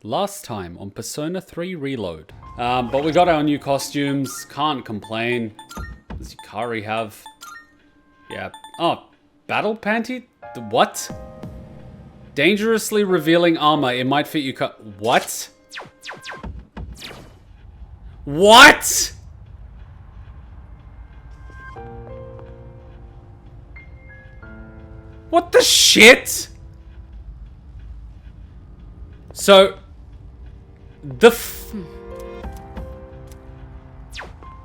Last time on Persona 3 Reload. But we got our new costumes. Can't complain. Does Yukari have... Yeah. Oh, battle panty? What? Dangerously revealing armor. It might fit Yukari... What? What? What the shit? So...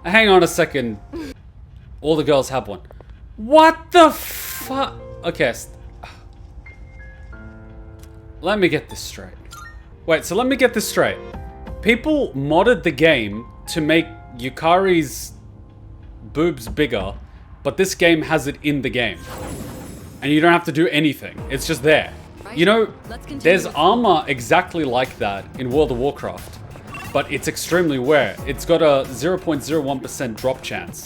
Hang on a second. All the girls have one. What the fuck? Okay. Let me get this straight. Wait, so let me get this straight. People modded the game to make Yukari's boobs bigger, but this game has it in the game. And you don't have to do anything. It's just there. You know, there's armor exactly like that in World of Warcraft, but it's extremely rare. It's got a 0.01% drop chance.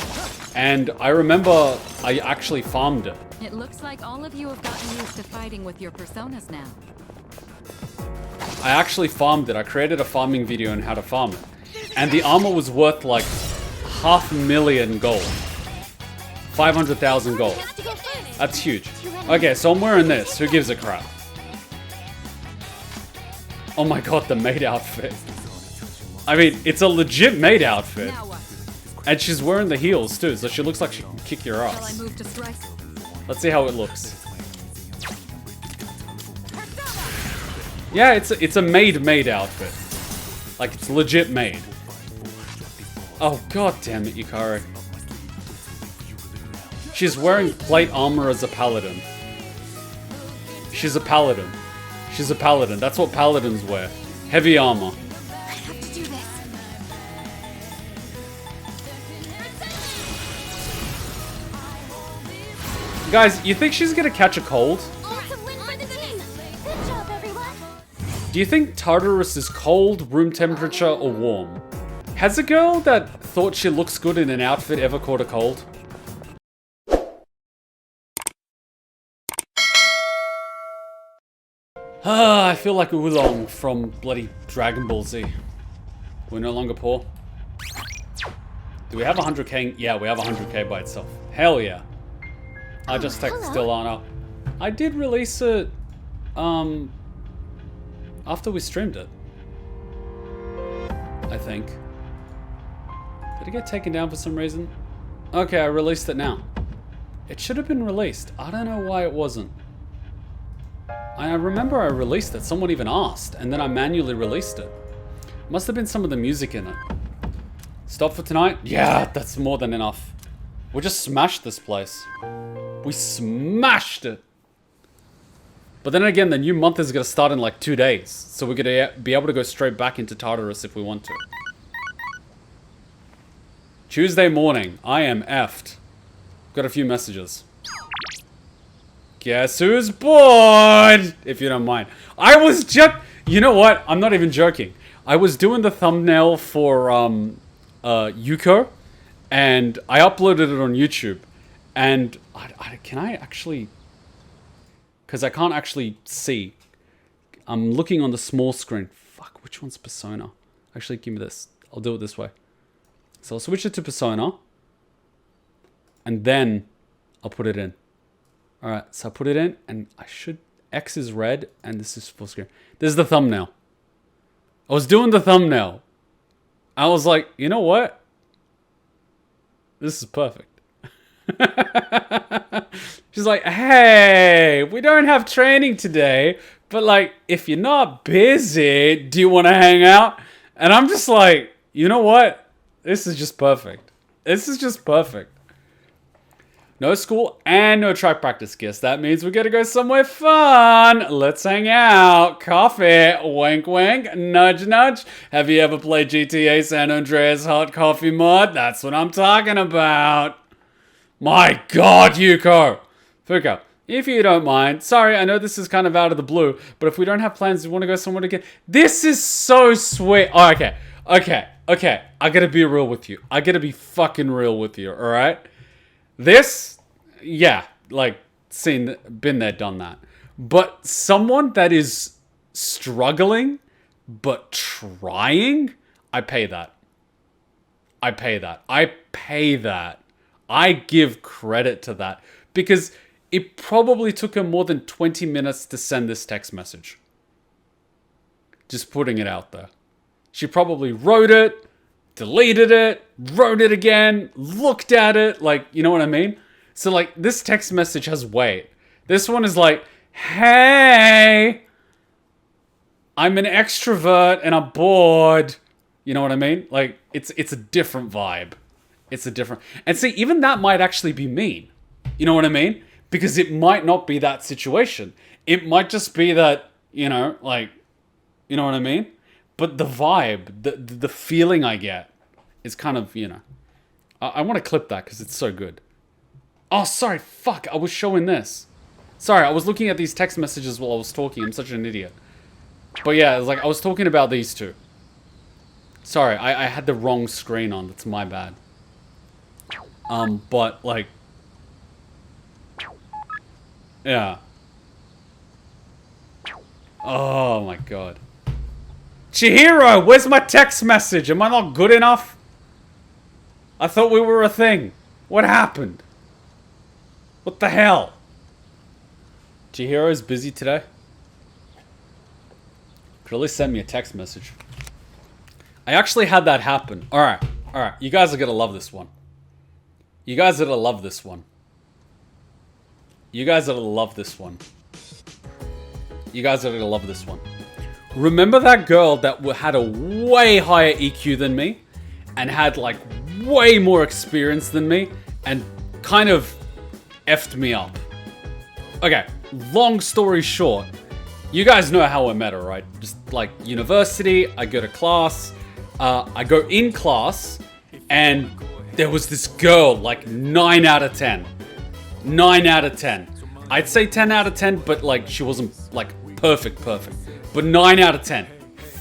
And I remember I actually farmed it. It looks like all of you have gotten used to fighting with your personas now. I actually farmed it. I created a farming video on how to farm it. And the armor was worth like 500,000 gold. 500,000 gold. That's huge. Okay, so I'm wearing this. Who gives a crap? Oh my god, the maid outfit. I mean, it's a legit maid outfit. And she's wearing the heels too, so she looks like she can kick your ass. Let's see how it looks. Yeah, it's a maid outfit. Like, it's legit made. Oh god damn it, Yukari. She's wearing plate armor as a paladin. She's a paladin. She's a paladin. That's what paladins wear. Heavy armor. I have to do this. Guys, you think she's gonna catch a cold? Awesome win for the team. Good job, everyone. Do you think Tartarus is cold, room temperature, or warm? Has a girl that thought she looks good in an outfit ever caught a cold? I feel like Oolong from bloody Dragon Ball Z. We're no longer poor. Do we have 100k? Yeah, we have 100k by itself. Hell yeah. I just still aren't up. I did release it, after we streamed it. I think. Did it get taken down for some reason? Okay, I released it now. It should have been released. I don't know why it wasn't. I remember I released it. Someone even asked, and then I manually released it. Must have been some of the music in it. Stop for tonight? Yeah, that's more than enough. We just smashed this place. We smashed it. But then again, the new month is going to start in like 2 days. So we're going to be able to go straight back into Tartarus if we want to. Tuesday morning. I am effed. Got a few messages. Guess who's bored? If you don't mind. I was just... You know what? I'm not even joking. I was doing the thumbnail for Yuko. And I uploaded it on YouTube. And can I actually... Because I can't actually see. I'm looking on the small screen. Fuck, which one's Persona? Actually, give me this. I'll do it this way. So I'll switch it to Persona. And then I'll put it in. Alright, so I put it in, and I should... X is red, and this is full screen. This is the thumbnail. I was doing the thumbnail. I was like, you know what? This is perfect. She's like, hey, we don't have training today, but like, if you're not busy, do you want to hang out? And I'm just like, you know what? This is just perfect. This is just perfect. No school and no track practice. Guess that means we're gonna go somewhere fun. Let's hang out. Coffee. Wink, wink. Nudge, nudge. Have you ever played GTA San Andreas Hot Coffee Mod? That's what I'm talking about. My God, Yuko. Fuka, if you don't mind. Sorry, I know this is kind of out of the blue, but if we don't have plans, we want to go somewhere together. This is so sweet. Oh, okay. I gotta be real with you. I gotta be fucking real with you, alright? This, yeah, like, been there, done that. But someone that is struggling But trying, I pay that. I pay that. I pay that. I give credit to that. Because it probably took her more than 20 minutes to send this text message. Just putting it out there. She probably wrote it, deleted it, wrote it again, looked at it, like, you know what I mean? So, like, this text message has weight. This one is like, hey, I'm an extrovert and I'm bored. You know what I mean? Like, it's a different vibe. It's a different... And see, even that might actually be mean. You know what I mean? Because it might not be that situation. It might just be that, you know, like, you know what I mean? But the vibe, the feeling I get is kind of, you know... I want to clip that because it's so good. Oh, sorry, fuck, I was showing this. Sorry, I was looking at these text messages while I was talking. I'm such an idiot. But yeah, it was like, I was talking about these two. Sorry, I had the wrong screen on. That's my bad. But, like... Yeah. Oh my god. Chihiro, where's my text message? Am I not good enough? I thought we were a thing. What happened? What the hell? Chihiro's busy today. Could at least send me a text message. I actually had that happen. Alright, alright. You guys are gonna love this one. You guys are gonna love this one. You guys are gonna love this one. You guys are gonna love this one. Remember that girl that had a way higher EQ than me? And had like way more experience than me? And kind of effed me up. Okay, long story short. You guys know how I met her, right? Just like university, I go to class. I go in class. And there was this girl, like 9 out of 10. 9 out of 10. I'd say 10 out of 10, but like she wasn't like perfect. But 9 out of 10.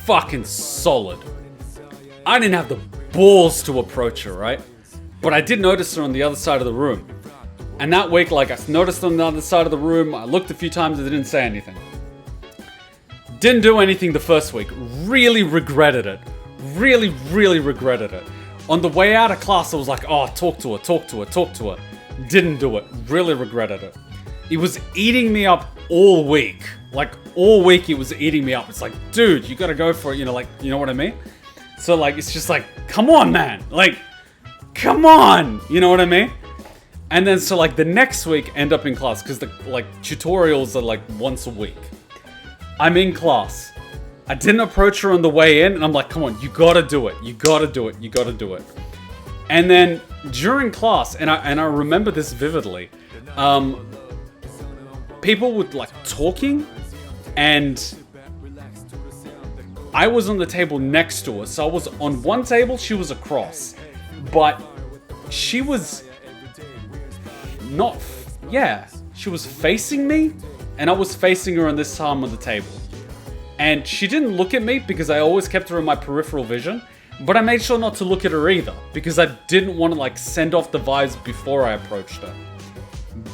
Fucking solid. I didn't have the balls to approach her, right? But I did notice her on the other side of the room. And that week, like I noticed on the other side of the room, I looked a few times and didn't say anything. Didn't do anything the first week. Really regretted it. Really regretted it. On the way out of class, I was like, oh, talk to her. Didn't do it. Really regretted it. It was eating me up all week. Like, all week it was eating me up. It's like, dude, you gotta go for it. You know, like, you know what I mean? So, like, it's just like, come on, man. Like, come on. You know what I mean? And then, so, like, the next week, end up in class. Because, the, like, tutorials are, like, once a week. I'm in class. I didn't approach her on the way in. And I'm like, come on, you gotta do it. You gotta do it. You gotta do it. And then, during class, and I remember this vividly, people would, like, talking, and I was on the table next to her. So I was on one table, she was across. But she was not, she was facing me, and I was facing her on this time of the table. And she didn't look at me because I always kept her in my peripheral vision, but I made sure not to look at her either because I didn't want to like send off the vibes before I approached her.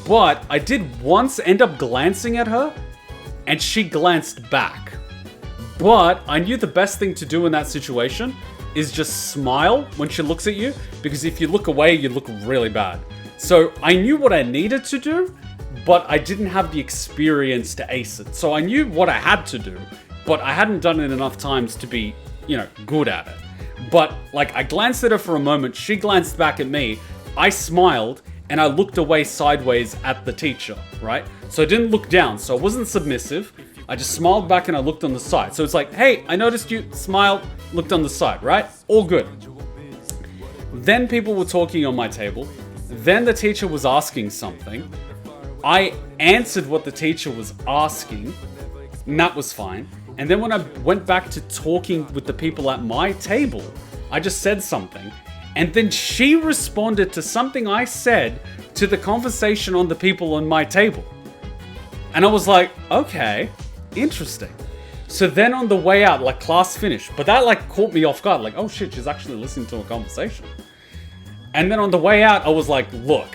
But I did once end up glancing at her, and she glanced back. But I knew the best thing to do in that situation is just smile when she looks at you, because if you look away, you look really bad. So I knew what I needed to do, but I didn't have the experience to ace it. So I knew what I had to do, but I hadn't done it enough times to be, you know, good at it. But like I glanced at her for a moment, she glanced back at me, I smiled, and I looked away sideways at the teacher, right? So I didn't look down, so I wasn't submissive. I just smiled back and I looked on the side. So it's like, hey, I noticed you, smiled, looked on the side, right? All good. Then people were talking on my table. Then the teacher was asking something. I answered what the teacher was asking, and that was fine. And then when I went back to talking with the people at my table, I just said something. And then she responded to something I said to the conversation on the people on my table. And I was like, okay, interesting. So then on the way out, like class finished, but that like caught me off guard. Like, oh shit, she's actually listening to a conversation. And then on the way out, I was like, look,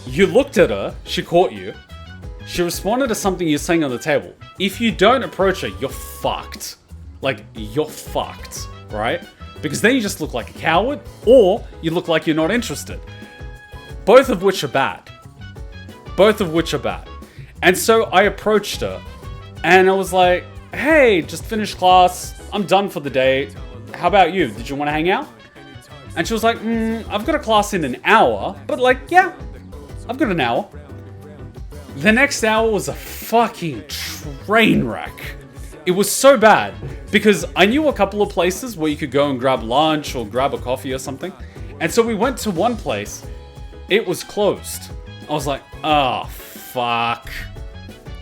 you looked at her, she caught you. She responded to something you're saying on the table. If you don't approach her, you're fucked. like, you're fucked, right? Because then you just look like a coward, or you look like you're not interested. Both of which are bad. Both of which are bad. And so I approached her, and I was like, hey, just finished class. I'm done for the day. How about you? Did you want to hang out? And she was like, I've got a class in an hour. But like, yeah, I've got an hour. The next hour was a fucking train wreck. It was so bad because I knew a couple of places where you could go and grab lunch or grab a coffee or something. And so we went to one place. It was closed. I was like, oh, fuck.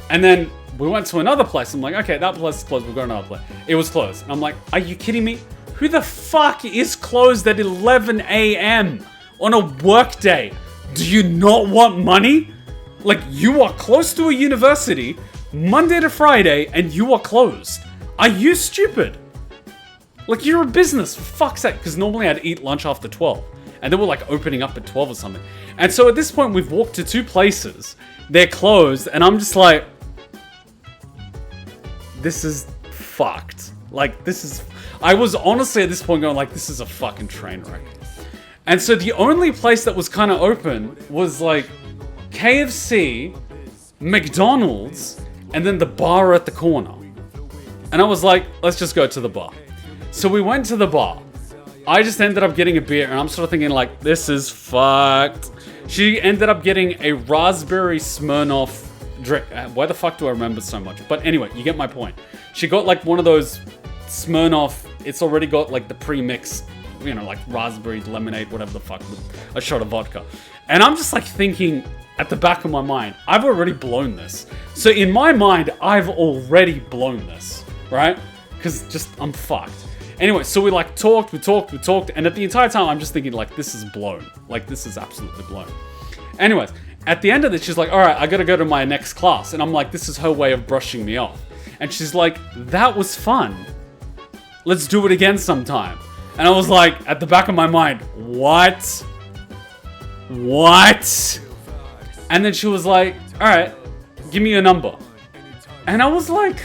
And then we went to another place. I'm like, okay, that place is closed. We'll go to another place. It was closed. And I'm like, are you kidding me? Who the fuck is closed at 11 a.m. on a work day? Do you not want money? Like, you are close to a university, Monday to Friday, and you are closed. Are you stupid? Like, you're a business, for fuck's sake. Because normally I'd eat lunch after 12. And then we're like opening up at 12 or something. And so at this point, we've walked to two places. They're closed, and I'm just like, this is fucked. Like, this is... I was honestly at this point going like, this is a fucking train wreck. And so the only place that was kind of open was like KFC, McDonald's, and then the bar at the corner. And I was like, let's just go to the bar. So we went to the bar. I just ended up getting a beer, and I'm sort of thinking like, this is fucked. She ended up getting a raspberry Smirnoff drink. Why the fuck do I remember so much? But anyway, you get my point. She got like one of those Smirnoff, it's already got like the pre-mix, you know, like raspberry lemonade, whatever the fuck, with a shot of vodka. And I'm just like thinking at the back of my mind, I've already blown this. So in my mind, I've already blown this, right? Because just, I'm fucked. Anyway, so we like talked, and at the entire time, I'm just thinking like, this is blown. Like, this is absolutely blown. Anyways, at the end of this, she's like, all right, I gotta go to my next class. And I'm like, this is her way of brushing me off. And she's like, that was fun. Let's do it again sometime. And I was like, at the back of my mind, what? What? And then she was like, all right, give me your number. And I was like,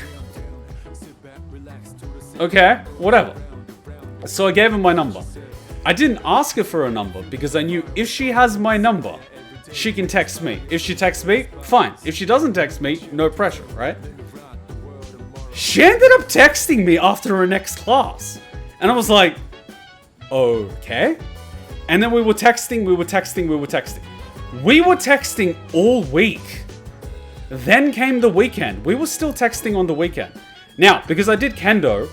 okay, whatever. So I gave her my number. I didn't ask her for a number because I knew if she has my number, she can text me. If she texts me, fine. If she doesn't text me, no pressure, right? She ended up texting me after her next class. And I was like, okay. And then we were texting. We were texting all week. Then came the weekend. We were still texting on the weekend. Now, because I did kendo,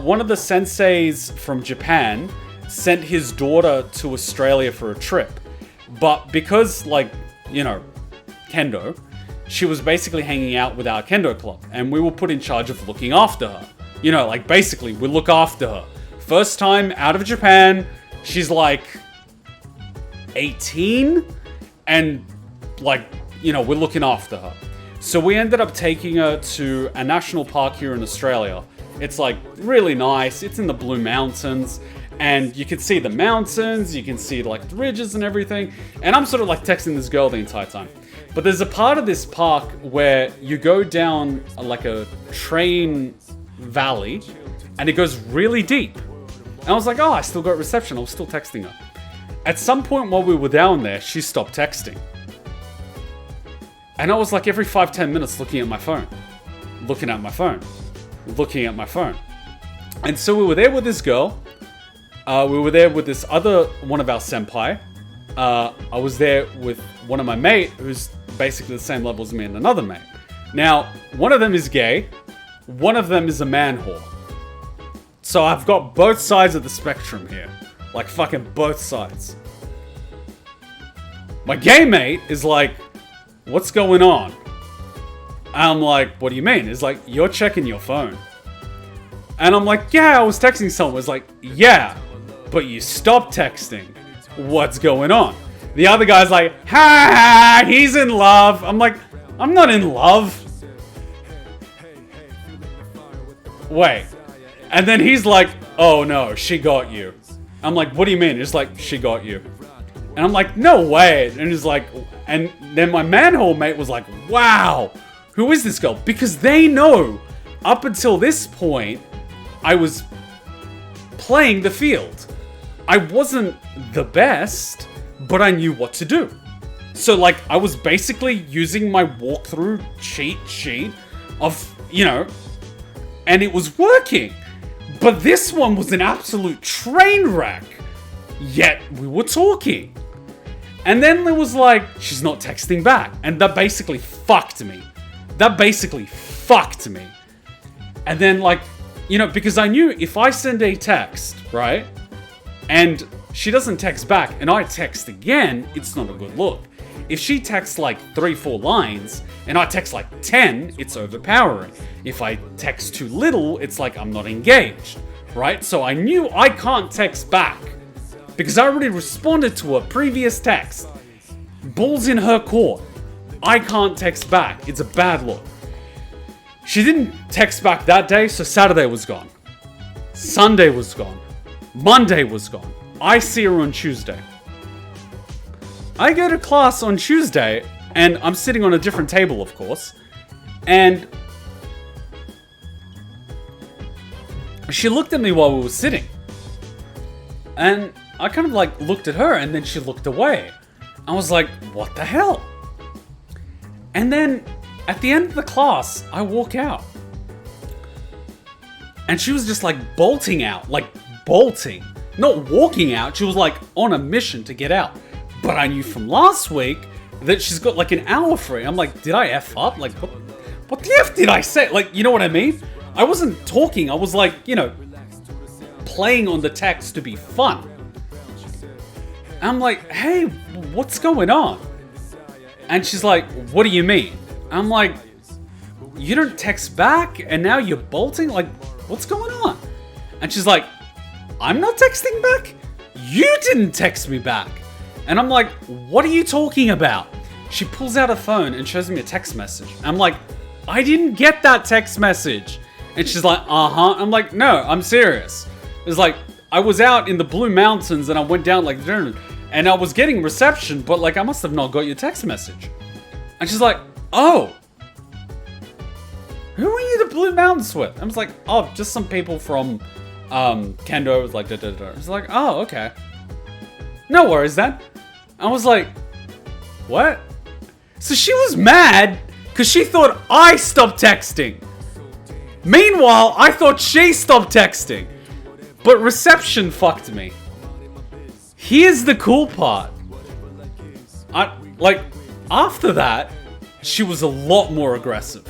one of the senseis from Japan sent his daughter to Australia for a trip. But because, like, you know, kendo, she was basically hanging out with our kendo club. And we were put in charge of looking after her. You know, like, basically, we look after her. First time out of Japan, she's like 18. And, like, you know, we're looking after her. So we ended up taking her to a national park here in Australia. It's like really nice. It's in the Blue Mountains, and you can see the mountains, you can see like the ridges and everything. And I'm sort of like texting this girl the entire time. But there's a part of this park where you go down like a train valley, and it goes really deep. And I was like, oh, I still got reception. I was still texting her. At some point while we were down there, she stopped texting. And I was like every 5-10 minutes looking at my phone. And so we were there with this girl. We were there with this other one of our senpai. I was there with one of my mate, who's basically the same level as me, and another mate. Now, one of them is gay. One of them is a man whore. So I've got both sides of the spectrum here. Like fucking both sides. My gay mate is like, what's going on? I'm like, what do you mean? It's like, you're checking your phone. And I'm like, yeah, I was texting someone. It's like, yeah, but you stopped texting. What's going on? The other guy's like, ha, he's in love. I'm like, I'm not in love. Wait. And then he's like, oh no, she got you. I'm like, what do you mean? It's like, she got you. And I'm like, no way. And he's like, and then my manhole mate was like, wow, who is this girl? Because they know, up until this point, I was playing the field. I wasn't the best, but I knew what to do. So like, I was basically using my walkthrough cheat sheet of, you know, and it was working. But this one was an absolute train wreck. Yet we were talking. And then there was like, she's not texting back. And that basically fucked me. And then like, you know, because I knew if I send a text, right? And she doesn't text back and I text again, it's not a good look. If she texts like 3-4 lines and I text like 10, it's overpowering. If I text too little, it's like I'm not engaged, right? So I knew I can't text back because I already responded to a previous text. Ball's in her court. I can't text back. It's a bad look. She didn't text back that day, so Saturday was gone. Sunday was gone. Monday was gone. I see her on Tuesday. I go to class on Tuesday, and I'm sitting on a different table, of course, and she looked at me while we were sitting. And I kind of like looked at her, and then she looked away. I was like, what the hell? And then at the end of the class, I walk out. And she was just like bolting out, like bolting. Not walking out, she was like on a mission to get out. But I knew from last week that she's got like an hour free. I'm like, did I F up? Like, what the F did I say? Like, you know what I mean? I wasn't talking, I was like, you know, playing on the text to be fun. I'm like, hey, what's going on? And she's like, what do you mean? I'm like, you don't text back and now you're bolting? Like, what's going on? And she's like, I'm not texting back? You didn't text me back. And I'm like, what are you talking about? She pulls out her phone and shows me a text message. I'm like, I didn't get that text message. And she's like, uh-huh. I'm like, no, I'm serious. It's like, I was out in the Blue Mountains and I went down like, and I was getting reception, but like, I must have not got your text message. And she's like, oh, who are you the Blue Mountains with? I was like, oh, just some people from Kendo. It was like, It's like, oh, okay. No worries then. I was like, what? So she was mad because she thought I stopped texting. Meanwhile, I thought she stopped texting. But reception fucked me. Here's the cool part. After that, she was a lot more aggressive.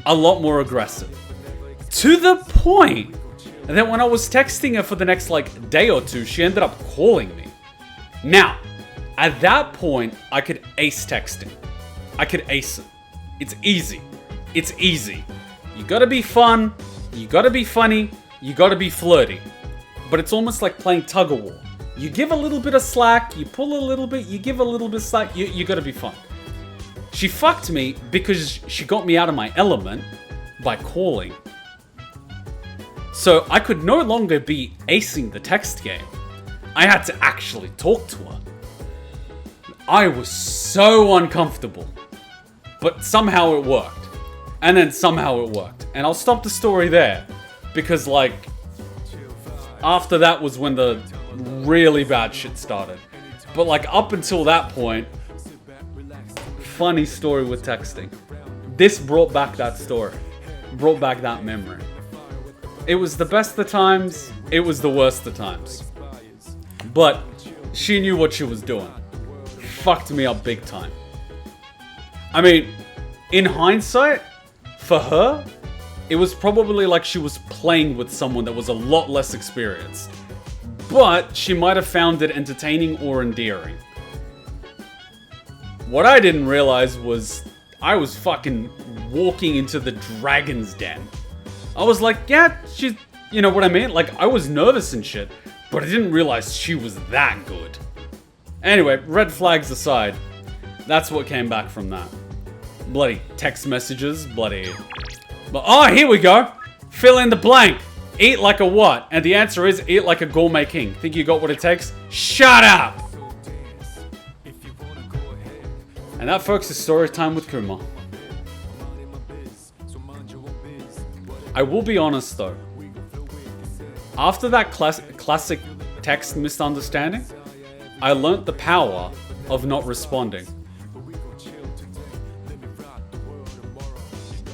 A lot more aggressive. To the point that when I was texting her for the next like day or two, she ended up calling me. Now, at that point, I could ace texting. I could ace it. It's easy. It's easy. You gotta be fun. You gotta be funny. You gotta be flirty. But it's almost like playing tug of war. You give a little bit of slack, you pull a little bit, you give a little bit of slack, you gotta be fun. She fucked me because she got me out of my element by calling. So I could no longer be acing the text game. I had to actually talk to her. I was so uncomfortable. But somehow it worked. And then somehow it worked. And I'll stop the story there. Because like, after that was when the really bad shit started. But like up until that point, funny story with texting. This brought back that story. Brought back that memory. It was the best of times. It was the worst of times. But she knew what she was doing. Fucked me up big time. I mean, in hindsight, for her, it was probably like she was playing with someone that was a lot less experienced. But she might have found it entertaining or endearing. What I didn't realize was I was fucking walking into the dragon's den. I was like, yeah, she's, you know what I mean? Like, I was nervous and shit, but I didn't realize she was that good. Anyway, red flags aside, that's what came back from that. Bloody text messages, bloody... But, oh, here we go. Fill in the blank. Eat like a what? And the answer is eat like a gourmet king. Think you got what it takes? Shut up! And that, folks, is story time with Kuma. I will be honest though, After that classic text misunderstanding, I learnt the power of not responding.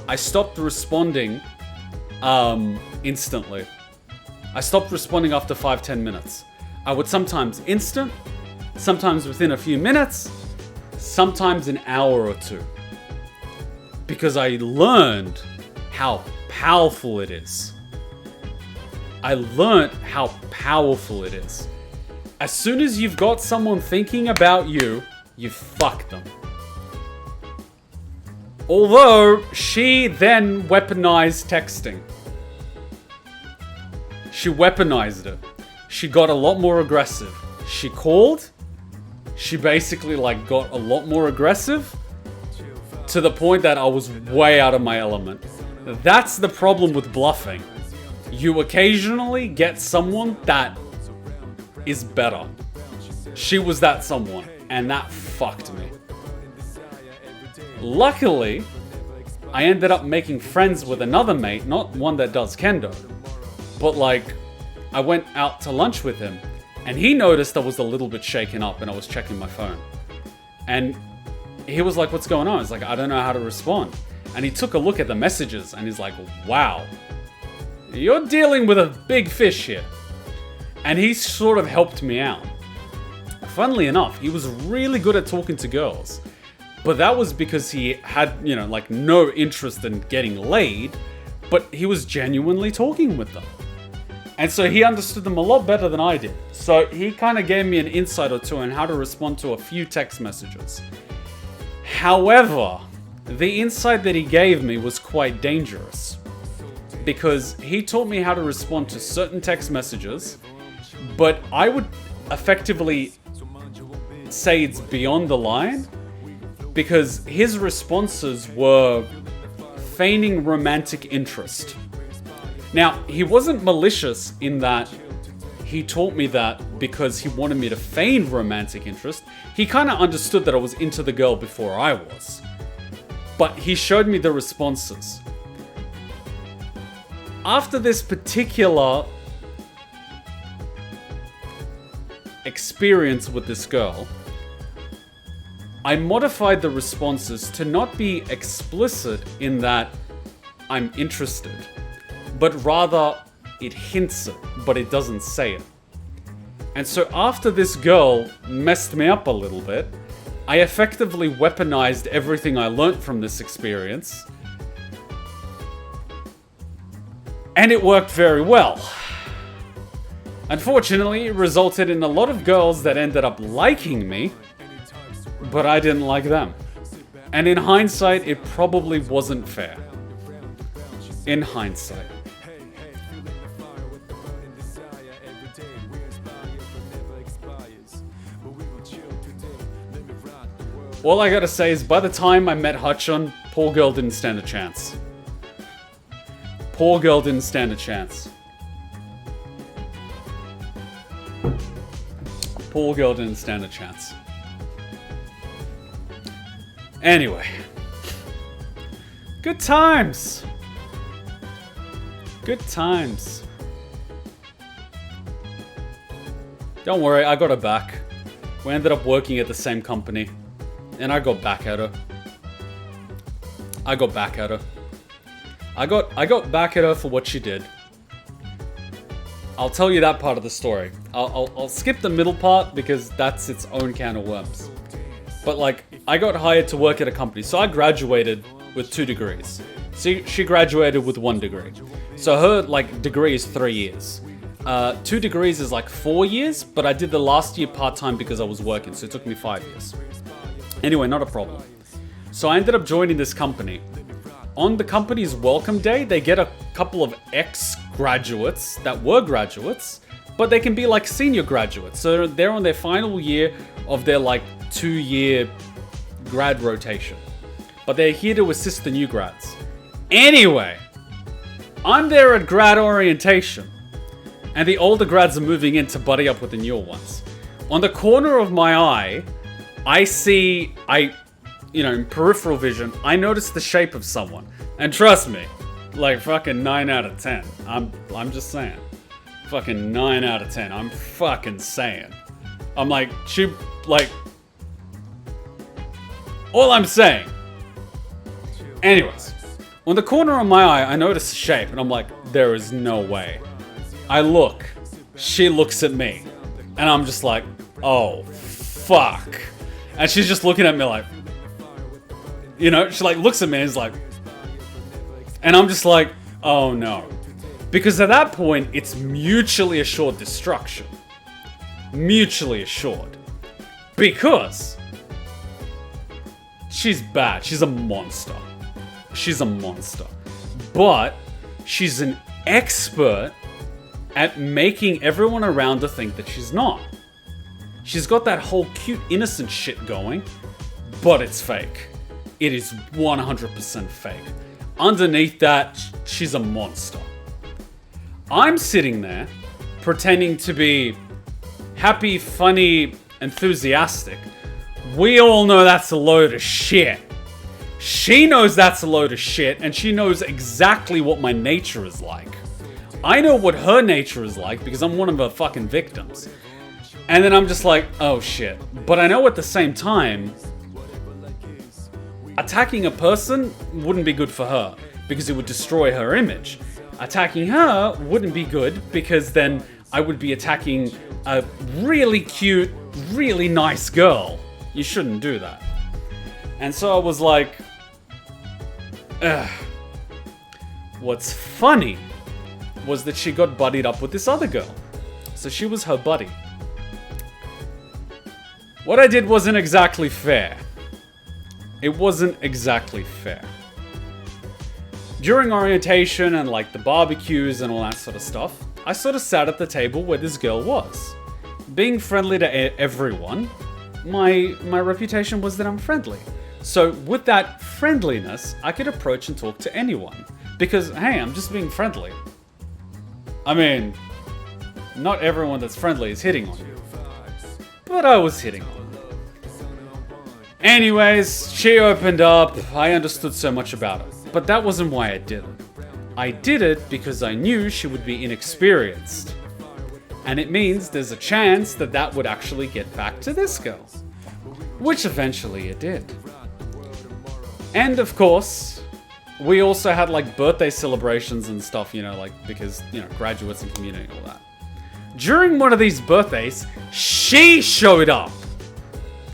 I stopped responding instantly. I stopped responding after 5-10 minutes. I would sometimes instant, sometimes within a few minutes, sometimes an hour or two. Because I learned how powerful it is. I learned how powerful it is. As soon as you've got someone thinking about you, you fuck them. Although, she then weaponized texting. She weaponized it. She got a lot more aggressive. She called. She basically like got a lot more aggressive to the point that I was way out of my element. That's the problem with bluffing. You occasionally get someone that is better. She was that someone, and that fucked me. Luckily, I ended up making friends with another mate, not one that does kendo, but like, I went out to lunch with him, and he noticed I was a little bit shaken up and I was checking my phone. And he was like, what's going on? I was like, I don't know how to respond. And he took a look at the messages and he's like, wow, you're dealing with a big fish here. And he sort of helped me out. Funnily enough, he was really good at talking to girls. But that was because he had, you know, like no interest in getting laid, but he was genuinely talking with them. And so he understood them a lot better than I did. So he kind of gave me an insight or two on how to respond to a few text messages. However, the insight that he gave me was quite dangerous. Because he taught me how to respond to certain text messages, but I would effectively say it's beyond the line, because his responses were feigning romantic interest. Now, he wasn't malicious in that he taught me that because he wanted me to feign romantic interest. He kind of understood that I was into the girl before I was. But he showed me the responses. After this particular experience with this girl, I modified the responses to not be explicit in that I'm interested, but rather it hints it, but it doesn't say it. And so after this girl messed me up a little bit, I effectively weaponized everything I learnt from this experience. And it worked very well. Unfortunately, it resulted in a lot of girls that ended up liking me, but I didn't like them. And in hindsight, it probably wasn't fair. In hindsight. All I gotta say is by the time I met Hachon, poor girl didn't stand a chance. Poor girl didn't stand a chance. Poor girl didn't stand a chance. Anyway. Good times. Good times. Don't worry, I got her back. We ended up working at the same company. And I got back at her. I got back at her. I got back at her for what she did. I'll tell you that part of the story. I'll skip the middle part because that's its own can of worms. But like, I got hired to work at a company. So I graduated with 2 degrees. She graduated with 1 degree. So her like degree is 3 years. 2 degrees is like 4 years, but I did the last year part-time because I was working. So it took me 5 years. Anyway, not a problem. So I ended up joining this company. On the company's welcome day, they get a couple of ex-graduates that were graduates, but they can be like senior graduates. So they're on their final year of their like 2-year grad rotation. But they're here to assist the new grads. Anyway, I'm there at grad orientation, and the older grads are moving in to buddy up with the newer ones. On the corner of my eye, I see, in peripheral vision, I notice the shape of someone. And trust me, like fucking 9 out of 10. I'm just saying. fucking 9 out of 10. I'm fucking saying. I'm like, all I'm saying. Anyways, on the corner of my eye, I notice a shape, and I'm like, there is no way. I look, she looks at me, and I'm just like, oh, fuck. And she's just looking at me like, you know, she like looks at me and is like, and I'm just like, oh no. Because at that point, it's mutually assured destruction. Mutually assured. Because she's bad. She's a monster. She's a monster. But she's an expert at making everyone around her think that she's not. She's got that whole cute, innocent shit going, but it's fake. It is 100% fake. Underneath that, she's a monster. I'm sitting there, pretending to be happy, funny, enthusiastic. We all know that's a load of shit. She knows that's a load of shit, and she knows exactly what my nature is like. I know what her nature is like because I'm one of her fucking victims. And then I'm just like, oh shit. But I know at the same time, attacking a person wouldn't be good for her because it would destroy her image. Attacking her wouldn't be good because then I would be attacking a really cute, really nice girl. You shouldn't do that. And so I was like, ugh. What's funny was that she got buddied up with this other girl. So she was her buddy. What I did wasn't exactly fair. It wasn't exactly fair. During orientation and like the barbecues and all that sort of stuff, I sort of sat at the table where this girl was. Being friendly to everyone, my reputation was that I'm friendly. So with that friendliness, I could approach and talk to anyone. Because, hey, I'm just being friendly. I mean, not everyone that's friendly is hitting on you. But I was hitting on her. Anyways, she opened up. I understood so much about her. But that wasn't why I did it. I did it because I knew she would be inexperienced. And it means there's a chance that that would actually get back to this girl. Which eventually it did. And of course, we also had like birthday celebrations and stuff, you know, like because, you know, graduates and community and all that. During one of these birthdays, she showed up.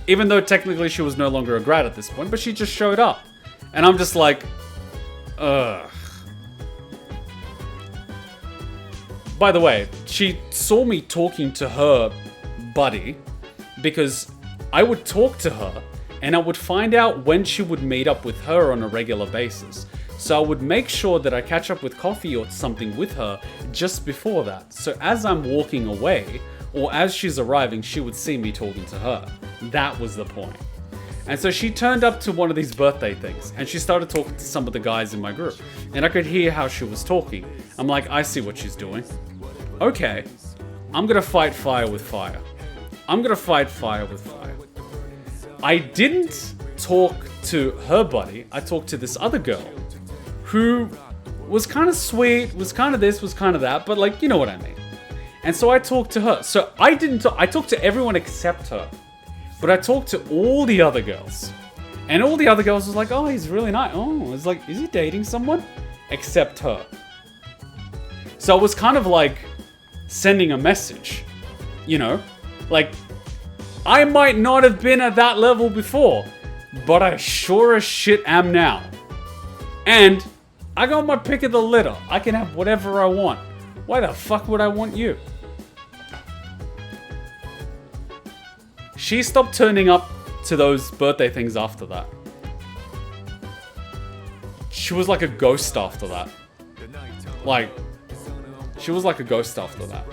Even though technically she was no longer a grad at this point, but she just showed up. And I'm just like, ugh. By the way, she saw me talking to her buddy because I would talk to her and I would find out when she would meet up with her on a regular basis. So I would make sure that I catch up with coffee or something with her just before that. So as I'm walking away, or as she's arriving, she would see me talking to her. That was the point. And so she turned up to one of these birthday things, and she started talking to some of the guys in my group. And I could hear how she was talking. I'm like, I see what she's doing. Okay, I'm gonna fight fire with fire. I'm gonna fight fire with fire. I didn't talk to her buddy, I talked to this other girl, who was kind of sweet, was kind of this, was kind of that, but like, you know what I mean. And so I talked to her. So I talked to everyone except her. But I talked to all the other girls. And all the other girls was like, oh, he's really nice. Oh, it's like, is he dating someone? Except her. So it was kind of like sending a message, you know? Like, I might not have been at that level before, but I sure as shit am now. And I got my pick of the litter. I can have whatever I want. Why the fuck would I want you? She stopped turning up to those birthday things after that. She was like a ghost after that. Like, she was like a ghost after that.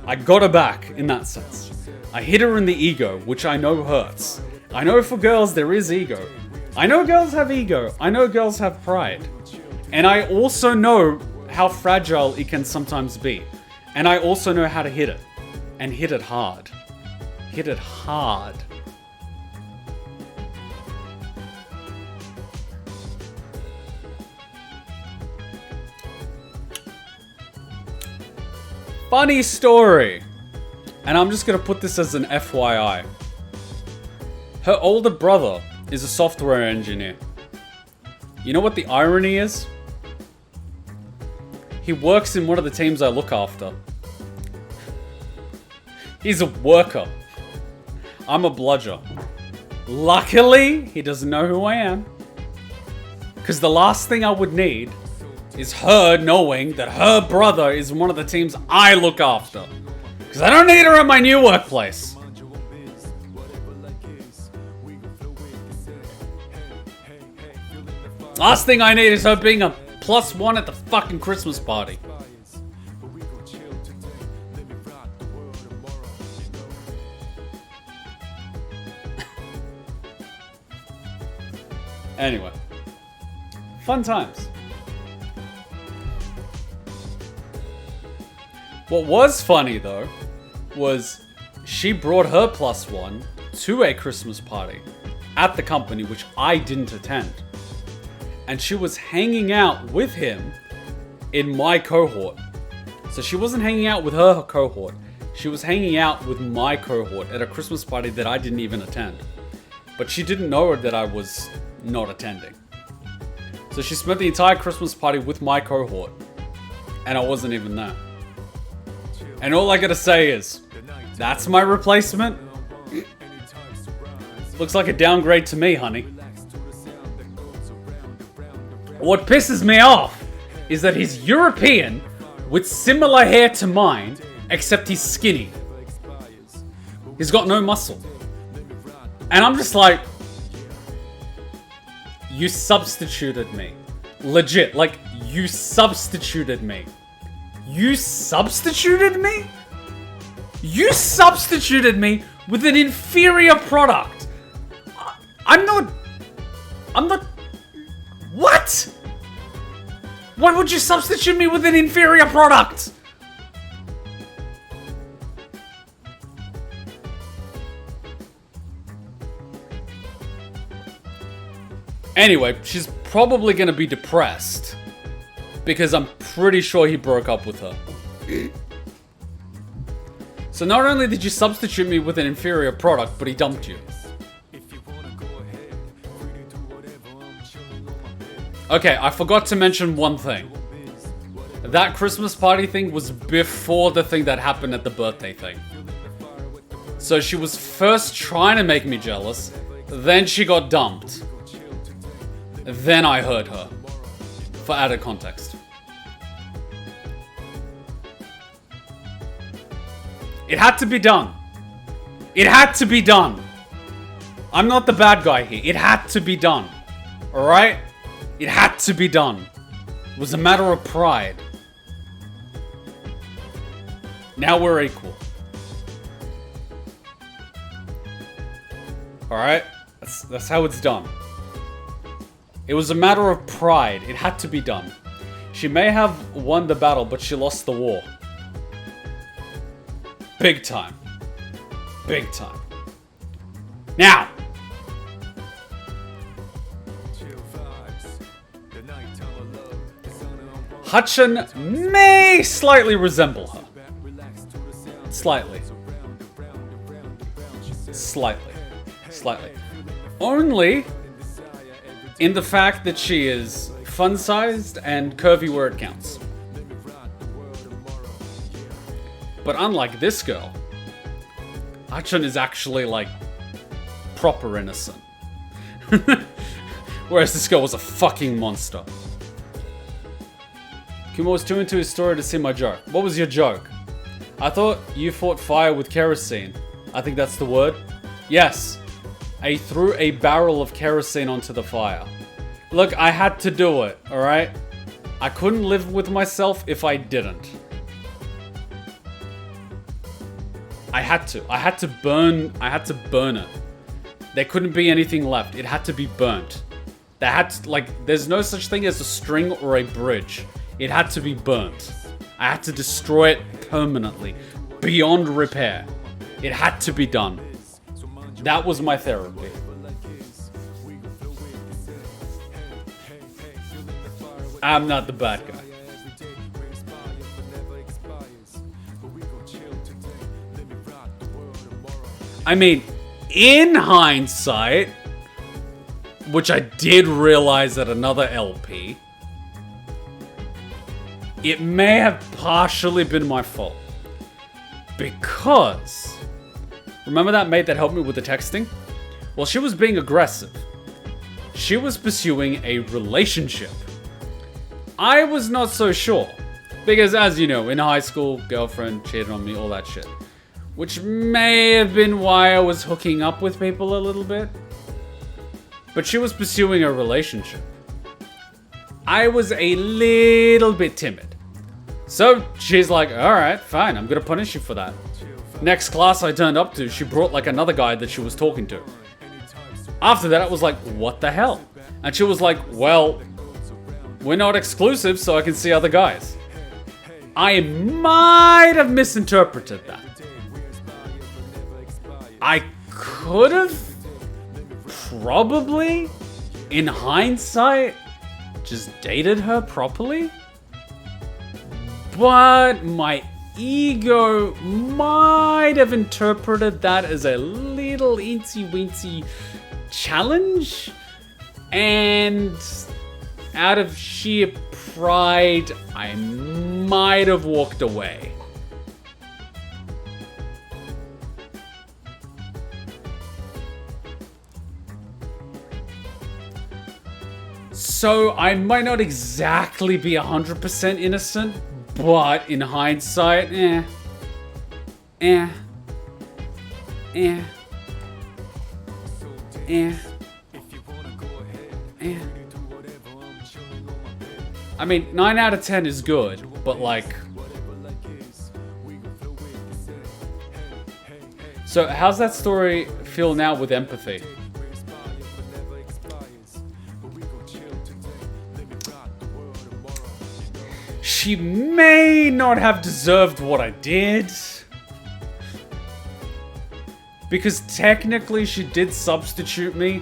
I got her back in that sense. I hit her in the ego, which I know hurts. I know for girls there is ego. I know girls have ego. I know girls have pride. And I also know how fragile it can sometimes be. And I also know how to hit it. And hit it hard. Hit it hard. Funny story. And I'm just gonna put this as an FYI. Her older brother is a software engineer. You know what the irony is? He works in one of the teams I look after. He's a worker. I'm a bludger. Luckily, he doesn't know who I am. Because the last thing I would need is her knowing that her brother is one of the teams I look after. Because I don't need her at my new workplace. Last thing I need is her being a +1 at the fucking Christmas party. Anyway. Fun times. What was funny though, was she brought her +1 to a Christmas party at the company, which I didn't attend. And she was hanging out with him in my cohort. So she wasn't hanging out with her cohort. She was hanging out with my cohort at a Christmas party that I didn't even attend. But she didn't know that I was not attending. So she spent the entire Christmas party with my cohort. And I wasn't even there. And all I gotta say is, that's my replacement? Looks like a downgrade to me, honey. What pisses me off is that he's European with similar hair to mine, except he's skinny. He's got no muscle. And I'm just like, you substituted me. Legit, like, you substituted me. You substituted me? You substituted me with an inferior product. I'm not... What? Why would you substitute me with an inferior product? Anyway, she's probably gonna be depressed. Because I'm pretty sure he broke up with her. So not only did you substitute me with an inferior product, but he dumped you. Okay, I forgot to mention one thing. That Christmas party thing was before the thing that happened at the birthday thing. So she was first trying to make me jealous, then she got dumped. Then I heard her. For added context. It had to be done. It had to be done. I'm not the bad guy here. It had to be done. Alright? It had to be done. It was a matter of pride. Now we're equal. Alright? That's how it's done. It was a matter of pride. It had to be done. She may have won the battle, but she lost the war. Big time. Big time. Now! Hutchin may slightly resemble her. Slightly. Slightly. Slightly. Only in the fact that she is fun-sized and curvy where it counts. But unlike this girl, Hutchin is actually, like, proper innocent. Whereas this girl was a fucking monster. Kuma was too into his story to see my joke. What was your joke? I thought you fought fire with kerosene. I think that's the word. Yes. I threw a barrel of kerosene onto the fire. Look, I had to do it, alright? I couldn't live with myself if I didn't. I had to burn it. There couldn't be anything left. It had to be burnt. There had to, like, there's no such thing as a string or a bridge. It had to be burnt. I had to destroy it permanently, beyond repair. It had to be done. That was my therapy. I'm not the bad guy. I mean, in hindsight, which I did realize at another LP, it may have partially been my fault. Because, remember that mate that helped me with the texting? Well, she was being aggressive. She was pursuing a relationship. I was not so sure. Because as you know, in high school, girlfriend cheated on me, all that shit. Which may have been why I was hooking up with people a little bit. But she was pursuing a relationship. I was a little bit timid. So she's like, alright, fine, I'm gonna punish you for that. Next class I turned up to, she brought like another guy that she was talking to. After that, I was like, what the hell? And she was like, well, we're not exclusive, so I can see other guys. I might have misinterpreted that. I could have probably, in hindsight, just dated her properly. But my ego might have interpreted that as a little eensy-weensy challenge. And out of sheer pride, I might have walked away. So I might not exactly be 100% innocent, but in hindsight, eh. I mean, 9 out of 10 is good, but like... So how's that story feel now with empathy? She may not have deserved what I did. Because technically she did substitute me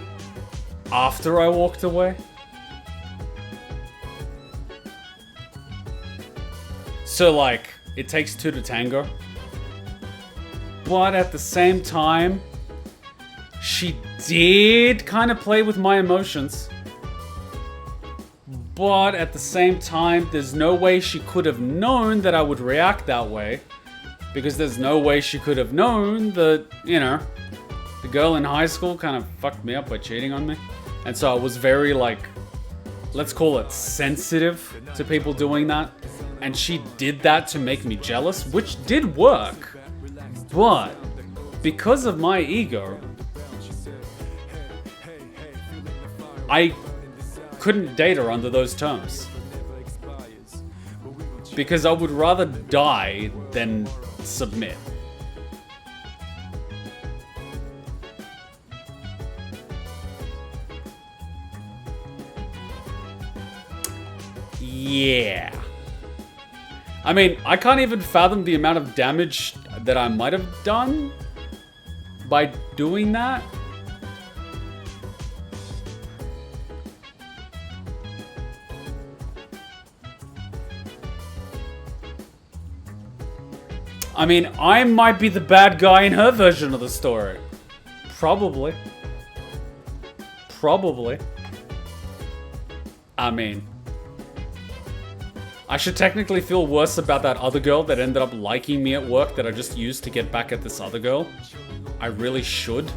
after I walked away. So like, it takes two to tango. But at the same time, she did kind of play with my emotions. But at the same time, there's no way she could have known that I would react that way. Because there's no way she could have known that, you know, the girl in high school kind of fucked me up by cheating on me. And so I was very like, let's call it sensitive to people doing that. And she did that to make me jealous, which did work. But because of my ego, I couldn't date her under those terms. Because I would rather die than submit. Yeah. I mean, I can't even fathom the amount of damage that I might have done by doing that. I mean, I might be the bad guy in her version of the story. Probably. Probably. I mean, I should technically feel worse about that other girl that ended up liking me at work that I just used to get back at this other girl. I really should.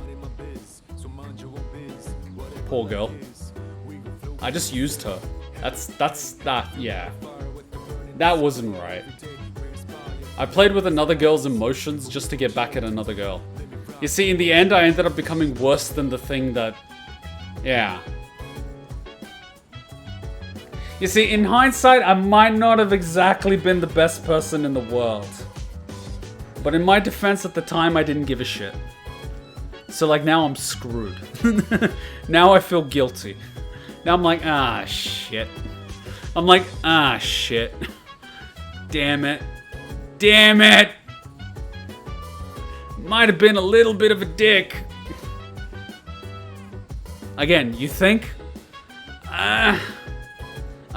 Poor girl. I just used her. Yeah. That wasn't right. I played with another girl's emotions just to get back at another girl. You see, in the end, I ended up becoming worse than the thing that... Yeah. You see, in hindsight, I might not have exactly been the best person in the world. But in my defense at the time, I didn't give a shit. So like, now I'm screwed. Now I feel guilty. Now I'm like, ah, shit. I'm like, ah, shit. Damn it. Damn it! Might have been a little bit of a dick. Again, you think? I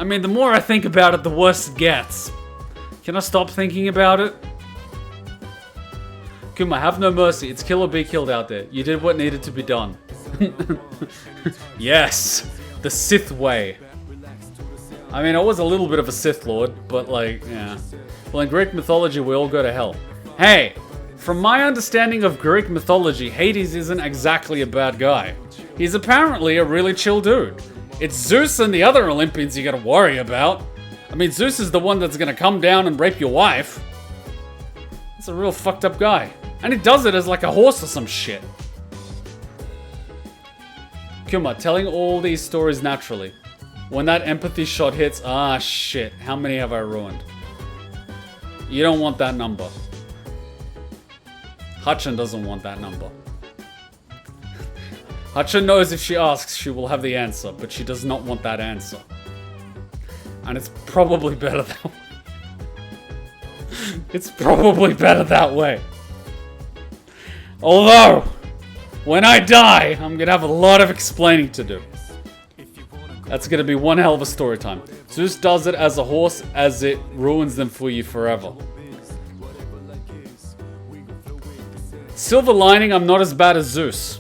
mean, the more I think about it, the worse it gets. Can I stop thinking about it? Kuma, have no mercy. It's kill or be killed out there. You did what needed to be done. Yes, the Sith way. I mean, I was a little bit of a Sith Lord, but like, yeah. Well, in Greek mythology, we all go to hell. Hey, from my understanding of Greek mythology, Hades isn't exactly a bad guy. He's apparently a really chill dude. It's Zeus and the other Olympians you gotta worry about. I mean, Zeus is the one that's gonna come down and rape your wife. That's a real fucked up guy. And he does it as like a horse or some shit. Kuma, telling all these stories naturally. When that empathy shot hits, ah shit, how many have I ruined? You don't want that number. Hutchin doesn't want that number. Hutchin knows if she asks, she will have the answer, but she does not want that answer. And it's probably better that way. It's probably better that way. Although, when I die, I'm gonna have a lot of explaining to do. That's gonna be one hell of a story time. Zeus does it as a horse, as it ruins them for you forever. Silver lining, I'm not as bad as Zeus.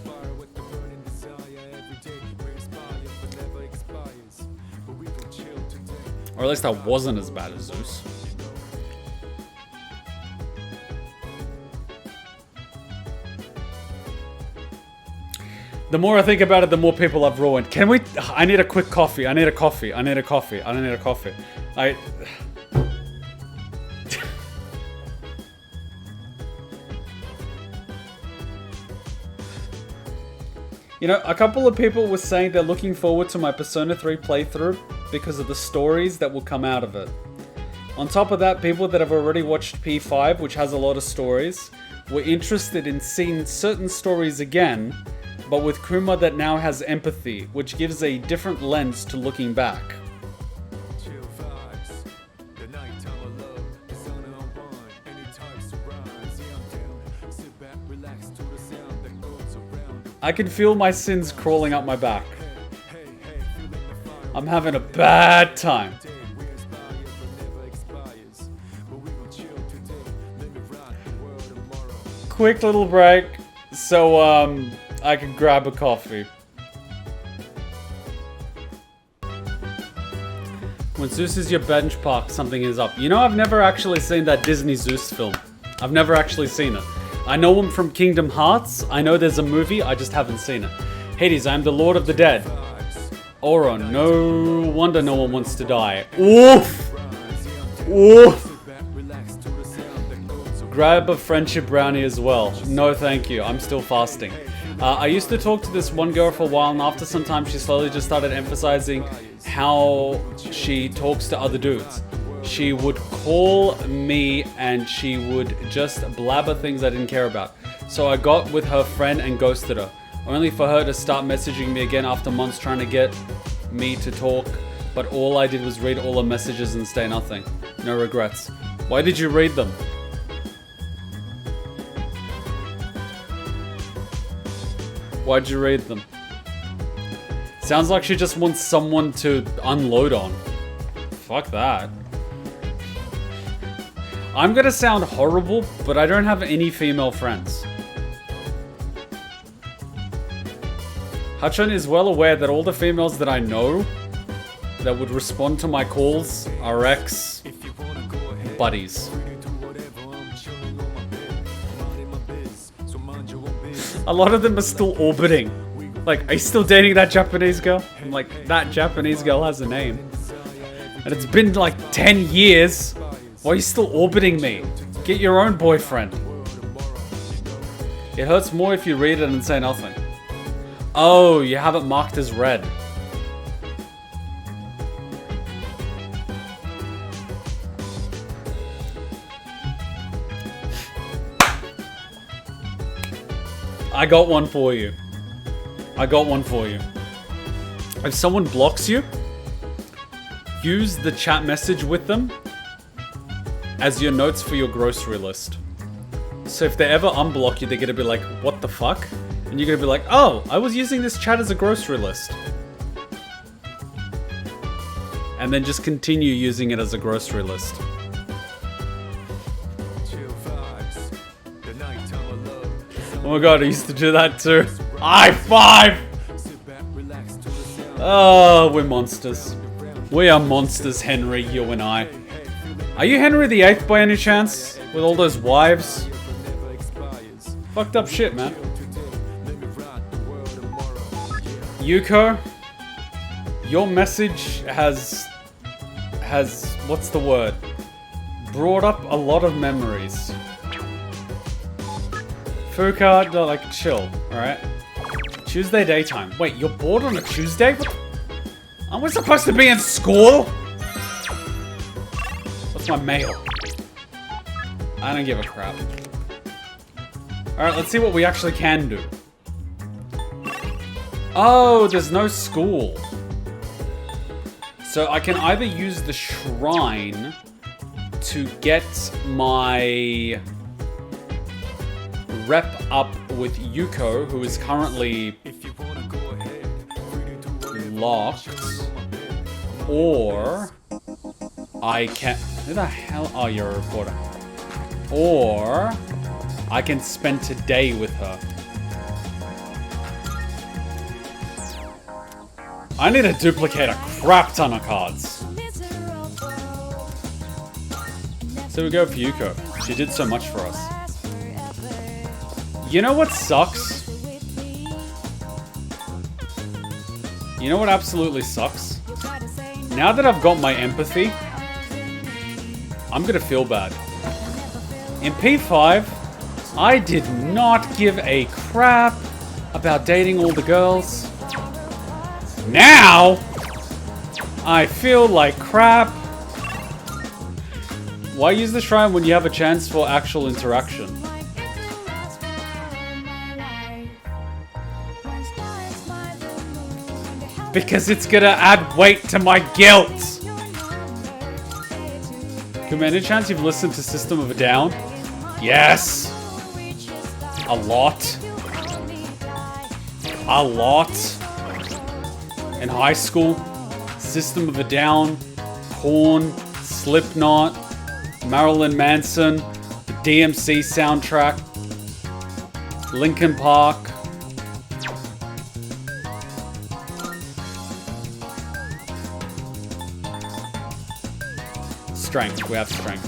Or at least I wasn't as bad as Zeus. The more I think about it, the more people I've ruined. Can we... I need a quick coffee. I need a coffee. I need a coffee. I need a coffee. You know, a couple of people were saying they're looking forward to my Persona 3 playthrough because of the stories that will come out of it. On top of that, people that have already watched P5, which has a lot of stories, were interested in seeing certain stories again, but with Kuma that now has empathy, which gives a different lens to looking back. I can feel my sins crawling up my back. I'm having a bad time. Quick little break, so I can grab a coffee. When Zeus is your bench park, something is up. You know, I've never actually seen that Disney Zeus film. I've never actually seen it. I know him from Kingdom Hearts. I know there's a movie, I just haven't seen it. Hades, I am the Lord of the Dead. Oro, no wonder no one wants to die. Oof! Oof! Grab a friendship brownie as well. No thank you, I'm still fasting. I used to talk to this one girl for a while, and after some time she slowly just started emphasizing how she talks to other dudes. She would call me and she would just blabber things I didn't care about. So I got with her friend and ghosted her, only for her to start messaging me again after months trying to get me to talk, but all I did was read all her messages and say nothing. No regrets. Why did you read them? Why'd you read them? Sounds like she just wants someone to unload on. Fuck that. I'm gonna sound horrible, but I don't have any female friends. Hachan is well aware that all the females that I know that would respond to my calls are ex-buddies. A lot of them are still orbiting. Like, are you still dating that Japanese girl? I'm like, that Japanese girl has a name. And it's been like 10 years. Why are you still orbiting me? Get your own boyfriend. It hurts more if you read it and say nothing. Oh, you have it marked as red. I got one for you. I got one for you. If someone blocks you, use the chat message with them as your notes for your grocery list. So if they ever unblock you, they're gonna be like, what the fuck? And you're gonna be like, oh, I was using this chat as a grocery list. And then just continue using it as a grocery list. Oh my god, I used to do that too. High five! Oh, we're monsters. We are monsters, Henry, you and I. Are you Henry VIII by any chance? With all those wives? Fucked up shit, man. Yuko, your message has what's the word? Brought up a lot of memories. Fuka, like, chill, alright? Tuesday daytime. Wait, you're bored on a Tuesday? What? Aren't we supposed to be in school? What's my mail? I don't give a crap. Alright, let's see what we actually can do. Oh, there's no school. So I can either use the shrine to get my rep up with Yuko, who is currently locked, or I can... Who the hell? Oh, you're a reporter. Or I can spend today with her. I need to duplicate a crap ton of cards. So we go for Yuko. She did so much for us. You know what sucks? You know what absolutely sucks? Now that I've got my empathy, I'm gonna feel bad. In P5, I did not give a crap about dating all the girls. Now, I feel like crap. Why use the shrine when you have a chance for actual interaction? Because it's gonna add weight to my guilt. Kuma, any chance you've listened to System of a Down? Yes. A lot. A lot. In high school, System of a Down, Korn, Slipknot, Marilyn Manson, the DMC soundtrack, Linkin Park. Strength, we have strength.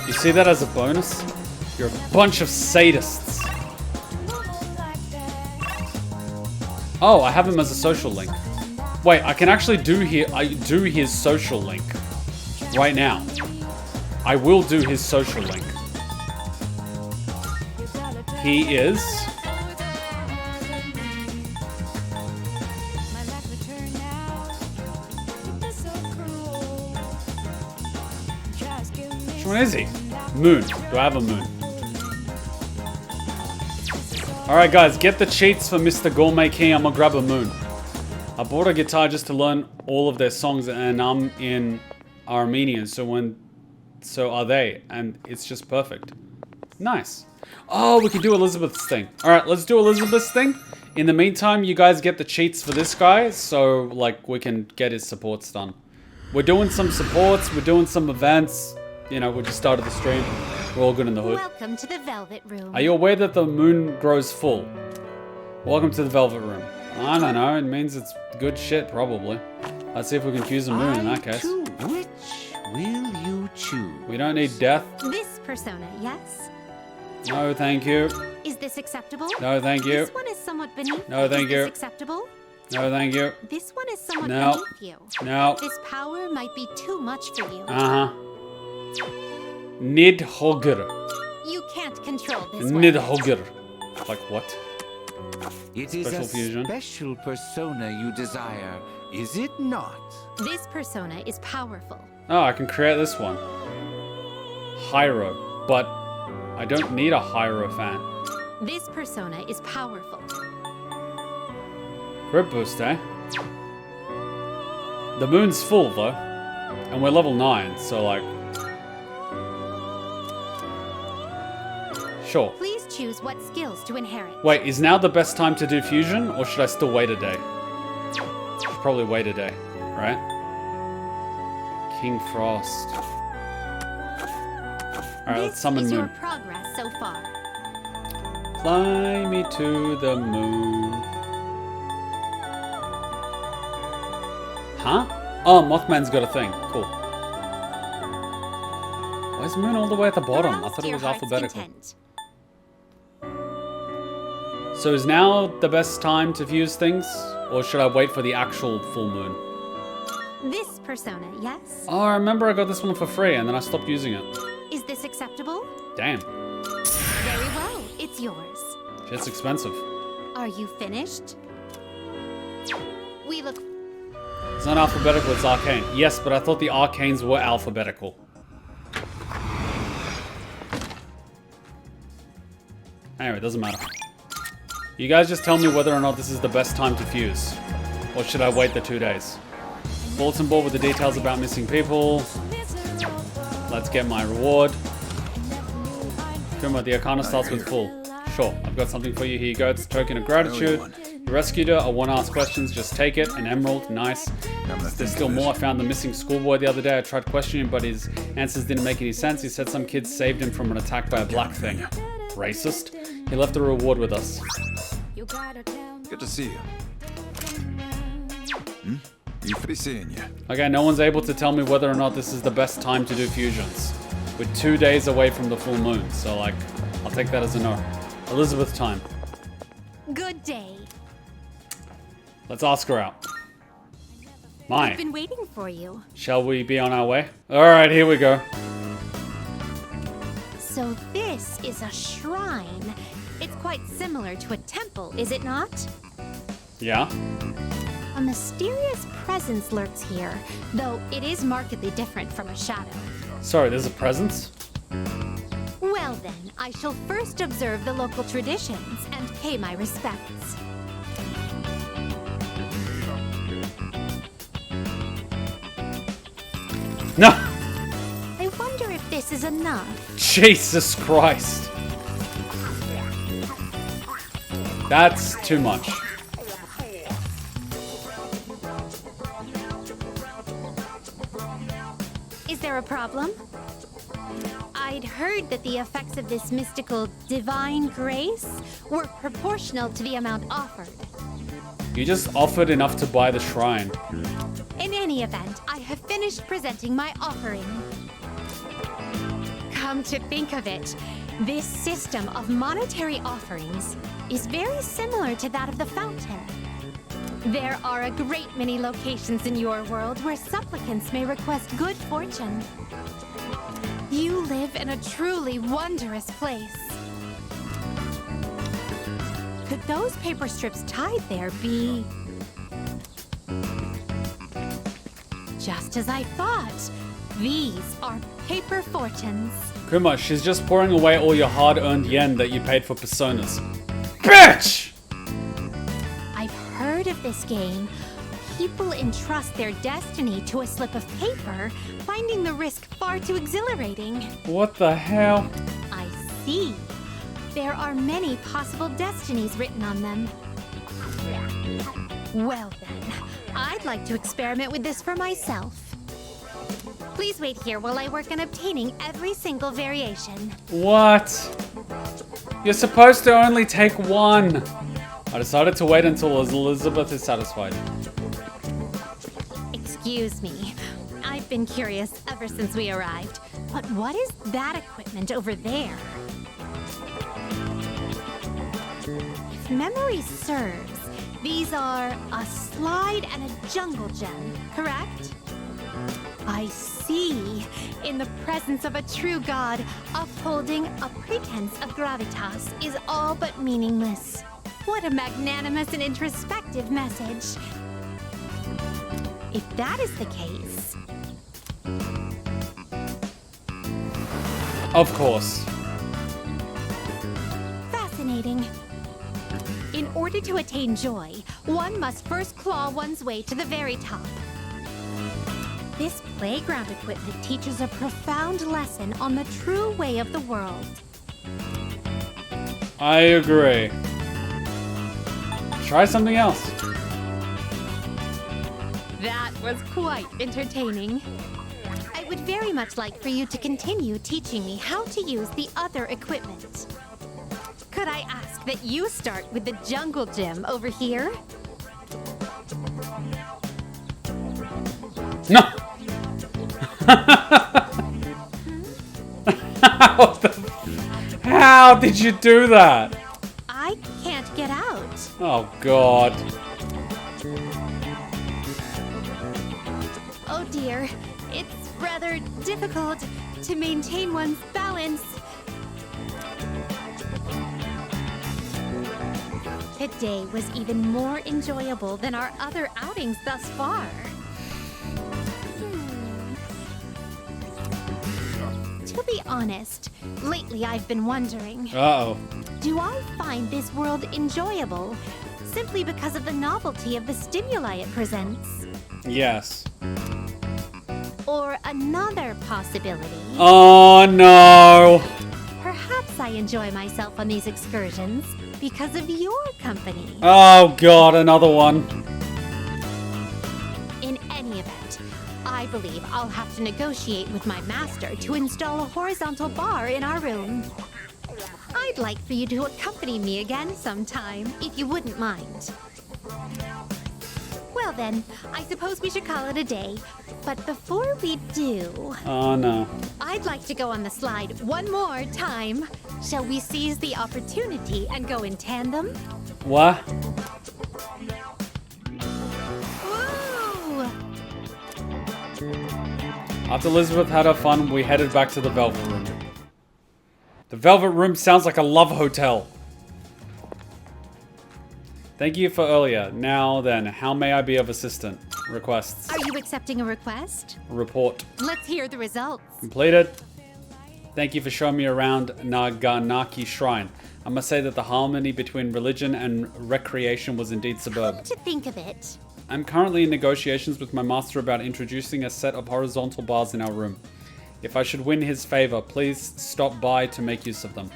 You see that as a bonus? You're a bunch of sadists. Oh, I have him as a social link. Wait, I can actually do his social link right now. I will do his social link. He is which one is he? Moon. Do I have a moon? Alright guys, get the cheats for Mr. Gourmet King. I'm gonna grab a moon. I bought a guitar just to learn all of their songs, and I'm in Armenian, so are they, and it's just perfect. Nice. Oh, we can do Elizabeth's thing. Alright, let's do Elizabeth's thing. In the meantime, you guys get the cheats for this guy, so like we can get his supports done. We're doing some supports, we're doing some events. You know, we just started the stream. We're all good in the hood. Welcome to the Velvet Room. Are you aware that the moon grows full? Welcome to the Velvet Room. I don't know, it means it's good shit, probably. Let's see if we can fuse a moon in that case. Which will you choose? We don't need death. This persona, yes? No, thank you. Is this acceptable? No, thank you. This one is somewhat beneath No, thank you. Is this acceptable? No, thank you. This one is somewhat No. beneath you. No. This power might be too much for you. Uh-huh. Nidhogger. You can't control this one. Nidhogger. Like what? It is Special a fusion. special persona you desire, is it not? This persona is powerful. Oh, I can create this one. Hyro. But I don't need a Hyro fan. This persona is powerful. Grip boost, eh? The moon's full, though. And we're level 9, so like... Sure. Please choose what skills to inherit. Wait, is now the best time to do fusion, or should I still wait a day? Should probably wait a day, right? King Frost. Alright, let's This summon is your moon. progress so far. Fly me to the moon. Huh? Oh, Mothman's got a thing. Cool. Why is moon all the way at the bottom? I Aroused thought to it your was heart's alphabetical. content. So is now the best time to fuse things? Or should I wait for the actual full moon? This persona, yes? Oh, I remember I got this one for free and then I stopped using it. Is this acceptable? Damn. Very well, it's yours. Shit's expensive. Are you finished? We look. It's not alphabetical, it's arcane. Yes, but I thought the arcanes were alphabetical. Anyway, it doesn't matter. You guys just tell me whether or not this is the best time to fuse. Or should I wait the 2 days? Bulletin board with the details about missing people. Let's get my reward. Kuma, the Arcana starts with full. Sure, I've got something for you. Here you go. It's a token of gratitude. You rescued her. I won't ask questions. Just take it. An emerald. Nice. There's still more. I found the missing schoolboy the other day. I tried questioning him, but his answers didn't make any sense. He said some kids saved him from an attack by a black thing. Racist. He left a reward with us. Good to see you. You be seeing you. Okay, no one's able to tell me whether or not this is the best time to do fusions. We're 2 days away from the full moon, so like, I'll take that as a no. Elizabeth time. Good day. Let's ask her out. I've My, been waiting for you. shall we be on our way? Alright, here we go. So this is a shrine. It's quite similar to a temple, is it not? Yeah? A mysterious presence lurks here, though it is markedly different from a shadow. Sorry, there's a presence? Well then, I shall first observe the local traditions and pay my respects. No! I wonder if this is enough. Jesus Christ. That's too much. Is there a problem? I'd heard that the effects of this mystical divine grace were proportional to the amount offered. You just offered enough to buy the shrine. In any event, I have finished presenting my offering. Come to think of it, this system of monetary offerings is very similar to that of the fountain. There are a great many locations in your world where supplicants may request good fortune. You live in a truly wondrous place. Could those paper strips tied there be... Just as I thought, these are paper fortunes. Kuma, she's just pouring away all your hard-earned yen that you paid for personas. Bitch! I've heard of this game. People entrust their destiny to a slip of paper, finding the risk far too exhilarating. What the hell? I see. There are many possible destinies written on them. Well then, I'd like to experiment with this for myself. Please wait here while I work on obtaining every single variation. What? You're supposed to only take one. I decided to wait until Elizabeth is satisfied. Excuse me. I've been curious ever since we arrived. But what is that equipment over there? If memory serves, these are a slide and a jungle gem, correct? I see. In the presence of a true god, upholding a pretense of gravitas is all but meaningless. What a magnanimous and introspective message. If that is the case... Of course. Fascinating. In order to attain joy, one must first claw one's way to the very top. This playground equipment teaches a profound lesson on the true way of the world. I agree. Try something else. That was quite entertaining. I would very much like for you to continue teaching me how to use the other equipment. Could I ask that you start with the jungle gym over here? No! How did you do that? I can't get out. Oh, God. Oh dear, it's rather difficult to maintain one's balance. Today was even more enjoyable than our other outings thus far. To be honest, lately I've been wondering, Uh-oh. do I find this world enjoyable simply because of the novelty of the stimuli it presents? Yes. Or another possibility, Oh, no. perhaps I enjoy myself on these excursions because of your company. Oh, God, another one. In any event, I believe I'll have to negotiate with my master to install a horizontal bar in our room. I'd like for you to accompany me again sometime, if you wouldn't mind. Well then, I suppose we should call it a day. But before we do, Oh, no. I'd like to go on the slide one more time. Shall we seize the opportunity and go in tandem? What? Woo! After Elizabeth had her fun, we headed back to the Velvet Room. The Velvet Room sounds like a love hotel. Thank you for earlier. Now then, how may I be of assistance? Requests. Are you accepting a request? Report. Let's hear the results. Completed. Thank you for showing me around Naganaki Shrine. I must say that the harmony between religion and recreation was indeed superb. Come to think of it, I'm currently in negotiations with my master about introducing a set of horizontal bars in our room. If I should win his favor, please stop by to make use of them.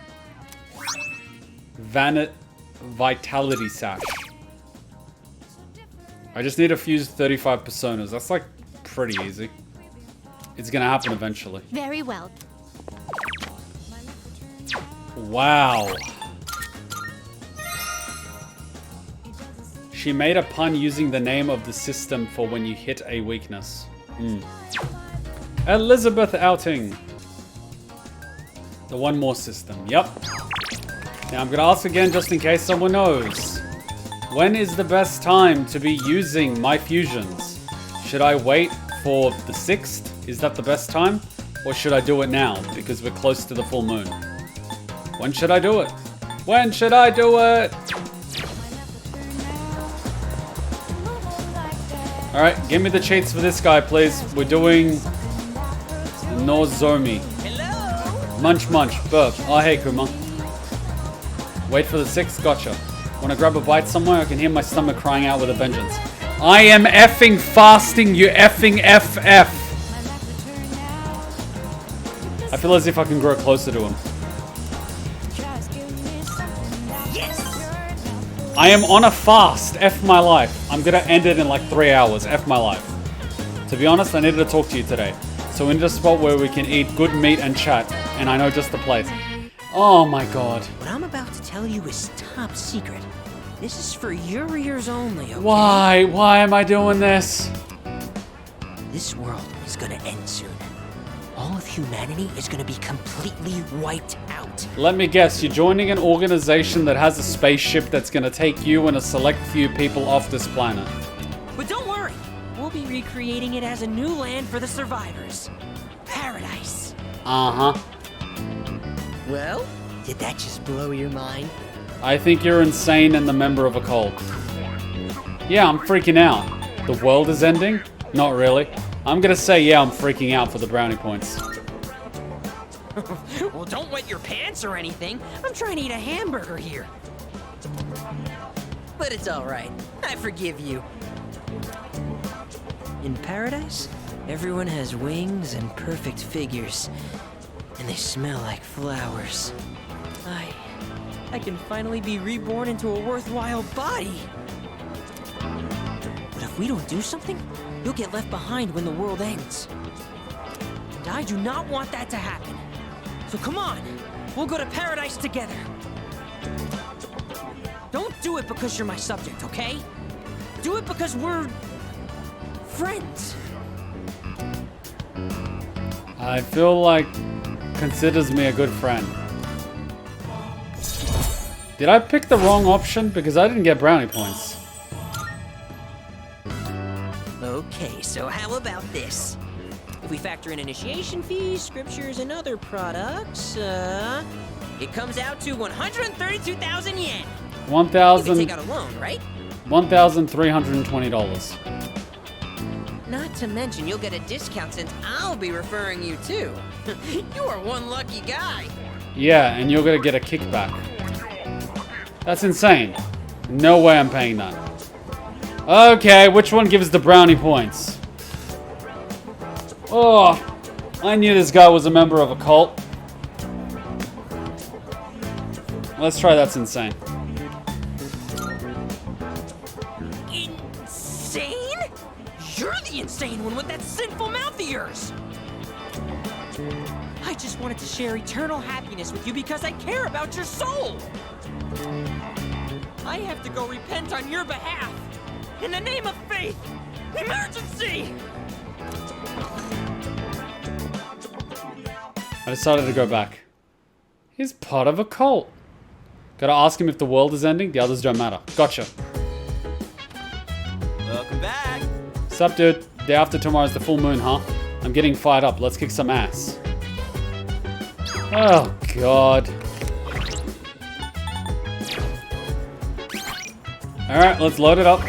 Vitality Sash. I just need to fuse 35 personas. That's like pretty easy. It's gonna happen eventually. very well. Wow. She made a pun using the name of the system for when you hit a weakness. Elizabeth outing. The one more system. Yep. Now I'm gonna ask again just in case someone knows. When is the best time to be using my fusions? Should I wait for the 6th? Is that the best time? Or should I do it now because we're close to the full moon? When should I do it? When should I do it? Alright, give me the cheats for this guy, please. We're doing Nozomi. Hello? Munch munch, burp. Oh hey Kuma. Wait for the 6th, gotcha. Wanna grab a bite somewhere? I can hear my stomach crying out with a vengeance. I am effing fasting, you effing FF. I feel as if I can grow closer to him. I am on a fast. F my life. I'm gonna end it in like 3 hours. F my life. To be honest, I needed to talk to you today. So we need a spot where we can eat good meat and chat. And I know just the place. Oh my god. What I'm about to tell you is top secret. This is for your ears only, okay? Why? Why am I doing this? This world is gonna end soon. All of humanity is gonna be completely wiped out. Let me guess, you're joining an organization that has a spaceship that's gonna take you and a select few people off this planet. But don't worry, we'll be recreating it as a new land for the survivors. Paradise. Uh-huh. Well, did that just blow your mind? I think you're insane and the member of a cult. Yeah, I'm freaking out. The world is ending? Not really. I'm gonna say yeah, I'm freaking out for the brownie points. Well, don't wet your pants or anything. I'm trying to eat a hamburger here. But it's all right. I forgive you. In paradise, everyone has wings and perfect figures. And they smell like flowers. I can finally be reborn into a worthwhile body. But if we don't do something, you'll get left behind when the world ends. And I do not want that to happen. So come on, we'll go to paradise together. Don't do it because you're my subject, okay? Do it because we're friends. I feel like considers me a good friend. Did I pick the wrong option? Because I didn't get brownie points. Okay, so how about this? If we factor in initiation fees, scriptures, and other products, it comes out to 132,000 yen. You can take out a loan, right? $1,320. Not to mention, you'll get a discount since I'll be referring you too. You are one lucky guy. Yeah, and you're gonna get a kickback. That's insane. No way I'm paying that. Okay, which one gives the brownie points? Oh, I knew this guy was a member of a cult. Let's try That's Insane. Insane? You're the insane one with that sinful mouth of yours. I just wanted to share eternal happiness with you because I care about your soul. I have to go repent on your behalf. In the name of faith! Emergency! I decided to go back. He's part of a cult. Gotta ask him if the world is ending. The others don't matter. Gotcha. Welcome back. Sup, dude? Day after tomorrow's the full moon, huh? I'm getting fired up. Let's kick some ass. Oh, God. Alright, let's load it up.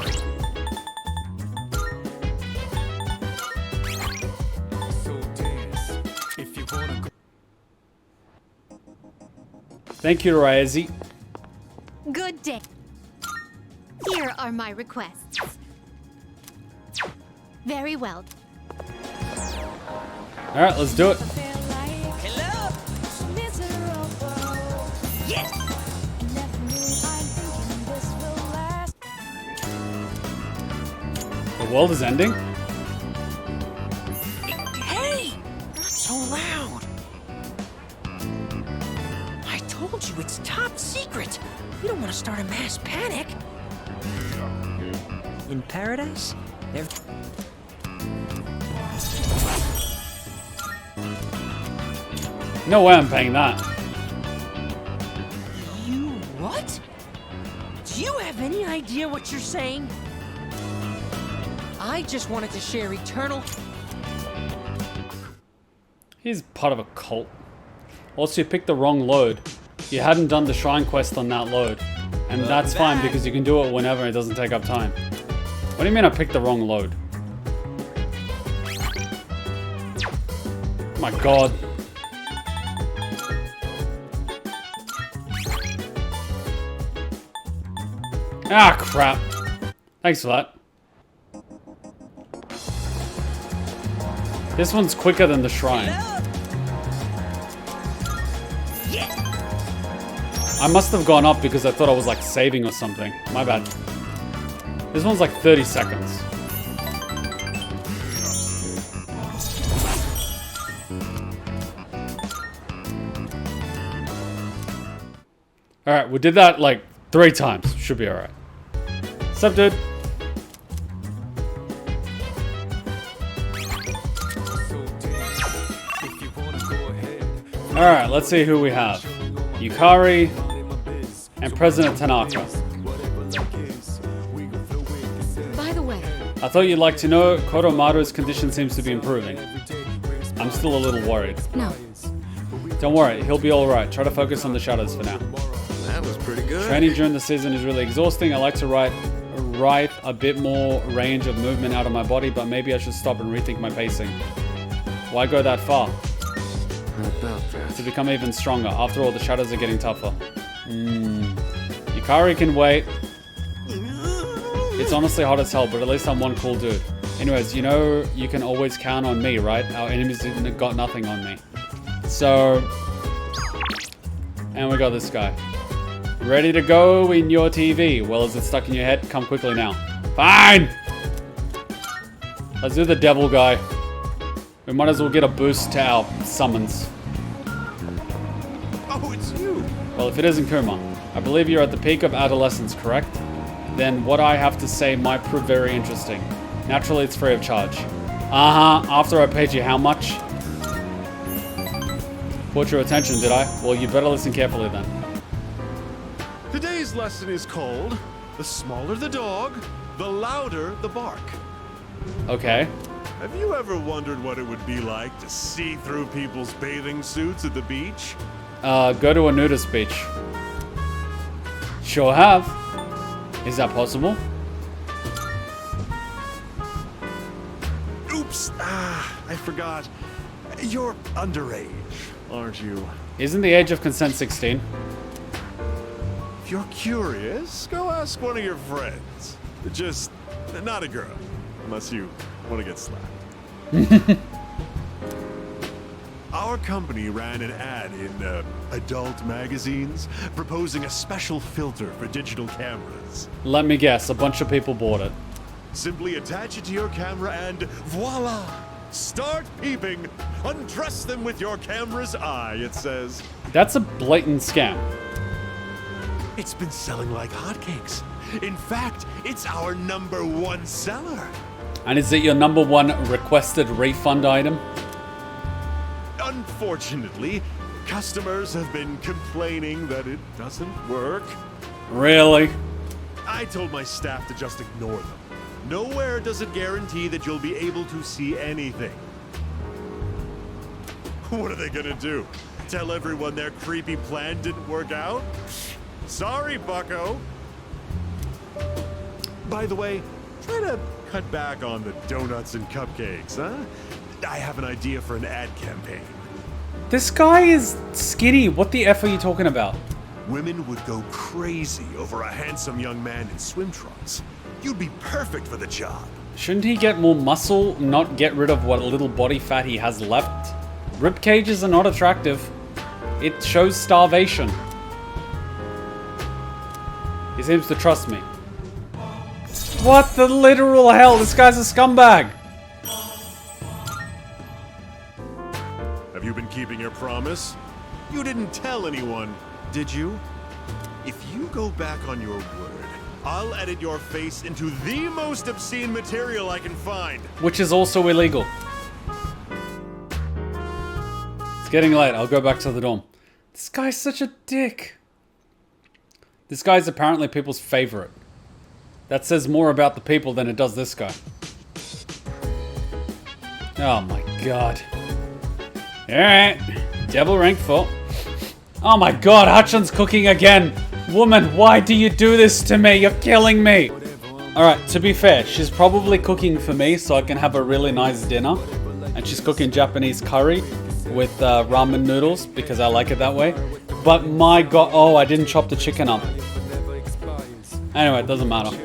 Thank you, Raezi. Good day. Here are my requests. Very well. Alright, let's do it. Hello? Yes! The world is ending? Hey! Not so loud. I told you it's top secret. You don't want to start a mass panic. In paradise, there... No way I'm paying that. You what? Do you have any idea what you're saying? I just wanted to share eternal... He's part of a cult. Also, you picked the wrong load. You hadn't done the shrine quest on that load. And that's fine because you can do it whenever, it doesn't take up time. What do you mean I picked the wrong load? Oh my God. Ah, crap. Thanks for that. This one's quicker than the shrine. I must have gone up because I thought I was like saving or something. My bad. This one's like 30 seconds. Alright, we did that like 3 times. Should be alright. Sup, dude? Alright, let's see who we have. Yukari and President Tanaka. By the way, I thought you'd like to know Koromaru's condition seems to be improving. I'm still a little worried. no. Don't worry, he'll be alright. Try to focus on the shadows for now. That was pretty good. Training during the season is really exhausting. I like to write a bit more range of movement out of my body, but maybe I should stop and rethink my pacing. Why go that far? About that. To become even stronger. After all, the shadows are getting tougher. Yukari can wait. It's honestly hot as hell, but at least I'm one cool dude. Anyways, you know you can always count on me, right? Our enemies got nothing on me. So... And we got this guy. Ready to go in your TV. Well, is it stuck in your head? Come quickly now. Fine! Let's do the devil guy. We might as well get a boost to our summons. Oh, it's you! Well, if it isn't Kuma, I believe you're at the peak of adolescence, correct? Then what I have to say might prove very interesting. Naturally, it's free of charge. After I paid you how much? Caught your attention, did I? Well, you better listen carefully then. Today's lesson is called, the smaller the dog, the louder the bark. Okay. Have you ever wondered what it would be like to see through people's bathing suits at the beach? Go to a nudist beach. Sure have. Is that possible? Oops! I forgot. You're underage, aren't you? Isn't the age of consent 16? If you're curious, go ask one of your friends. Just not a girl, unless you want to get slapped. Our company ran an ad in adult magazines proposing a special filter for digital cameras. Let me guess, a bunch of people bought it. Simply attach it to your camera and voila! Start peeping! Undress them with your camera's eye, it says. That's a blatant scam. It's been selling like hotcakes. In fact, it's our #1 seller. And is it your #1 requested refund item? Unfortunately, customers have been complaining that it doesn't work. Really? I told my staff to just ignore them. Nowhere does it guarantee that you'll be able to see anything. What are they gonna do? Tell everyone their creepy plan didn't work out? Sorry, bucko. By the way, try to cut back on the donuts and cupcakes, huh? I have an idea for an ad campaign. This guy is skinny. What the F are you talking about? Women would go crazy over a handsome young man in swim trunks. You'd be perfect for the job. Shouldn't he get more muscle, not get rid of what little body fat he has left? Rib cages are not attractive. It shows starvation. He seems to trust me. What the literal hell? This guy's a scumbag. Have you been keeping your promise? You didn't tell anyone, did you? If you go back on your word, I'll edit your face into the most obscene material I can find. Which is also illegal. It's getting late. I'll go back to the dorm. This guy's such a dick. This guy's apparently people's favorite. That says more about the people than it does this guy. Oh my god. Alright. Devil rank 4. Oh my god, Hachan's cooking again. Woman, why do you do this to me? You're killing me. Alright, to be fair, she's probably cooking for me so I can have a really nice dinner. And she's cooking Japanese curry with ramen noodles because I like it that way. But my god, oh, I didn't chop the chicken up. Anyway, it doesn't matter.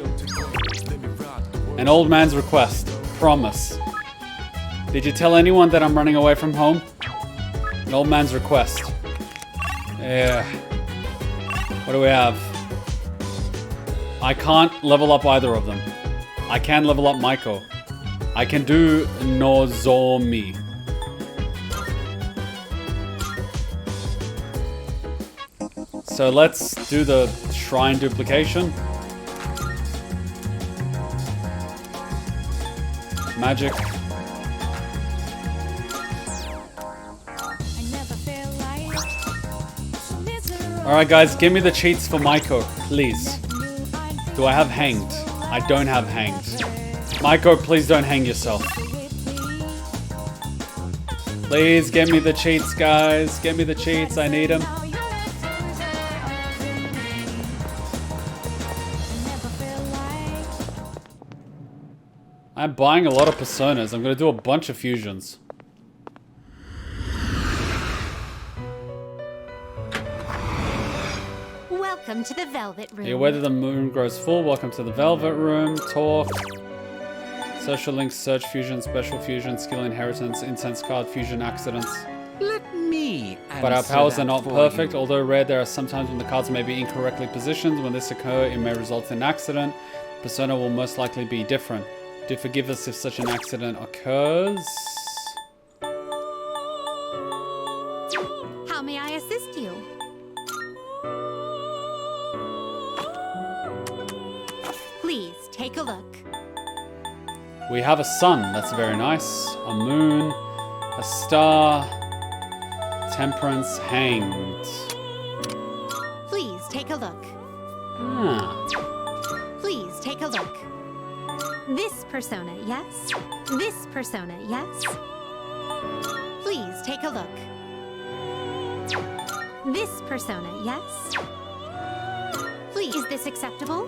An old man's request. Promise. Did you tell anyone that I'm running away from home? An old man's request. Yeah. What do we have? I can't level up either of them. I can level up Maiko. I can do Nozomi. So let's do the shrine duplication. Magic. Alright guys, give me the cheats for Maiko, please. Do I have hanged? I don't have hanged. Maiko, please don't hang yourself. Please get me the cheats, guys. Get me the cheats, I need them. I'm buying a lot of personas. I'm gonna do a bunch of fusions. Welcome to the Velvet Room. Are you aware that the moon grows full? Welcome to the Velvet Room. Talk. Social links, search fusion, special fusion, skill inheritance, incense card, fusion accidents. Let me But our answer powers that are not for perfect. you. Although rare, there are some times when the cards may be incorrectly positioned. When this occurs, it may result in an accident. Persona will most likely be different. Do forgive us if such an accident occurs. may I assist you? Please take a look. We have a sun. That's very nice. A moon. A star. Temperance hanged. Please take a look. Ah. Please take a look. This persona, yes? This persona, yes? Please take a look. This persona, yes? Please, is this acceptable?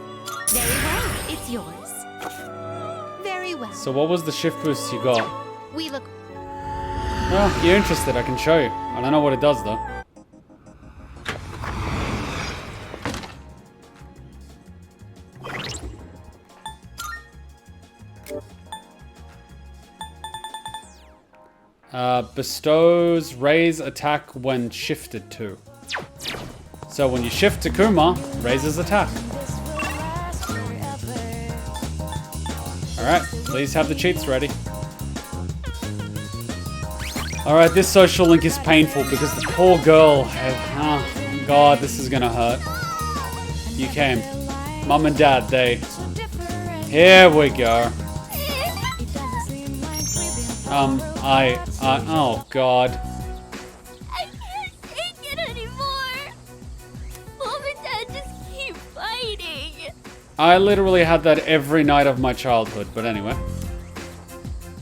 Very well, it's yours. Very well. So what was the shift boost you got? We look. Well, you're interested, I can show you. I don't know what it does though. Bestows raise attack when shifted to. So when you shift to Kuma, raises attack. Alright, please have the cheats ready. Alright, this social link is painful because the poor girl had... Oh god, this is gonna hurt. You came. Mum and Dad, they... Here we go. Oh god. I can't take it anymore. Mom and Dad just keep fighting. I literally had that every night of my childhood, but anyway.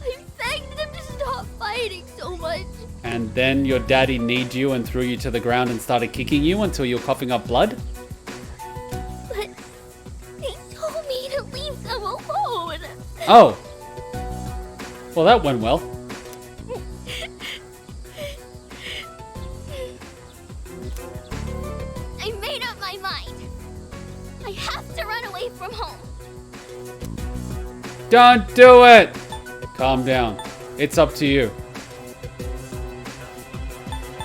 I begged them to stop fighting so much. And then your daddy kneed you and threw you to the ground and started kicking you until you're coughing up blood? But they told me to leave them alone. Oh. Well, that went well. I made up my mind. I have to run away from home. Don't do it! Calm down. It's up to you.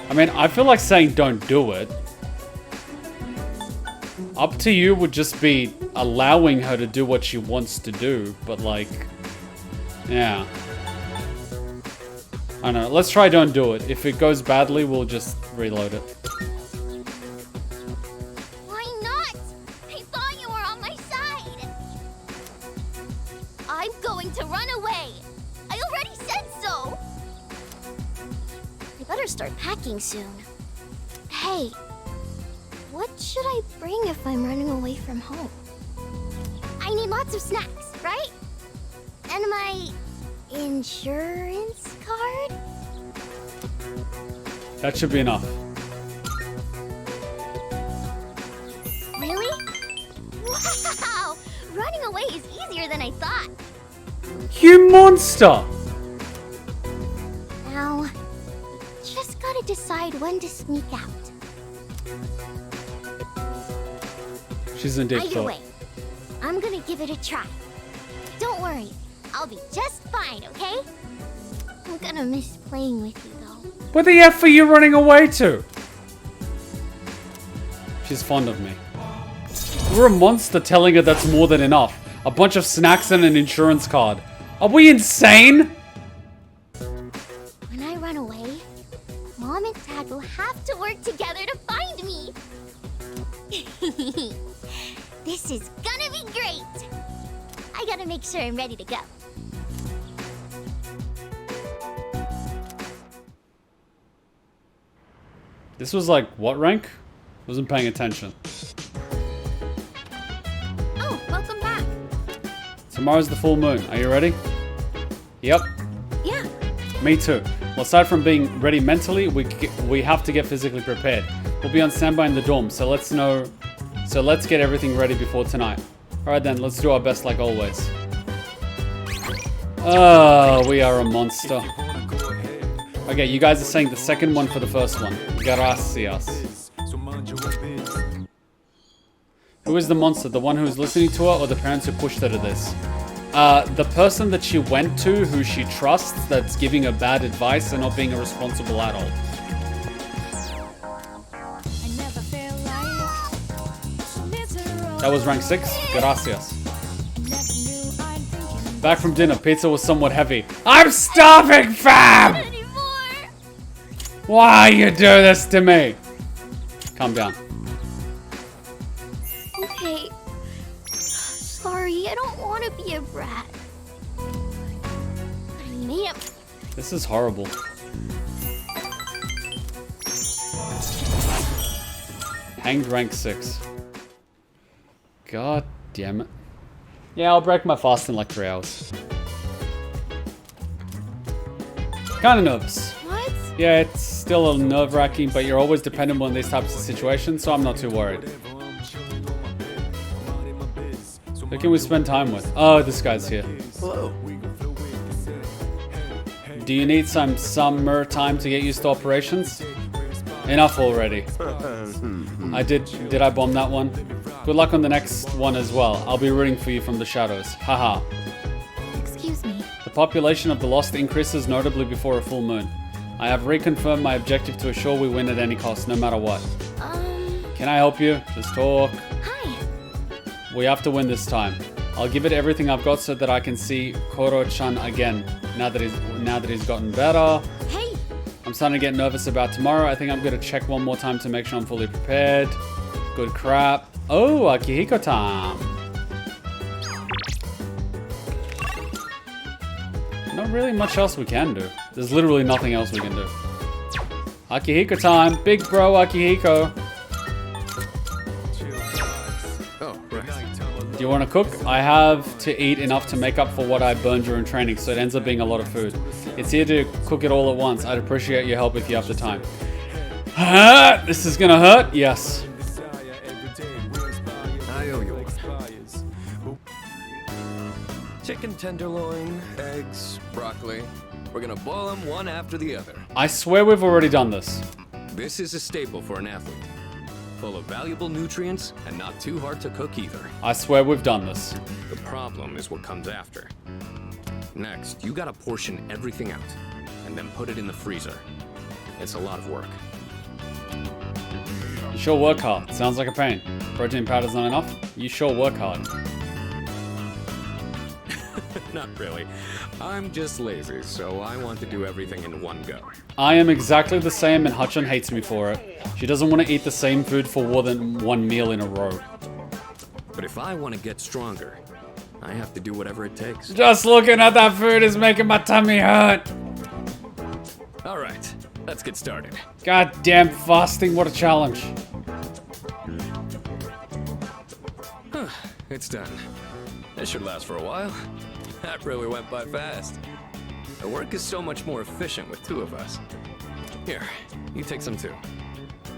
I mean, I feel like saying don't do it. Up to you would just be allowing her to do what she wants to do, but like... Yeah. I don't know. Let's try don't do it. If it goes badly, we'll just reload it. Why not? I thought you were on my side. I'm going to run away. I already said so. I better start packing soon. Hey, what should I bring if I'm running away from home? I need lots of snacks, right? And my insurance card? That should be enough. Really? Wow! Running away is easier than I thought. You monster! Now, just gotta decide when to sneak out. She's in deep Either thought. way, I'm gonna give it a try. Don't worry, I'll be just fine, okay? I'm gonna miss playing with you, though. Where the F are you running away to? She's fond of me. We're a monster telling her that's more than enough. A bunch of snacks and an insurance card. Are we insane? When I run away, Mom and Dad will have to work together to find me. This is gonna be great. I gotta make sure I'm ready to go. This was like, what rank? Wasn't paying attention. Oh, welcome back. Tomorrow's the full moon. Are you ready? Yep. Yeah. Me too. Well, aside from being ready mentally, we have to get physically prepared. We'll be on standby in the dorm, so let's get everything ready before tonight. Alright then, let's do our best like always. Oh, we are a monster. Okay, you guys are saying the second one for the first one. Gracias. Who is the monster? The one who is listening to her or the parents who pushed her to this? The person that she went to, who she trusts, that's giving her bad advice and not being a responsible adult. That was rank 6. Gracias. Back from dinner. Pizza was somewhat heavy. I'm starving, fam! Anymore. Why you do this to me? Calm down. Okay. Sorry, I don't want to be a brat. Yep. This is horrible. Hanged rank 6. God damn it. Yeah, I'll break my fast in like 3 hours. Kinda nervous. What? Yeah, it's still a little nerve-wracking, but you're always dependent on these types of situations, so I'm not too worried. Who can we spend time with? Oh, this guy's here. Hello. Do you need some summer time to get used to operations? Enough already. Did I bomb that one? Good luck on the next one as well. I'll be rooting for you from the shadows. Haha. Excuse me. The population of the Lost increases notably before a full moon. I have reconfirmed my objective to assure we win at any cost, no matter what. Can I help you? Just talk. Hi. We have to win this time. I'll give it everything I've got so that I can see Koro-chan again. Now that he's gotten better. Hey. I'm starting to get nervous about tomorrow. I think I'm gonna check one more time to make sure I'm fully prepared. Good crap. Oh, Akihiko time. Not really much else we can do. There's literally nothing else we can do. Akihiko time. Big bro Akihiko. Oh, right. Do you want to cook? I have to eat enough to make up for what I burned during training, so it ends up being a lot of food. It's here to cook it all at once. I'd appreciate your help if you have the time. This is gonna hurt? Yes. I owe you one. Chicken tenderloin, eggs, broccoli. We're gonna boil them one after the other. I swear we've already done this. This is a staple for an athlete. Full of valuable nutrients and not too hard to cook either. I swear we've done this. The problem is what comes after. Next, you gotta portion everything out and then put it in the freezer. It's a lot of work. You sure work hard. Sounds like a pain. Protein powder's not enough? You sure work hard. Not really. I'm just lazy, so I want to do everything in one go. I am exactly the same and Hachan hates me for it. She doesn't want to eat the same food for more than one meal in a row. But if I want to get stronger, I have to do whatever it takes. Just looking at that food is making my tummy hurt. All right, let's get started. Goddamn fasting, what a challenge. It's done. This should last for a while. That really went by fast. The work is so much more efficient with 2 of us. Here, you take some too.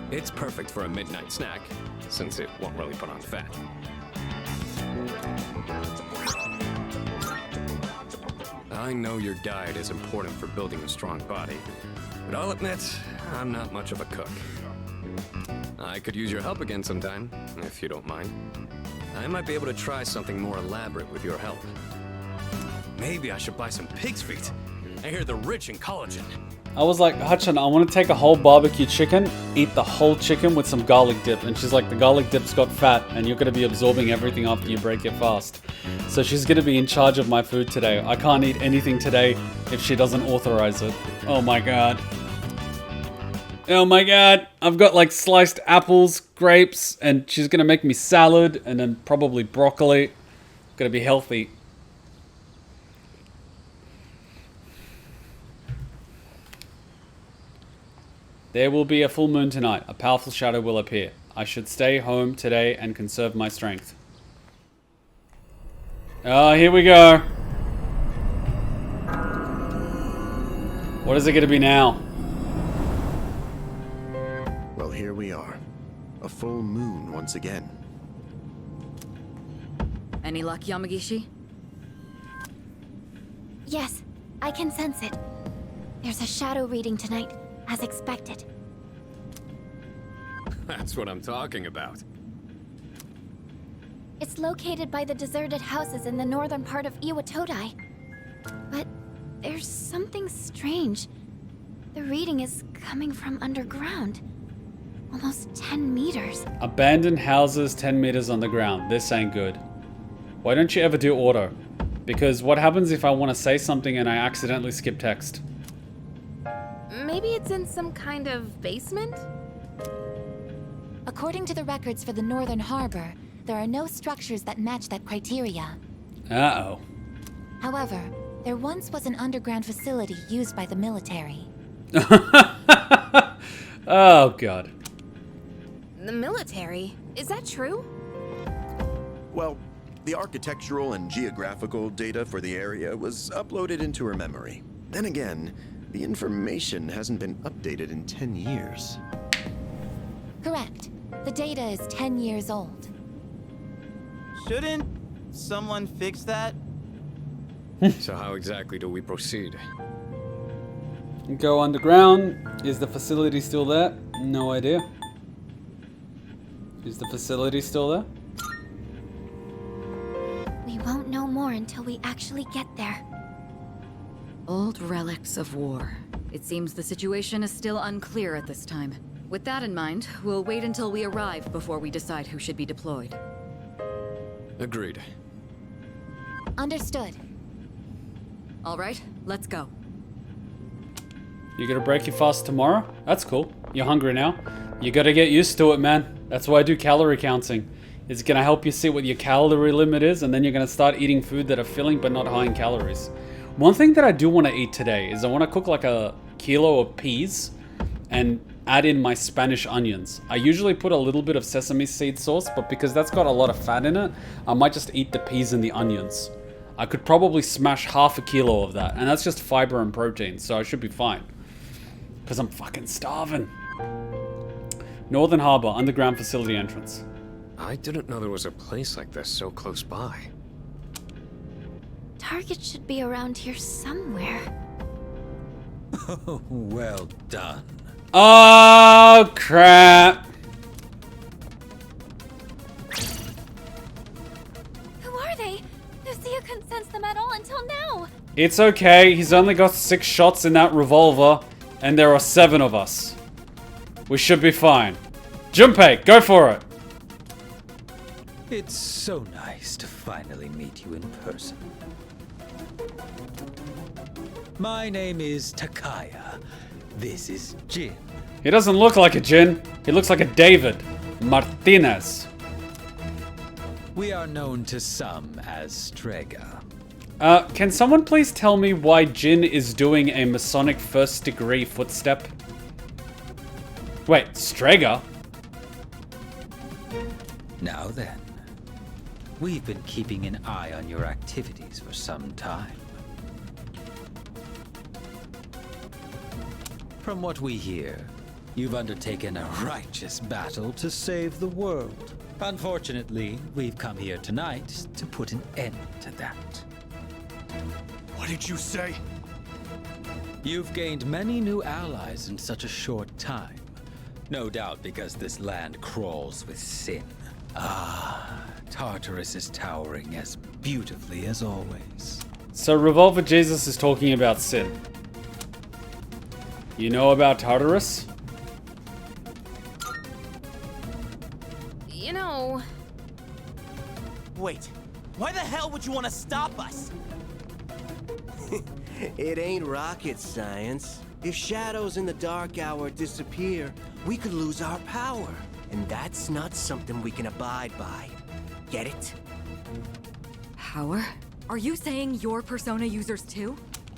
It's perfect for a midnight snack, since it won't really put on fat. I know your diet is important for building a strong body, but I'll admit, I'm not much of a cook. I could use your help again sometime, if you don't mind. I might be able to try something more elaborate with your help. Maybe I should buy some pig's feet. I hear they're rich in collagen. I was like, Hachan, I want to take a whole barbecue chicken, eat the whole chicken with some garlic dip. And she's like, the garlic dip's got fat and you're going to be absorbing everything after you break your fast. So she's going to be in charge of my food today. I can't eat anything today if she doesn't authorize it. Oh my god. Oh my god. I've got like sliced apples, grapes, and she's going to make me salad and then probably broccoli. Going to be healthy. There will be a full moon tonight. A powerful shadow will appear. I should stay home today and conserve my strength. Oh, here we go. What is it going to be now? Well, here we are. A full moon once again. Any luck, Yamagishi? Yes, I can sense it. There's a shadow reading tonight, as expected. That's what I'm talking about. It's located by the deserted houses in the northern part of Iwatodai. But there's something strange. The reading is coming from underground. Almost 10 meters. Abandoned houses 10 meters underground. This ain't good. Why don't you ever do auto? Because what happens if I want to say something and I accidentally skip text? Maybe it's in some kind of basement? According to the records for the Northern Harbor, there are no structures that match that criteria. Uh-oh. However, there once was an underground facility used by the military. Oh, God. The military? Is that true? Well, the architectural and geographical data for the area was uploaded into her memory. Then again, the information hasn't been updated in 10 years. Correct. The data is 10 years old. Shouldn't someone fix that? So how exactly do we proceed? Go underground. Is the facility still there? No idea. Is the facility still there? We won't know more until we actually get there. Old relics of war. It seems the situation is still unclear at this time. With that in mind, we'll wait until we arrive before we decide who should be deployed. Agreed. Understood. All right, let's go. You gonna break your fast tomorrow? That's cool. You're hungry now. You gotta get used to it, man. That's why I do calorie counting. It's gonna help you see what your calorie limit is, and then you're gonna start eating food that are filling but not high in calories. One thing that I do want to eat today is I want to cook like a kilo of peas and add in my Spanish onions. I usually put a little bit of sesame seed sauce, but because that's got a lot of fat in it, I might just eat the peas and the onions. I could probably smash half a kilo of that, and that's just fiber and protein, so I should be fine. Because I'm fucking starving. Northern Harbor, underground facility entrance. I didn't know there was a place like this so close by. Target should be around here somewhere. Oh, well done. Oh, crap. Who are they? Lucia couldn't sense them at all until now. It's okay. He's only got 6 shots in that revolver, and there are 7 of us. We should be fine. Junpei, go for it. It's so nice to finally meet you in person. My name is Takaya. This is Jin. He doesn't look like a Jin. He looks like a David Martinez. We are known to some as Strega. Can someone please tell me why Jin is doing a Masonic first degree footstep? Wait, Strega? Now then, we've been keeping an eye on your activities for some time. From what we hear, you've undertaken a righteous battle to save the world. Unfortunately, we've come here tonight to put an end to that. What did you say? You've gained many new allies in such a short time. No doubt because this land crawls with sin. Ah, Tartarus is towering as beautifully as always. So Revolver Jesus is talking about sin. You know about Tartarus? You know... Wait, why the hell would you want to stop us? It ain't rocket science. If shadows in the dark hour disappear, we could lose our power. And that's not something we can abide by. Get it? Power? Are you saying you're Persona users too?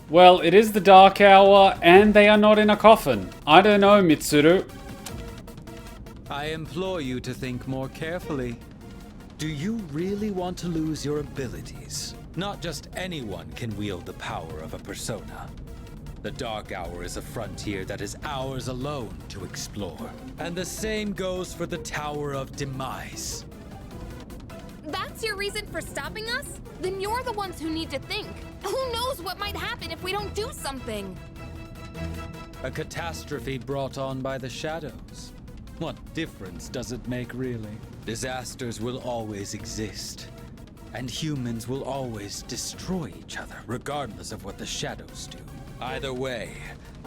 Well, it is the dark hour, and they are not in a coffin. I don't know, Mitsuru. I implore you to think more carefully. Do you really want to lose your abilities? Not just anyone can wield the power of a persona. The Dark Hour is a frontier that is ours alone to explore. And the same goes for the Tower of Demise. That's your reason for stopping us? Then you're the ones who need to think. Who knows what might happen if we don't do something? A catastrophe brought on by the shadows. What difference does it make, really? Disasters will always exist. And humans will always destroy each other, regardless of what the shadows do. Either way,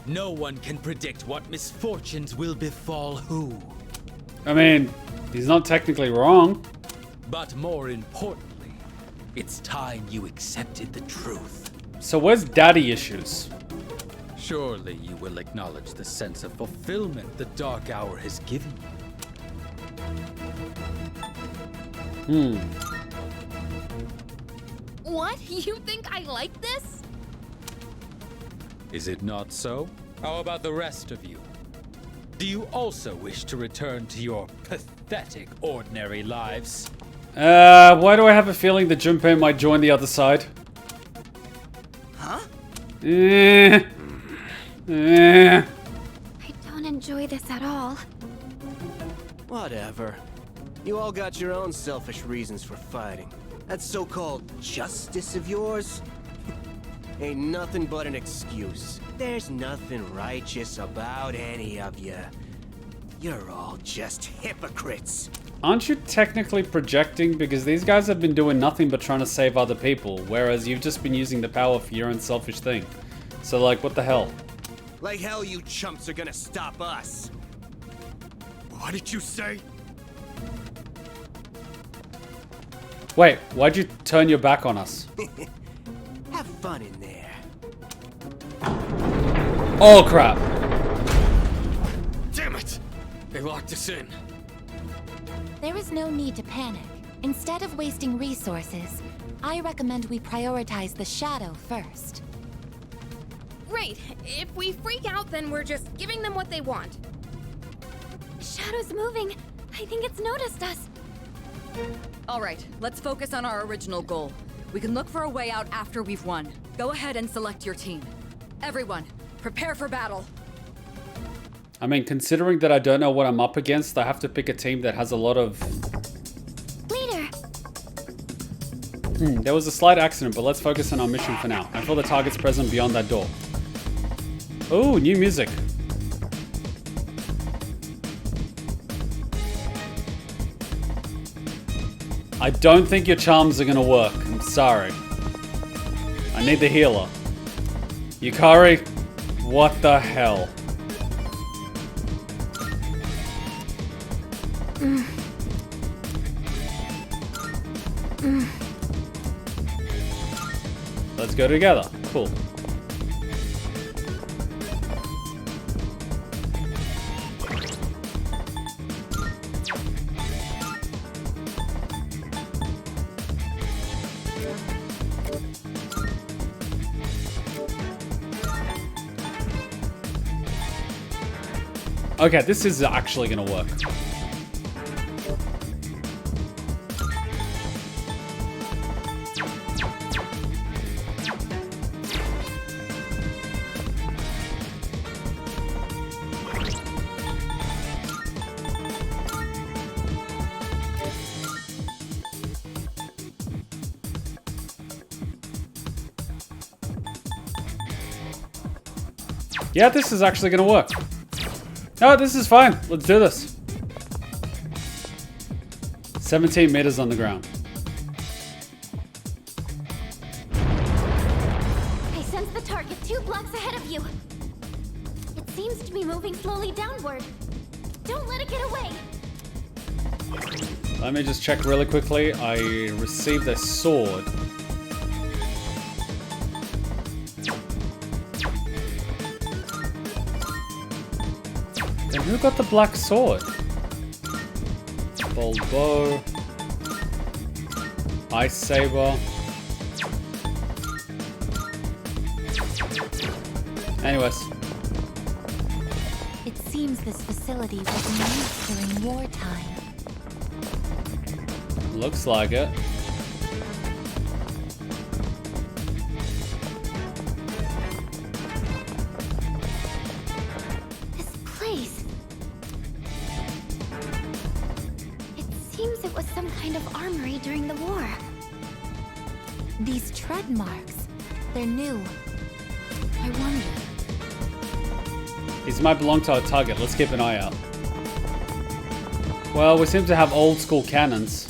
no one can predict what misfortunes will befall who. I mean, he's not technically wrong. But more importantly, it's time you accepted the truth. So where's daddy issues? Surely you will acknowledge the sense of fulfillment the Dark Hour has given you. What? You think I like this? Is it not so? How about the rest of you? Do you also wish to return to your pathetic, ordinary lives? Why do I have a feeling that Junpei might join the other side? Huh? I don't enjoy this at all. Whatever. You all got your own selfish reasons for fighting. That so-called justice of yours ain't nothing but an excuse. There's nothing righteous about any of you. You're all just hypocrites. Aren't you technically projecting? Because these guys have been doing nothing but trying to save other people, whereas you've just been using the power for your own selfish thing. So like, what the hell? Like hell you chumps are gonna stop us. What did you say? Wait, why'd you turn your back on us? Have fun in there. Oh crap. Damn it! They locked us in. There is no need to panic. Instead of wasting resources, I recommend we prioritize the shadow first. Great. If we freak out, then we're just giving them what they want. Shadow's moving. I think it's noticed us. All right, let's focus on our original goal. We can look for a way out after we've won. Go ahead and select your team. Everyone, prepare for battle. I mean, considering that I don't know what I'm up against, I have to pick a team that has a lot of... Leader! There was a slight accident, but let's focus on our mission for now. I feel the target's present beyond that door. Oh, new music. I don't think your charms are gonna work. I'm sorry. I need the healer. Yukari, what the hell? Let's go together. Cool. Okay, this is actually gonna work. Yeah, this is actually gonna work. No, this is fine. Let's do this. 17 meters on the ground. I sense the target 2 blocks ahead of you. It seems to be moving slowly downward. Don't let it get away. Let me just check really quickly. I received a sword. And who got the black sword? Bold bow. Ice saber. Anyways. It seems this facility was in use during wartime. Looks like it. This place. It seems it was some kind of armory during the war. These tread marks, they're new. I wonder. These might belong to our target. Let's keep an eye out. Well, we seem to have old school cannons.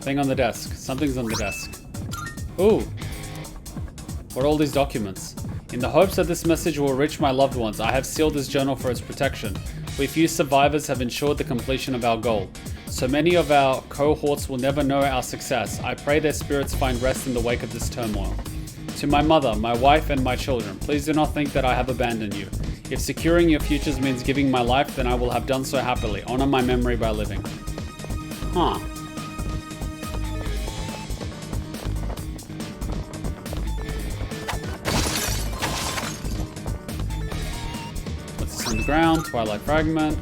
Thing on the desk. Something's on the desk. Ooh. What are all these documents? In the hopes that this message will reach my loved ones, I have sealed this journal for its protection. We few survivors have ensured the completion of our goal. So many of our cohorts will never know our success. I pray their spirits find rest in the wake of this turmoil. To my mother, my wife, and my children, please do not think that I have abandoned you. If securing your futures means giving my life, then I will have done so happily. Honor my memory by living. Huh. What's this on the ground? Twilight fragment.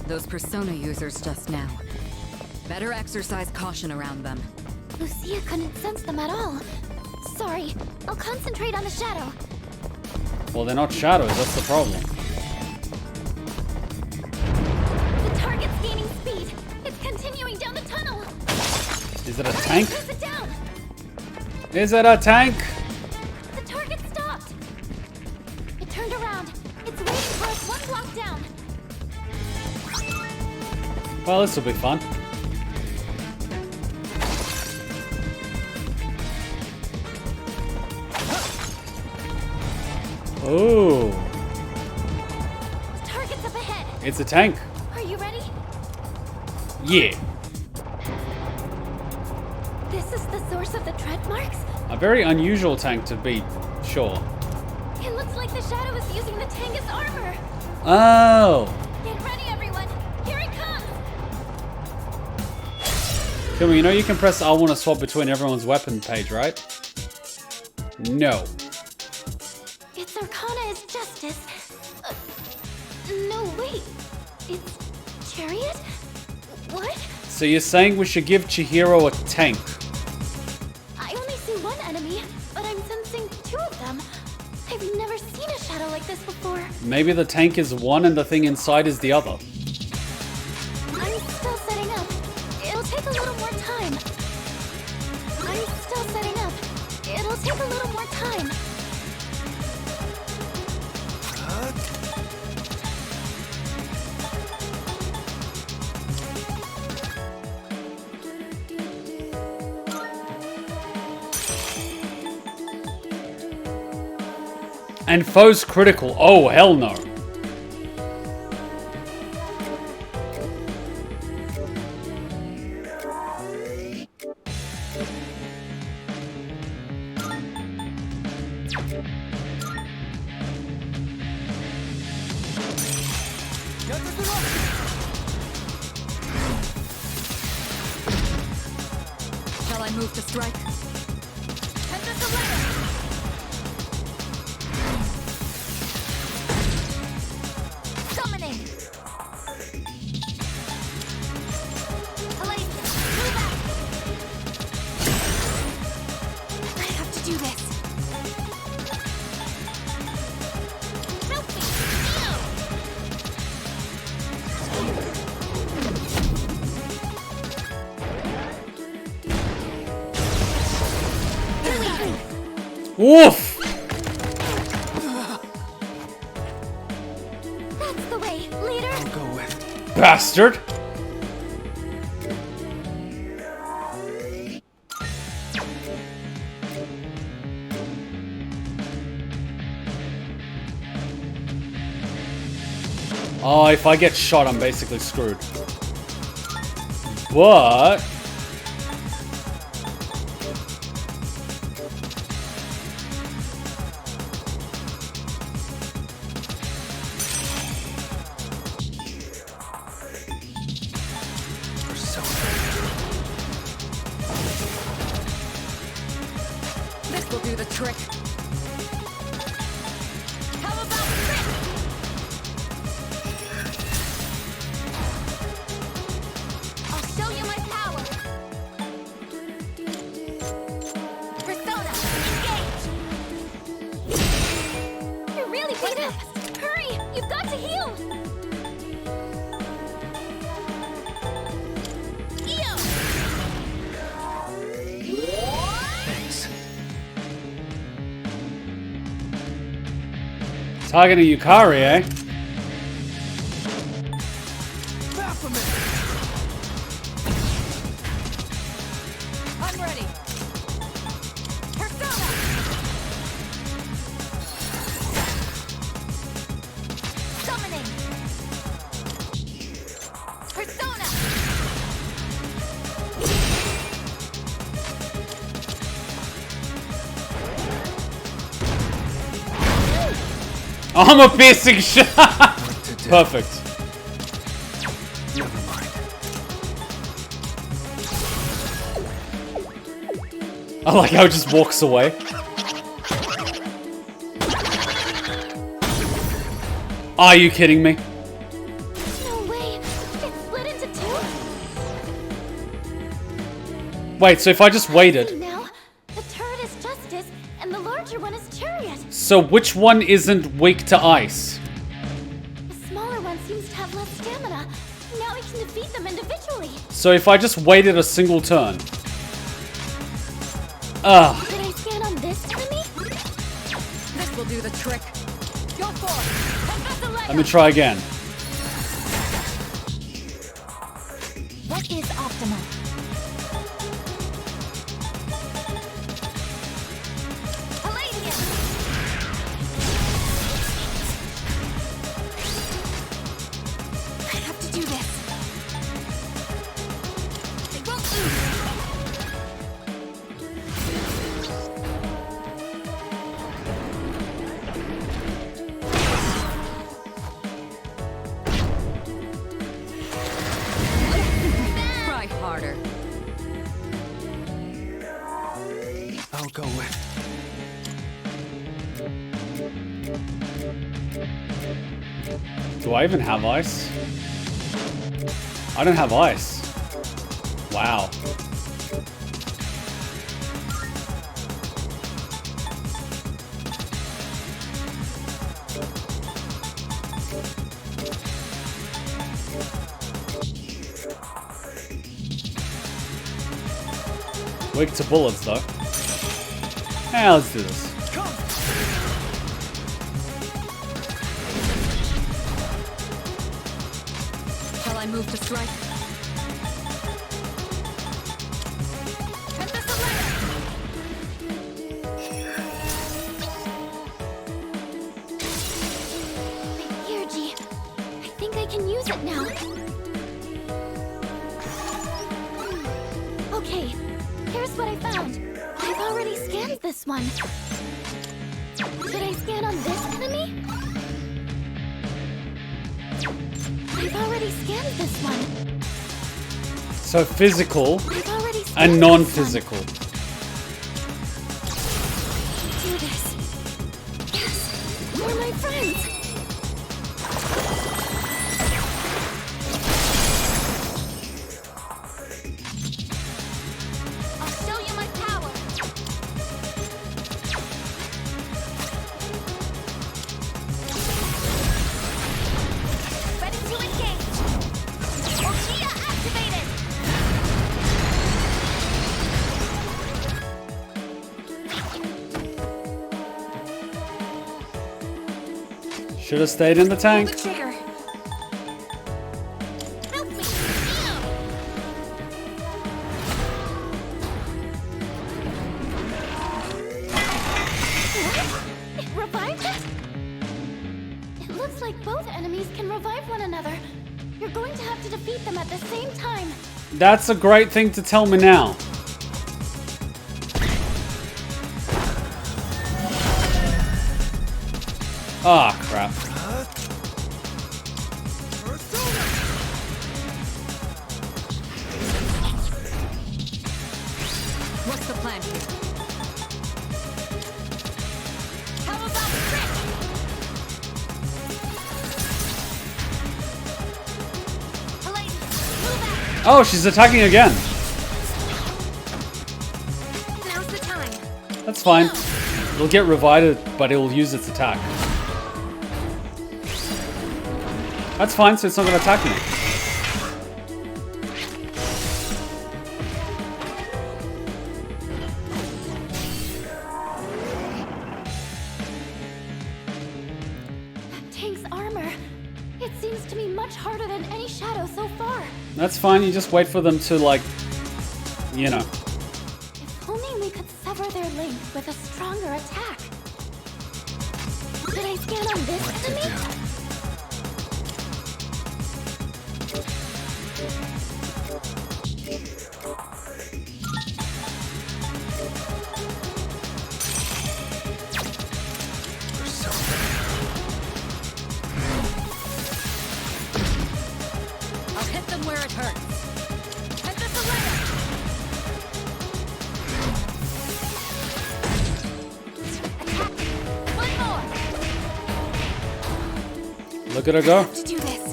Those persona users just now. Better exercise caution around them. Lucia couldn't sense them at all. Sorry, I'll concentrate on the shadow. Well, they're not shadows, that's the problem. The target's gaining speed. It's continuing down the tunnel. Is it a tank? Press it down. Is it a tank? The target stopped. It turned around. It's waiting for us one block down. Well, this will be fun. Oh. The target's up ahead. It's a tank. Are you ready? Yeah. This is the source of the tread marks? A very unusual tank to be sure. It looks like the shadow is using the tank as armor. Oh. Get ready, everyone. Here it comes. Kuma, you know you can press I want to swap between everyone's weapon page, right? No. Its arcana is justice. No, wait. It's chariot? What? So you're saying we should give Chihiro a tank? I only see one enemy, but I'm sensing two of them. I've never seen a shadow like this before. Maybe the tank is one and the thing inside is the other. I'm still setting up. It'll take a little more time. I'm still setting up. It'll take a little more time. And foes critical. Oh, hell no. Shall I move to strike? Summoning. I have to do this. Woof! That's the way, leader. I'll go with. Bastard! Oh, if I get shot, I'm basically screwed. But... This will do the trick. How about this? I'll show you my power. Persona, engage. You're really beat up. Hurry, you've got to heal. Targeting Yukari, eh? I'm ready. Persona. Summoning. Persona. Armor piercing shot. Perfect. Never mind. I like how it just walks away. Are you kidding me? No way. It split into two? Wait, so if I just waited. Now, the turret is Justice, and the larger one is Chariot. So which one isn't weak to ice? The smaller one seems to have less stamina. Now we can defeat them individually. So if I just waited a single turn. Ugh. Did I scan on this enemy? This will do the trick. Go for it. I've got the leg Let me try again. What is optimal? I have to do this. It won't Try harder. I'll go with. Do I even have ice? I don't have ice. Wow. Weak to bullets though. Yeah, let's do this. Shall I move to strike? Here, G. I think I can use it now. Okay, here's what I found. I've already scanned this one. Should I scan on this enemy? I've already scanned this one. So physical I've already scanned and this non-physical. one. Do this. Yes, you're my friends. I'll show you my power. Ready to engage. Okia activated. Should have stayed in the tank. Pull the trigger. Help me. What? It revived it? It looks like both enemies can revive one another. You're going to have to defeat them at the same time. That's a great thing to tell me now. Ah, crap. What's the plan here? How about trick? Helene, move out. Oh, she's attacking again. Now's the time. That's fine. It'll get revived, but it'll use its attack. That's fine, so it's not going to attack me. That tank's armor. It seems to be much harder than any shadow so far. That's fine, you just wait for them to, like, you know. If only we could sever their link with a stronger attack. Should I scan on this enemy? Look at her go. To do this.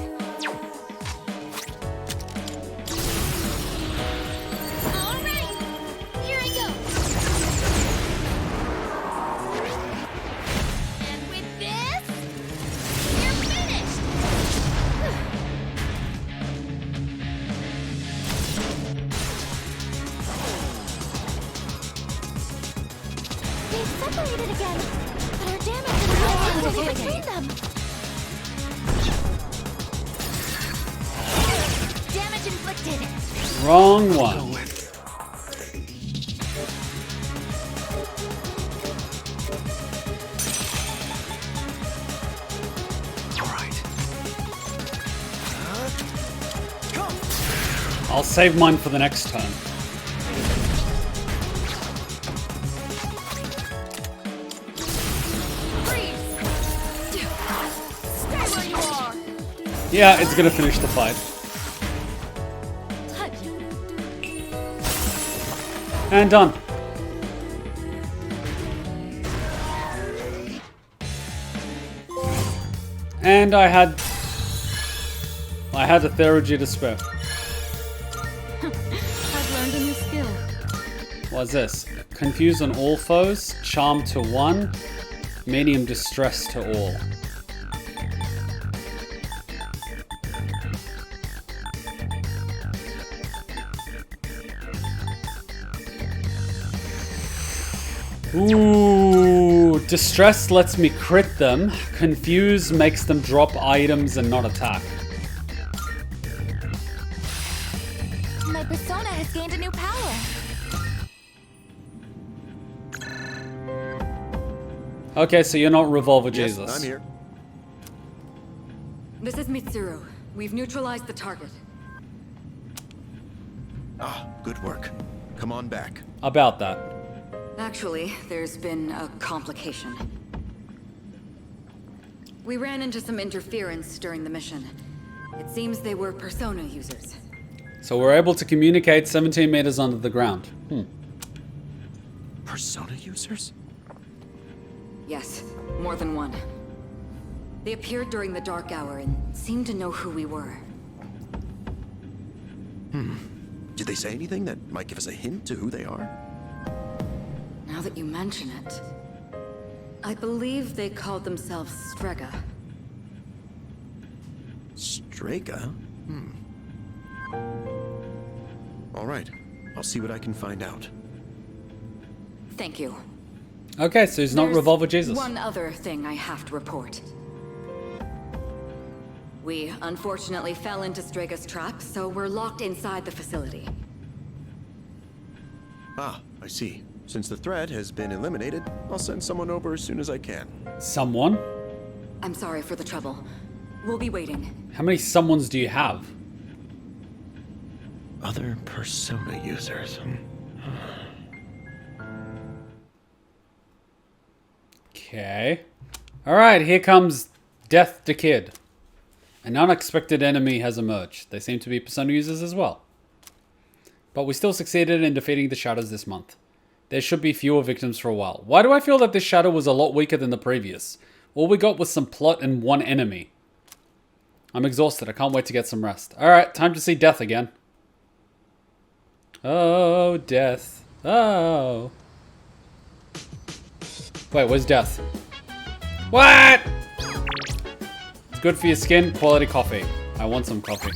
All right, here I go. And with this, you're finished. They've separated again, but our damage is not between them. Damage inflicted. Wrong one. I'll save mine for the next turn. Stay where you are. Yeah, it's gonna finish the fight. And done. And I had a theurgy to spare. I've learned a new skill. What's this? Confuse on all foes, charm to one, medium distress to all. Ooh, distress lets me crit them. Confuse makes them drop items and not attack. My persona has gained a new power. Okay, so you're not Revolver Yes, Jesus. I'm here. This is Mitsuru. We've neutralized the target. Ah, good work. Come on back. About that. Actually, there's been a complication. We ran into some interference during the mission. It seems they were persona users. So we're able to communicate 17 meters under the ground. Persona users? Yes, more than one. They appeared during the dark hour and seemed to know who we were. Did they say anything that might give us a hint to who they are? Now that you mention it, I believe they called themselves Strega. Strega? All right. I'll see what I can find out. Thank you. Okay, so he's not There's Revolver Jesus. one other thing I have to report. We unfortunately fell into Strega's trap, so we're locked inside the facility. Ah, I see. Since the threat has been eliminated, I'll send someone over as soon as I can. Someone? I'm sorry for the trouble. We'll be waiting. How many someones do you have? Other persona users. Okay. Alright, here comes Death to Kid. An unexpected enemy has emerged. They seem to be persona users as well. But we still succeeded in defeating the shadows this month. There should be fewer victims for a while. Why do I feel that this shadow was a lot weaker than the previous? All we got was some plot and one enemy. I'm exhausted. I can't wait to get some rest. Alright, time to see Death again. Oh, Death. Oh. Wait, where's Death? What? It's good for your skin. Quality coffee. I want some coffee.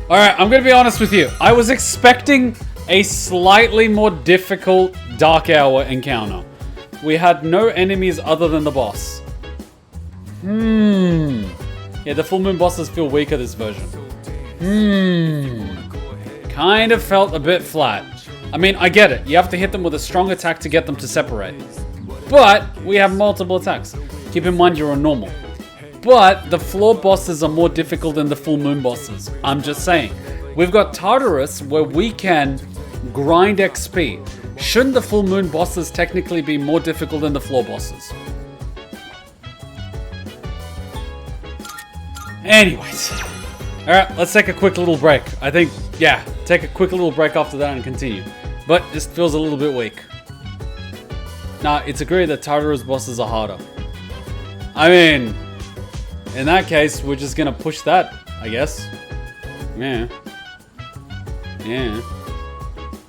Alright, I'm gonna be honest with you. I was expecting a slightly more difficult Dark Hour encounter. We had no enemies other than the boss. Yeah, the full moon bosses feel weaker this version. Kind of felt a bit flat. I mean, I get it. You have to hit them with a strong attack to get them to separate. But we have multiple attacks. Keep in mind you're on normal. But the floor bosses are more difficult than the full moon bosses. I'm just saying. We've got Tartarus where we can grind XP. Shouldn't the full moon bosses technically be more difficult than the floor bosses? Anyways. Alright, let's take a quick little break. I think, yeah, take a quick little break after that and continue. But just feels a little bit weak. Nah, it's agreed that Tartarus bosses are harder. I mean, in that case, we're just gonna push that, I guess. Yeah. Yeah.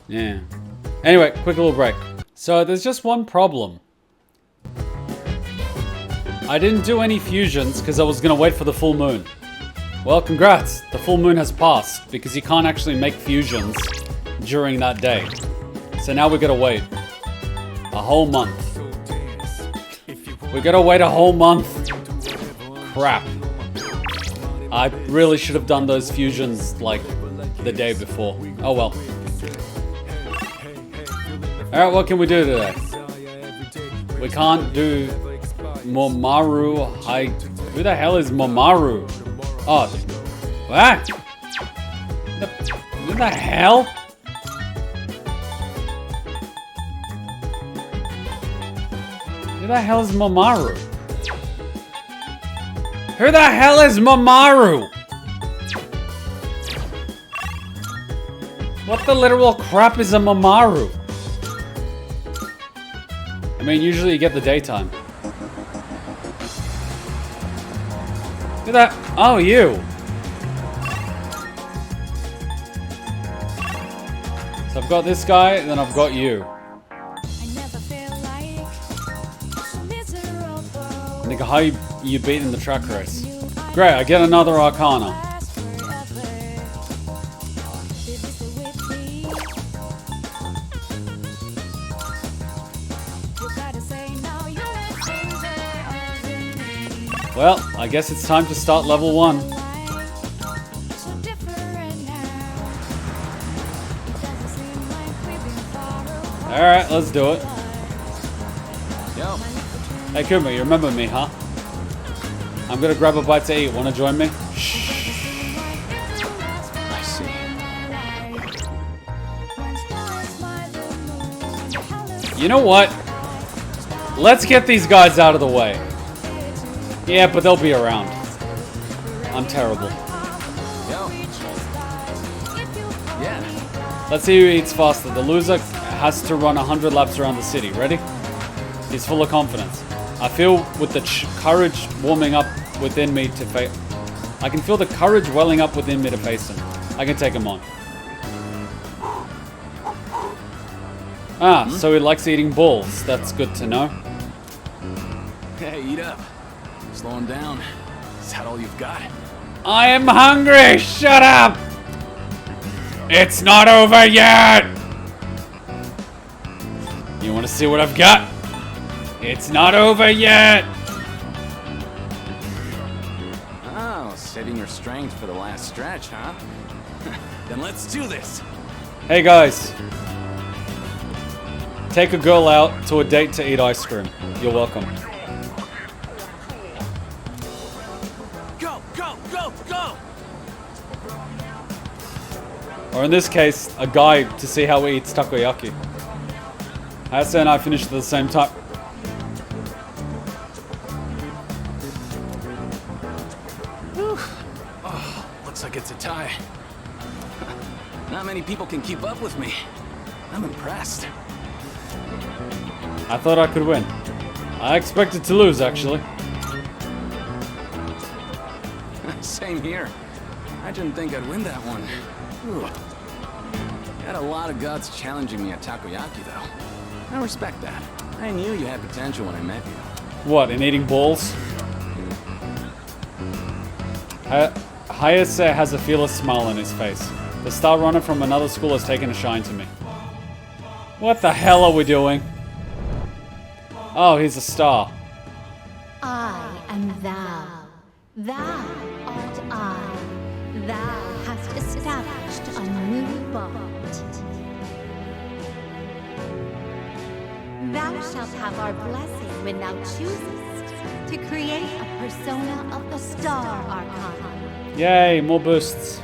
Yeah. Anyway, quick little break. So there's just one problem. I didn't do any fusions because I was gonna wait for the full moon. Well, congrats. The full moon has passed because you can't actually make fusions during that day. So now we gotta wait a whole month. We gotta wait a whole month. Crap. I really should have done those fusions like the day before. Oh well. Alright, what can we do today? We can't do Momaru High. Who the hell is Momaru? Oh. What? Who the hell? Who the hell is Momaru? Who the hell is Momaru? What the literal crap is a Momaru? I mean, usually you get the daytime. Look at that. Oh, you. So I've got this guy, and then I've got you. Nigga, how you beating the track race? Great, I get another Arcana. Well, I guess it's time to start level 1. Alright, let's do it. Yo. Hey Kuma, you remember me, huh? I'm gonna grab a bite to eat. Wanna join me? Shh. I see. You know what? Let's get these guys out of the way. Yeah, but they'll be around. I'm terrible. Yo. Yeah. Let's see who eats faster. The loser has to run 100 laps around the city. Ready? He's full of confidence. I feel with the courage warming up within me to face. I can feel the courage welling up within me to face him. I can take him on. Ah, so he likes eating balls. That's good to know. Hey, eat up. Slow him down. Is that all you've got? I am hungry! Shut up! It's not over yet! You want to see what I've got? It's not over yet! Oh, saving your strength for the last stretch, huh? Then let's do this! Hey guys. Take a girl out to a date to eat ice cream. You're welcome. Go, go, go, go! Or in this case, a guy to see how he eats takoyaki. Hasa and I finished at the same time. Oh, looks like it's a tie. Not many people can keep up with me. I'm impressed. I thought I could win. I expected to lose, actually. Same here. I didn't think I'd win that one. Ooh. You had a lot of guts challenging me at takoyaki, though. I respect that. I knew you had potential when I met you. What, in eating balls? Hayase has a fearless smile on his face. The star runner from another school has taken a shine to me. What the hell are we doing? Oh, he's a star. I am thou. Thou art I. Thou hast established a new bond. Thou shalt have our blessing when thou choosest to create a persona of the Star Arcana. Yay, more boosts.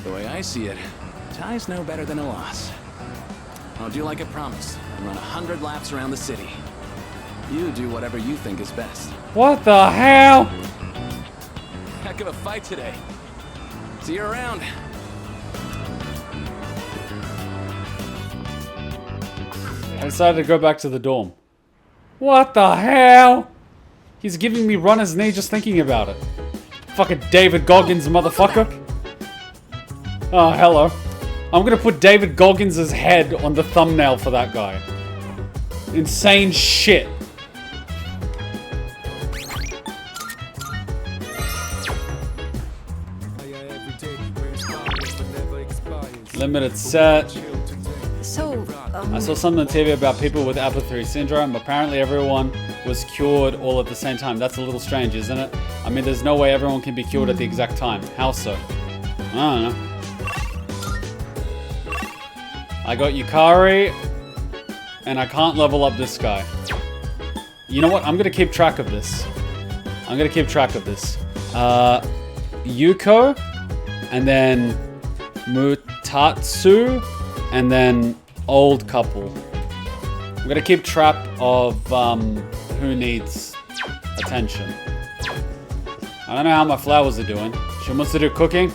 The way I see it, tie's no better than a loss. I'll do like I promised and run 100 laps around the city. You do whatever you think is best. What the hell? Heck of a fight today. See you around. I decided to go back to the dorm. What the hell? He's giving me runner's knee just thinking about it. Fucking David Goggins, motherfucker. Oh, hello. I'm gonna put David Goggins' head on the thumbnail for that guy. Insane shit. Limited set. So, I saw something on TV about people with apathy syndrome. Apparently everyone was cured all at the same time. That's a little strange, isn't it? I mean, there's no way everyone can be cured at the exact time. How so? I don't know. I got Yukari, and I can't level up this guy. You know what? I'm gonna keep track of this. Yuko, and then Mutatsu, and then old couple. I'm gonna keep track of who needs attention. I don't know how my flowers are doing. She wants to do cooking.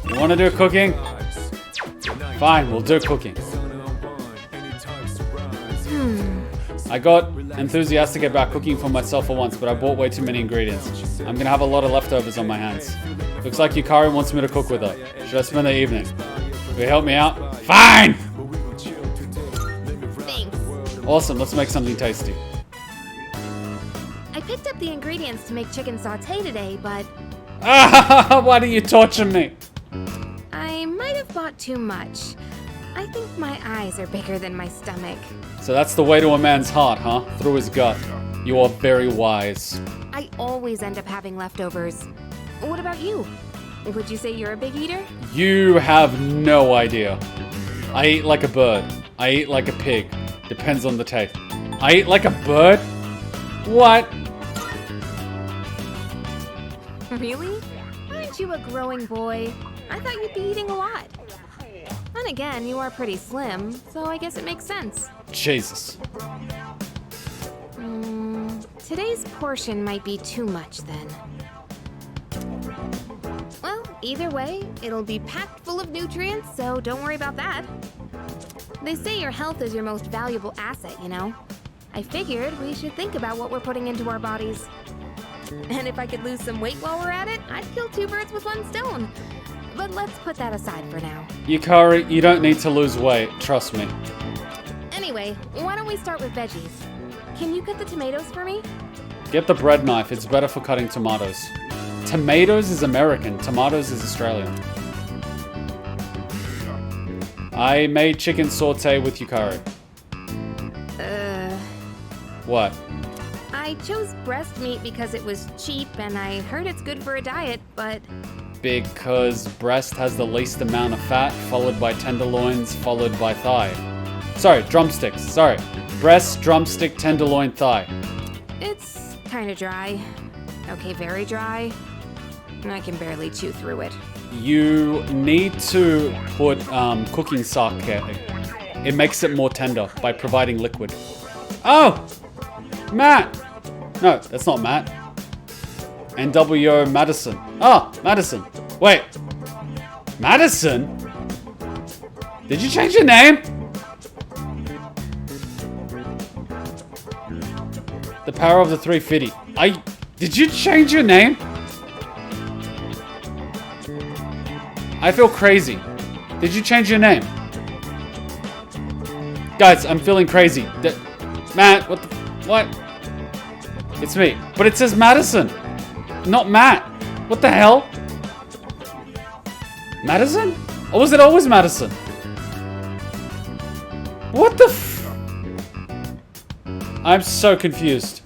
You want to do cooking? Fine, we'll do cooking. I got enthusiastic about cooking for myself for once, but I bought way too many ingredients. I'm gonna have a lot of leftovers on my hands. Looks like Yukari wants me to cook with her. Should I spend the evening? Will you help me out? Fine! Thanks. Awesome, let's make something tasty. I picked up the ingredients to make chicken sauté today, but Why do you torture me? I might have bought too much. I think my eyes are bigger than my stomach. So that's the way to a man's heart, huh? Through his gut. You are very wise. I always end up having leftovers. What about you? Would you say you're a big eater? You have no idea. I eat like a bird. I eat like a pig. Depends on the taste. I eat like a bird? What? Really? Aren't you a growing boy? I thought you'd be eating a lot. Then again, you are pretty slim, so I guess it makes sense. Jesus. Today's portion might be too much then. Well, either way, it'll be packed full of nutrients, so don't worry about that. They say your health is your most valuable asset, you know? I figured we should think about what we're putting into our bodies. And if I could lose some weight while we're at it, I'd kill two birds with one stone. But let's put that aside for now. Yukari, you don't need to lose weight. Trust me. Anyway, why don't we start with veggies? Can you cut the tomatoes for me? Get the bread knife. It's better for cutting tomatoes. Tomatoes is American. Tomatoes is Australian. I made chicken sauté with Yukari. What? I chose breast meat because it was cheap and I heard it's good for a diet, but... Because breast has the least amount of fat, followed by tenderloins, followed by thigh. Sorry, drumsticks. Sorry. Breast, drumstick, tenderloin, thigh. It's kind of dry. Okay, very dry. I can barely chew through it. You need to put cooking sake. It makes it more tender by providing liquid. Oh! Matt! No, that's not Matt. NWO Madison. Oh, Madison. Wait. Madison? Did you change your name? The power of the 350. Did you change your name? I feel crazy. Did you change your name? Guys, I'm feeling crazy. Matt, what? It's me. But it says Madison. Not Matt. What the hell? Madison? Or was it always Madison? What the I'm so confused.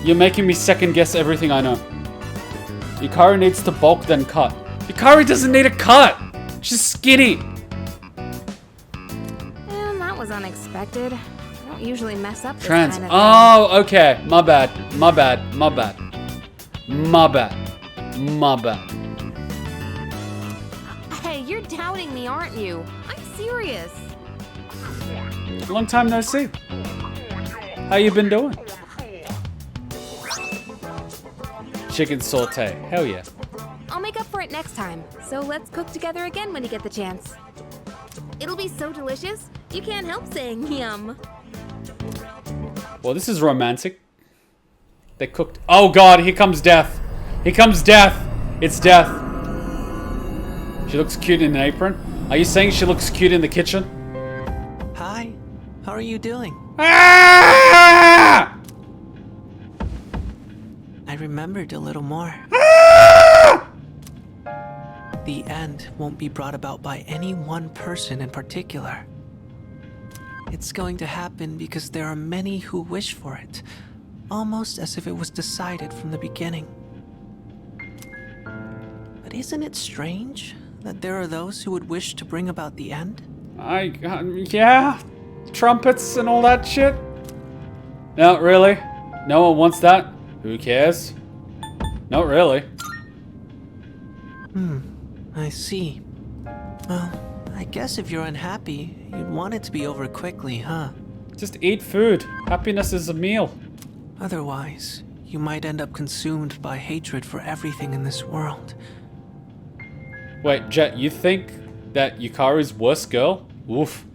You're making me second guess everything I know. Yukari needs to bulk then cut. Yukari doesn't need a cut! She's skinny! And that was unexpected. I don't usually mess up this Trans. kind of Oh, okay. My bad. Hey, you're doubting me, aren't you? I'm serious. Long time no see. How you been doing? Chicken sauté. Hell yeah. I'll make up for it next time, so let's cook together again when you get the chance. It'll be so delicious, you can't help saying yum. Well, this is romantic. They cooked. Oh god, here comes death. Here comes death. It's death. She looks cute in an apron. Are you saying she looks cute in the kitchen? Hi. How are you doing? Ah! I remembered a little more. The end won't be brought about by any one person in particular. It's going to happen because there are many who wish for it, almost as if it was decided from the beginning. But isn't it strange that there are those who would wish to bring about the end? Yeah, trumpets and all that shit. No, really? No one wants that? Who cares? Not really. I see. Well, I guess if you're unhappy, you'd want it to be over quickly, huh? Just eat food. Happiness is a meal. Otherwise, you might end up consumed by hatred for everything in this world. Wait, Jet, you think that Yukari's worst girl? Oof.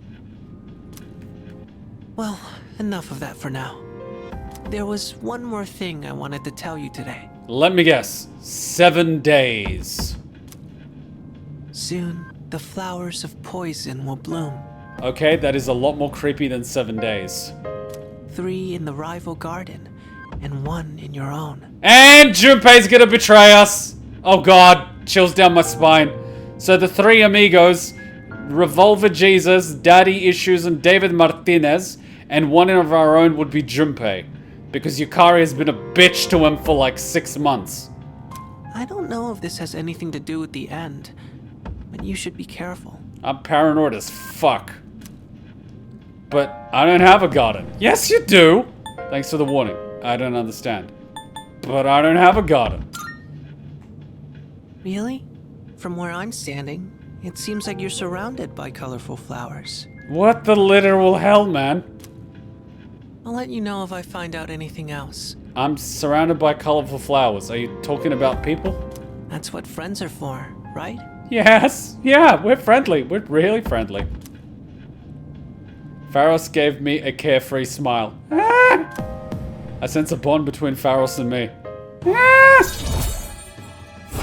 Well, enough of that for now. There was one more thing I wanted to tell you today. Let me guess. 7 days. Soon, the flowers of poison will bloom. Okay, that is a lot more creepy than 7 days. 3 in the rival garden, and 1 in your own. And Junpei's gonna betray us! Oh god, chills down my spine. So the 3 amigos, Revolver Jesus, Daddy Issues, and David Martinez, and 1 of our own would be Junpei. Because Yukari has been a bitch to him for like 6 months. I don't know if this has anything to do with the end, but you should be careful. I'm paranoid as fuck. But I don't have a garden. Yes, you do! Thanks for the warning. I don't understand. But I don't have a garden. Really? From where I'm standing, it seems like you're surrounded by colorful flowers. What the literal hell, man? I'll let you know if I find out anything else. I'm surrounded by colorful flowers. Are you talking about people? That's what friends are for, right? Yes. Yeah, we're friendly. We're really friendly. Pharos gave me a carefree smile. Ah! I sense a bond between Pharos and me. Ah!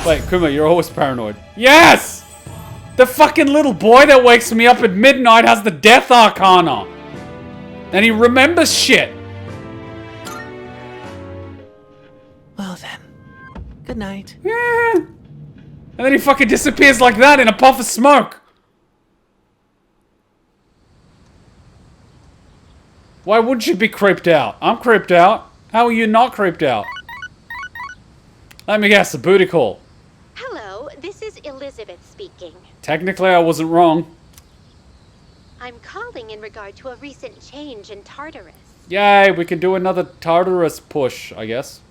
Wait, Kuma, you're always paranoid. Yes! The fucking little boy that wakes me up at midnight has the Death Arcana. And he remembers shit. Well then. Good night. Yeah. And then he fucking disappears like that in a puff of smoke. Why would you be creeped out? I'm creeped out. How are you not creeped out? Let me guess, a booty call. Hello, this is Elizabeth speaking. Technically, I wasn't wrong. I'm calling in regard to a recent change in Tartarus. Yay, we can do another Tartarus push, I guess.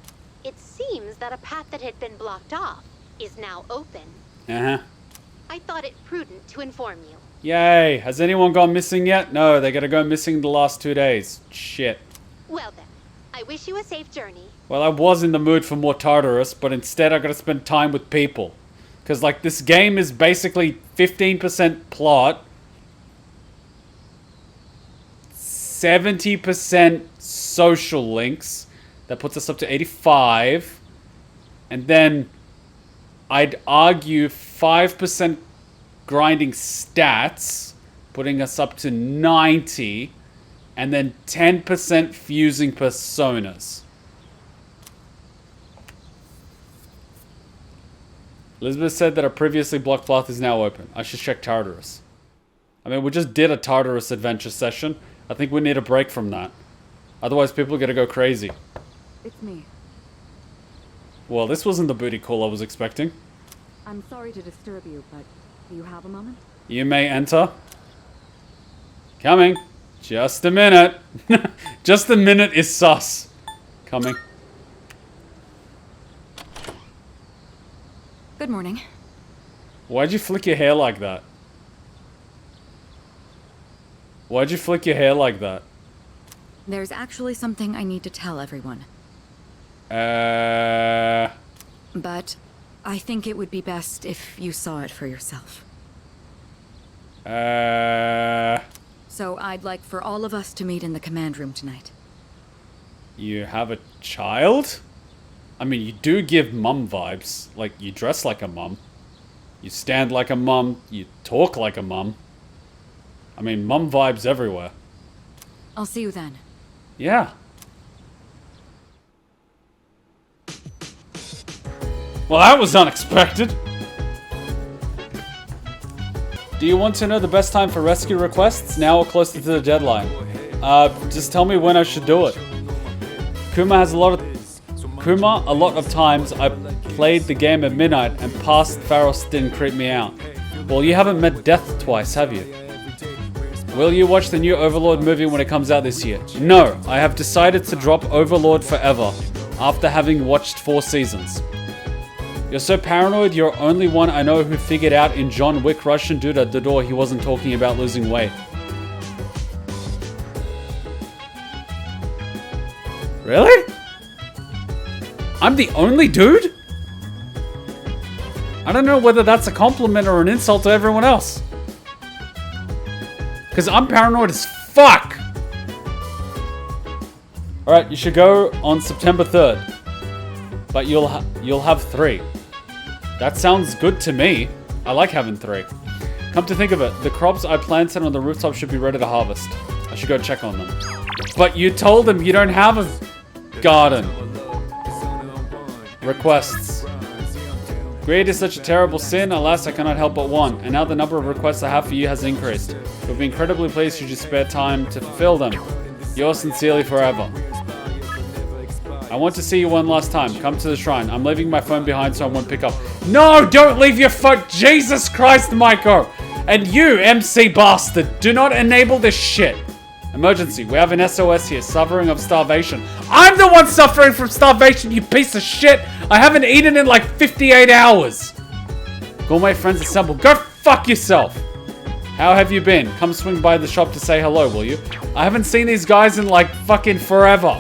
It seems that a path that had been blocked off is now open. Uh-huh. I thought it prudent to inform you. Yay. Has anyone gone missing yet? No, they gotta go missing the last 2 days. Shit. Well then, I wish you a safe journey. Well, I was in the mood for more Tartarus, but instead I gotta spend time with people. Because, like, this game is basically 15% plot, 70% social links. That puts us up to 85. And then I'd argue 5% grinding stats, putting us up to 90. And then 10% fusing personas. Elizabeth said that a previously blocked path is now open. I should check Tartarus. I mean, we just did a Tartarus adventure session. I think we need a break from that. Otherwise, people are gonna go crazy. It's me. Well, this wasn't the booty call I was expecting. I'm sorry to disturb you, but do you have a moment? You may enter. Coming. Just a minute. Just a minute is sus. Coming. Good morning. Why'd you flick your hair like that? Why'd you flick your hair like that? There's actually something I need to tell everyone. But I think it would be best if you saw it for yourself. So I'd like for all of us to meet in the command room tonight. You have a child? I mean, you do give mum vibes. Like, you dress like a mum. You stand like a mum. You talk like a mum. I mean, mum vibes everywhere. I'll see you then. Yeah. Well, that was unexpected. Do you want to know the best time for rescue requests? Now or closer to the deadline? Just tell me when I should do it. Kuma, a lot of times I played the game at midnight and past Pharos didn't creep me out. Well, you haven't met death twice, have you? Will you watch the new Overlord movie when it comes out this year? No, I have decided to drop Overlord forever after having watched 4 seasons. You're so paranoid, you're only one I know who figured out in John Wick Russian dude at the door he wasn't talking about losing weight. Really? I'm the only dude? I don't know whether that's a compliment or an insult to everyone else. Because I'm paranoid as fuck! Alright, you should go on September 3rd. But you'll have 3. That sounds good to me. I like having 3. Come to think of it, the crops I planted on the rooftop should be ready to harvest. I should go check on them. But you told them you don't have a garden. Requests. Greed is such a terrible sin, alas I cannot help but one, and now the number of requests I have for you has increased. We'll be incredibly pleased should you spare time to fulfill them. Yours sincerely forever. I want to see you one last time. Come to the shrine. I'm leaving my phone behind so I won't pick up. No, don't leave your phone. Jesus Christ, Maiko. And you, MC bastard, do not enable this shit. Emergency. We have an SOS here. Suffering of starvation. I'm the one suffering from starvation, you piece of shit. I haven't eaten in like 58 hours. Gourmet friends assemble. Go fuck yourself. How have you been? Come swing by the shop to say hello, will you? I haven't seen these guys in like fucking forever.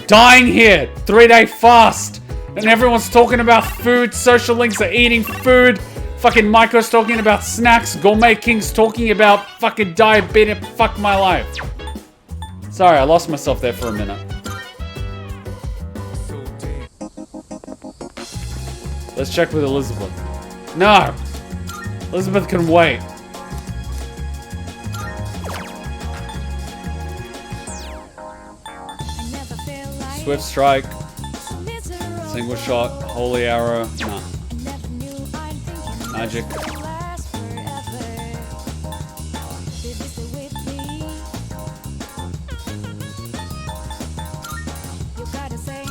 Dying here, 3-day fast, and everyone's talking about food, social links are eating food, fucking Maiko's talking about snacks, Gourmet King's talking about fucking diabetes, fuck my life. Sorry, I lost myself there for a minute. Let's check with Elizabeth. No! Elizabeth can wait. Swift strike, single shot, holy arrow, nah. Magic.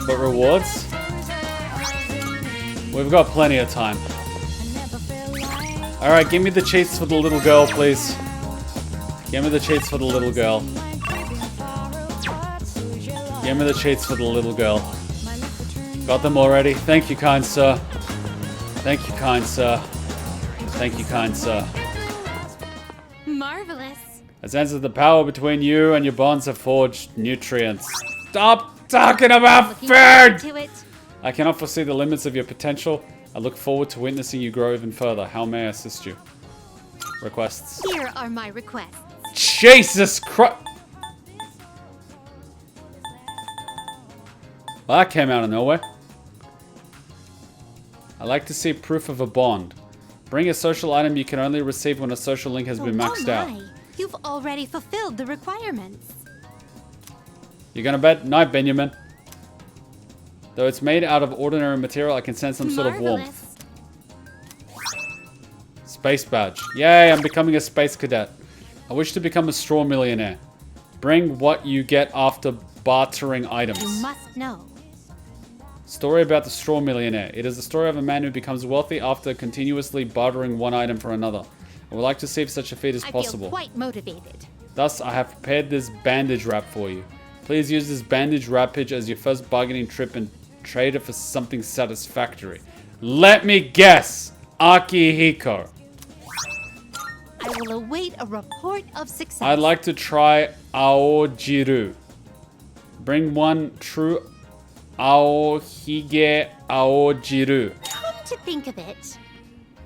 But rewards? We've got plenty of time. Alright, give me the cheats for the little girl, please. Give me the cheats for the little girl. Give me the cheats for the little girl. Got them already. Thank you, kind sir. Thank you, kind sir. Thank you, kind sir. Marvelous. As ends of the power between you and your bonds have forged nutrients. Stop talking about food! I cannot foresee the limits of your potential. I look forward to witnessing you grow even further. How may I assist you? Requests. Here are my requests. Jesus Christ! Well, that came out of nowhere. I like to see proof of a bond. Bring a social item you can only receive when a social link has been maxed out. You've already fulfilled the requirements. You gonna bet? Night, Benjamin. Though it's made out of ordinary material, I can sense some sort of warmth. Space badge. Yay, I'm becoming a space cadet. I wish to become a straw millionaire. Bring what you get after bartering items. You must know. Story about the straw millionaire. It is the story of a man who becomes wealthy after continuously bartering one item for another. I would like to see if such a feat is possible. I feel quite motivated. Thus, I have prepared this bandage wrap for you. Please use this bandage wrappage as your first bargaining trip and trade it for something satisfactory. Let me guess, Akihiko. I will await a report of success. I'd like to try Aojiru. Bring one true Aohige Aojiru. Come to think of it,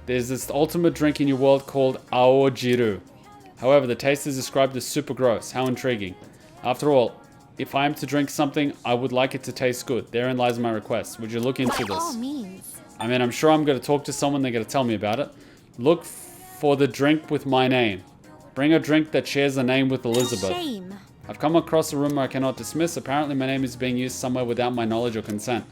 There's this ultimate drink in your world called aojiru. However, the taste is described as super gross. How intriguing. After all, if I am to drink something, I would like it to taste good. Therein lies my request. Would you look into By all this? means. I mean, I'm sure I'm going to talk to someone. They're going to tell me about it. Look for the drink with my name. Bring a drink that shares a name with Elizabeth. Shame. I've come across a rumor I cannot dismiss. Apparently, my name is being used somewhere without my knowledge or consent.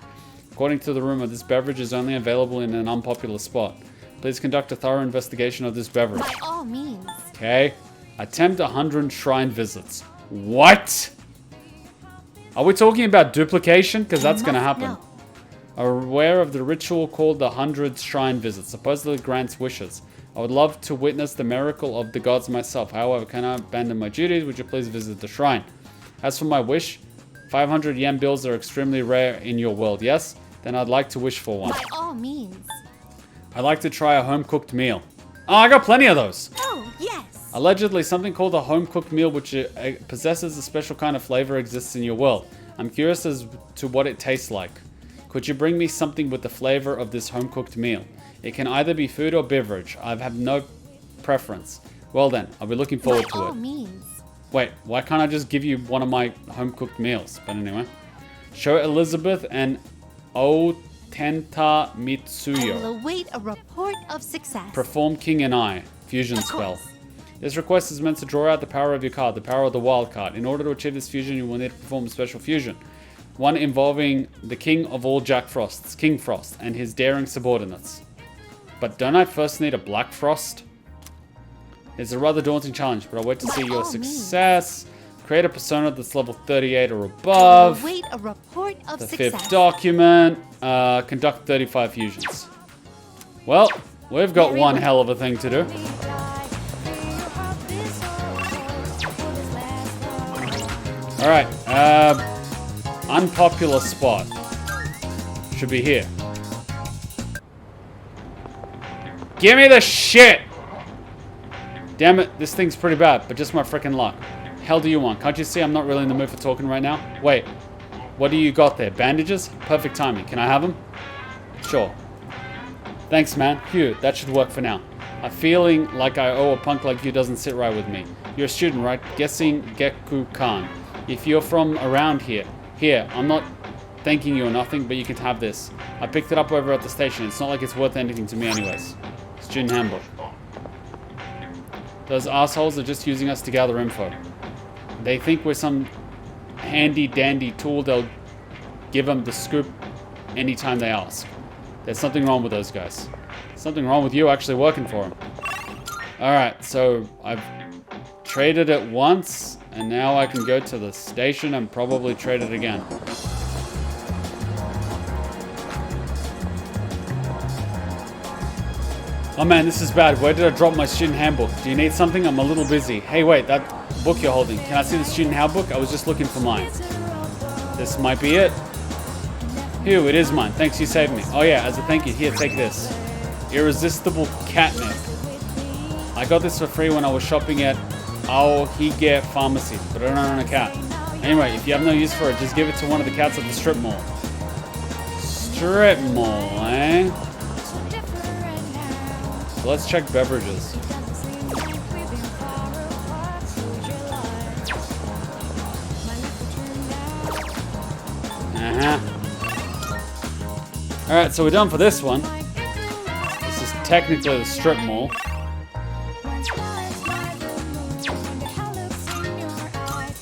According to the rumor, this beverage is only available in an unpopular spot. Please conduct a thorough investigation of this beverage. By all means. Okay. Attempt 100 shrine visits. What? Are we talking about duplication? Because that's going to happen. Aware of the ritual called the 100 shrine visits. Supposedly grants wishes. I would love to witness the miracle of the gods myself. However, can I abandon my duties? Would you please visit the shrine? As for my wish, 500 yen bills are extremely rare in your world, yes? Then I'd like to wish for one. By all means. I'd like to try a home-cooked meal. Oh, I got plenty of those. Oh, yes. Allegedly, something called a home-cooked meal which possesses a special kind of flavor exists in your world. I'm curious as to what it tastes like. Could you bring me something with the flavor of this home-cooked meal? It can either be food or beverage. I have no preference. Well then, I'll be looking forward to it. By all means. Wait, why can't I just give you one of my home-cooked meals? But anyway. Show Elizabeth and Otenta I Mitsuyo. will await a report of success. Perform King and I. Fusion spell. This request is meant to draw out the power of your card, the power of the wild card. In order to achieve this fusion, you will need to perform a special fusion. One involving the king of all Jack Frosts, King Frost, and his daring subordinates. But don't I first need a Black Frost? It's a rather daunting challenge, but I'll wait to see your success. Create a persona that's level 38 or above. Wait a report of The success. fifth document. Conduct 35 fusions. Well, we've got one hell of a thing to do. Alright, unpopular spot. Should be here. Give me the shit! Damn it, this thing's pretty bad, but just my freaking luck. Hell do you want? Can't you see I'm not really in the mood for talking right now? Wait, what do you got there? Bandages? Perfect timing. Can I have them? Sure. Thanks, man. Phew, that should work for now. A feeling like I owe a punk like you doesn't sit right with me. You're a student, right? Guessing Geku-kan. If you're from around here. Here, I'm not thanking you or nothing, but you can have this. I picked it up over at the station. It's not like it's worth anything to me anyways. Student handbook. Those assholes are just using us to gather info. They think we're some handy-dandy tool they'll give them the scoop anytime they ask. There's something wrong with those guys. Something wrong with you actually working for them. Alright, so I've traded it once, and now I can go to the station and probably trade it again. Oh man, this is bad. Where did I drop my student handbook? Do you need something? I'm a little busy. Hey, wait, that book you're holding. Can I see the student handbook? I was just looking for mine. This might be it. Phew, it is mine. Thanks, you saved me. Oh yeah, as a thank you, here, take this. Irresistible catnip. I got this for free when I was shopping at Aohige Pharmacy, but I don't own a cat. Anyway, if you have no use for it, just give it to one of the cats at the strip mall. Strip mall, eh? So let's check beverages. Alright, so we're done for this one. This is technically the strip mall.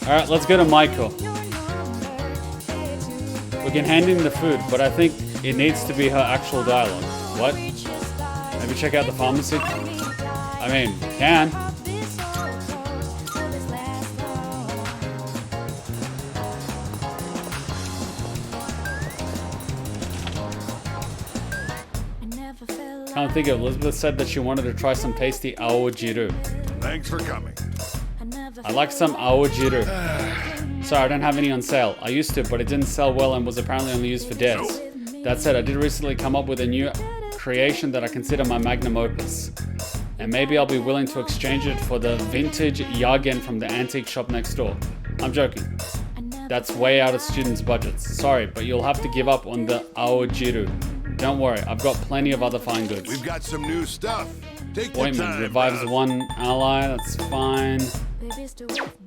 Alright, let's go to Maiko. We can hand in the food, but I think it needs to be her actual dialogue. What? Maybe check out the pharmacy? I mean, can. Can't think of. Elizabeth said that she wanted to try some tasty aojiru. Thanks for coming. I like some aojiru. Sorry, I don't have any on sale. I used to, but it didn't sell well and was apparently only used for dares. That said, I did recently come up with a new creation that I consider my magnum opus. And maybe I'll be willing to exchange it for the vintage Yagen from the antique shop next door. I'm joking. That's way out of students' budgets. Sorry, but you'll have to give up on the aojiru. Don't worry, I've got plenty of other fine goods. We've got some new stuff. Take your Ointment time. revives brother. one ally, that's fine.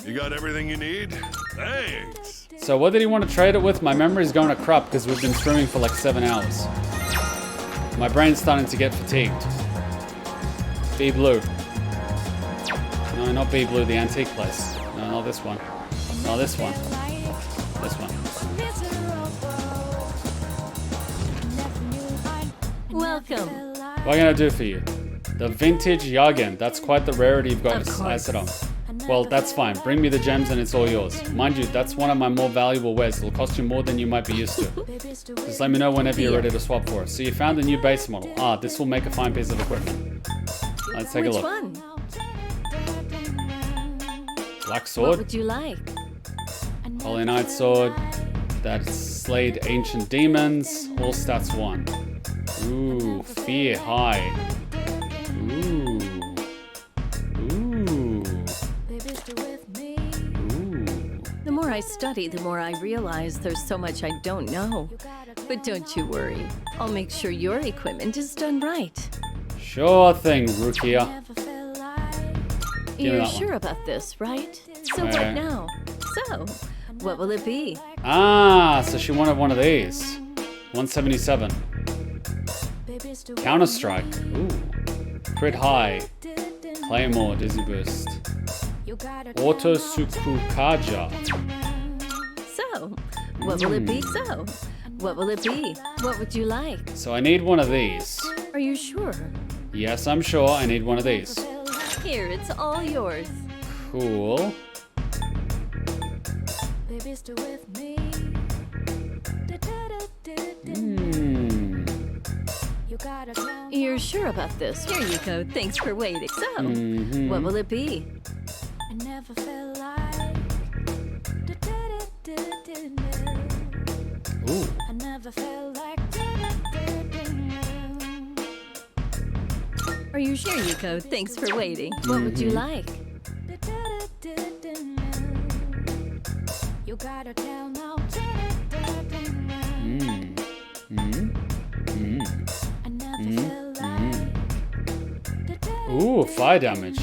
You got everything you need? Thanks. So what did he want to trade it with? My memory's going to crap because we've been streaming for like 7 hours. My brain's starting to get fatigued. Be blue. No, not be blue, the antique place. No, not this one. No, this one. This one. Welcome. What can I do for you? The vintage Yagen. That's quite the rarity you've got. I said on. Well, that's fine. Bring me the gems and it's all yours. Mind you, that's one of my more valuable wares. It'll cost you more than you might be used to. Just let me know whenever you're ready to swap for it. So you found a new base model. Ah, this will make a fine piece of equipment. Let's take a look. Which one? Black sword. What would you like? Holy Knight sword. That slayed ancient demons. All stats 1. Ooh, fear high. Ooh. Ooh. The more I study, the more I realize there's so much I don't know. But don't you worry. I'll make sure your equipment is done right. Sure thing, Rukia. You're sure about this, right? So what now? So, what will it be? Ah, so she wanted one of these. 177. Counter Strike. Ooh. Crit High. Claymore, Dizzy Boost. Auto Sukukaja. So, what will it be? So, what will it be? What would you like? So I need one of these. Are you sure? Yes, I'm sure I need one of these. Here, it's all yours. Cool. You're sure about this? Here you go. Thanks for waiting. So, what will it be? Ooh. Are you sure, Yuko? Thanks for waiting. What would you like? Ooh, fire damage.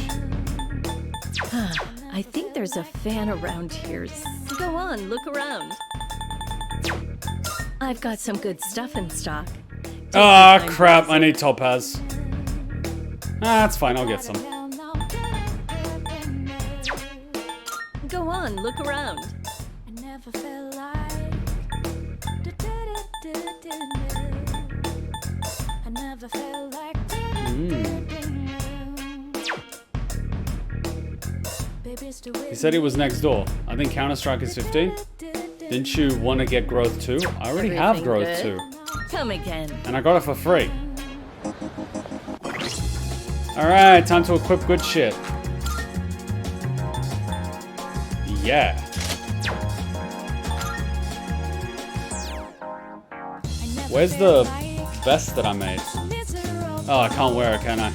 I think there's a fan around here. Go on, look around. I've got some good stuff in stock. Ah, crap, I need topaz. Ah, that's fine, I'll get some. Go on, look around. He said he was next door. I think Counter-Strike is 15. Didn't you want to get growth 2? I already have growth 2. Come again. And I got it for free. Alright, time to equip good shit. Yeah. Where's the vest that I made? Oh, I can't wear it, can I?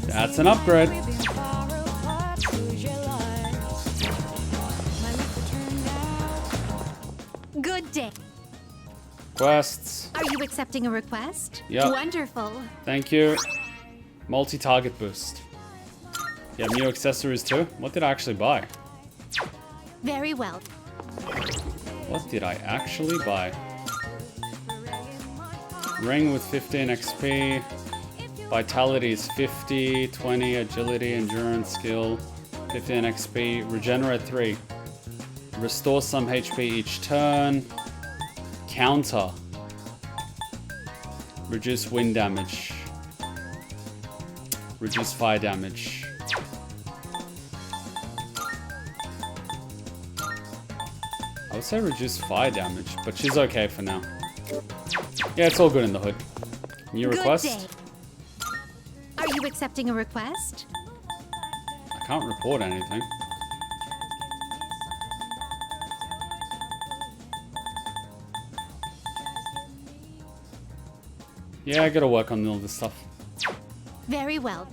That's an upgrade. Good day. Quests. Are you accepting a request? Yep. Wonderful. Thank you. Multi-target boost. Yeah, new accessories too. What did I actually buy? Very well. What did I actually buy? Ring with 15 XP. Vitality is 50, 20, agility, endurance, skill, 15 XP. Regenerate 3. Restore some HP each turn. Counter. Reduce wind damage. Reduce fire damage. I would say reduce fire damage, but she's okay for now. Yeah, it's all good in the hood. New request? Good day. Are you accepting a request? I can't report anything. Yeah, I gotta work on all this stuff. Very well.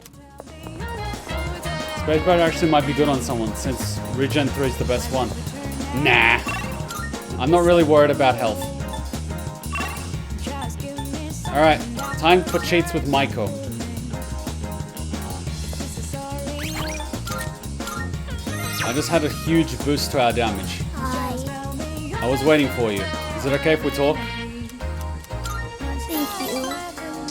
Spacebar actually might be good on someone since Regen 3 is the best one. Nah. I'm not really worried about health. Alright, time for cheats with Maiko. I just had a huge boost to our damage. I was waiting for you. Is it okay if we talk? Thank you.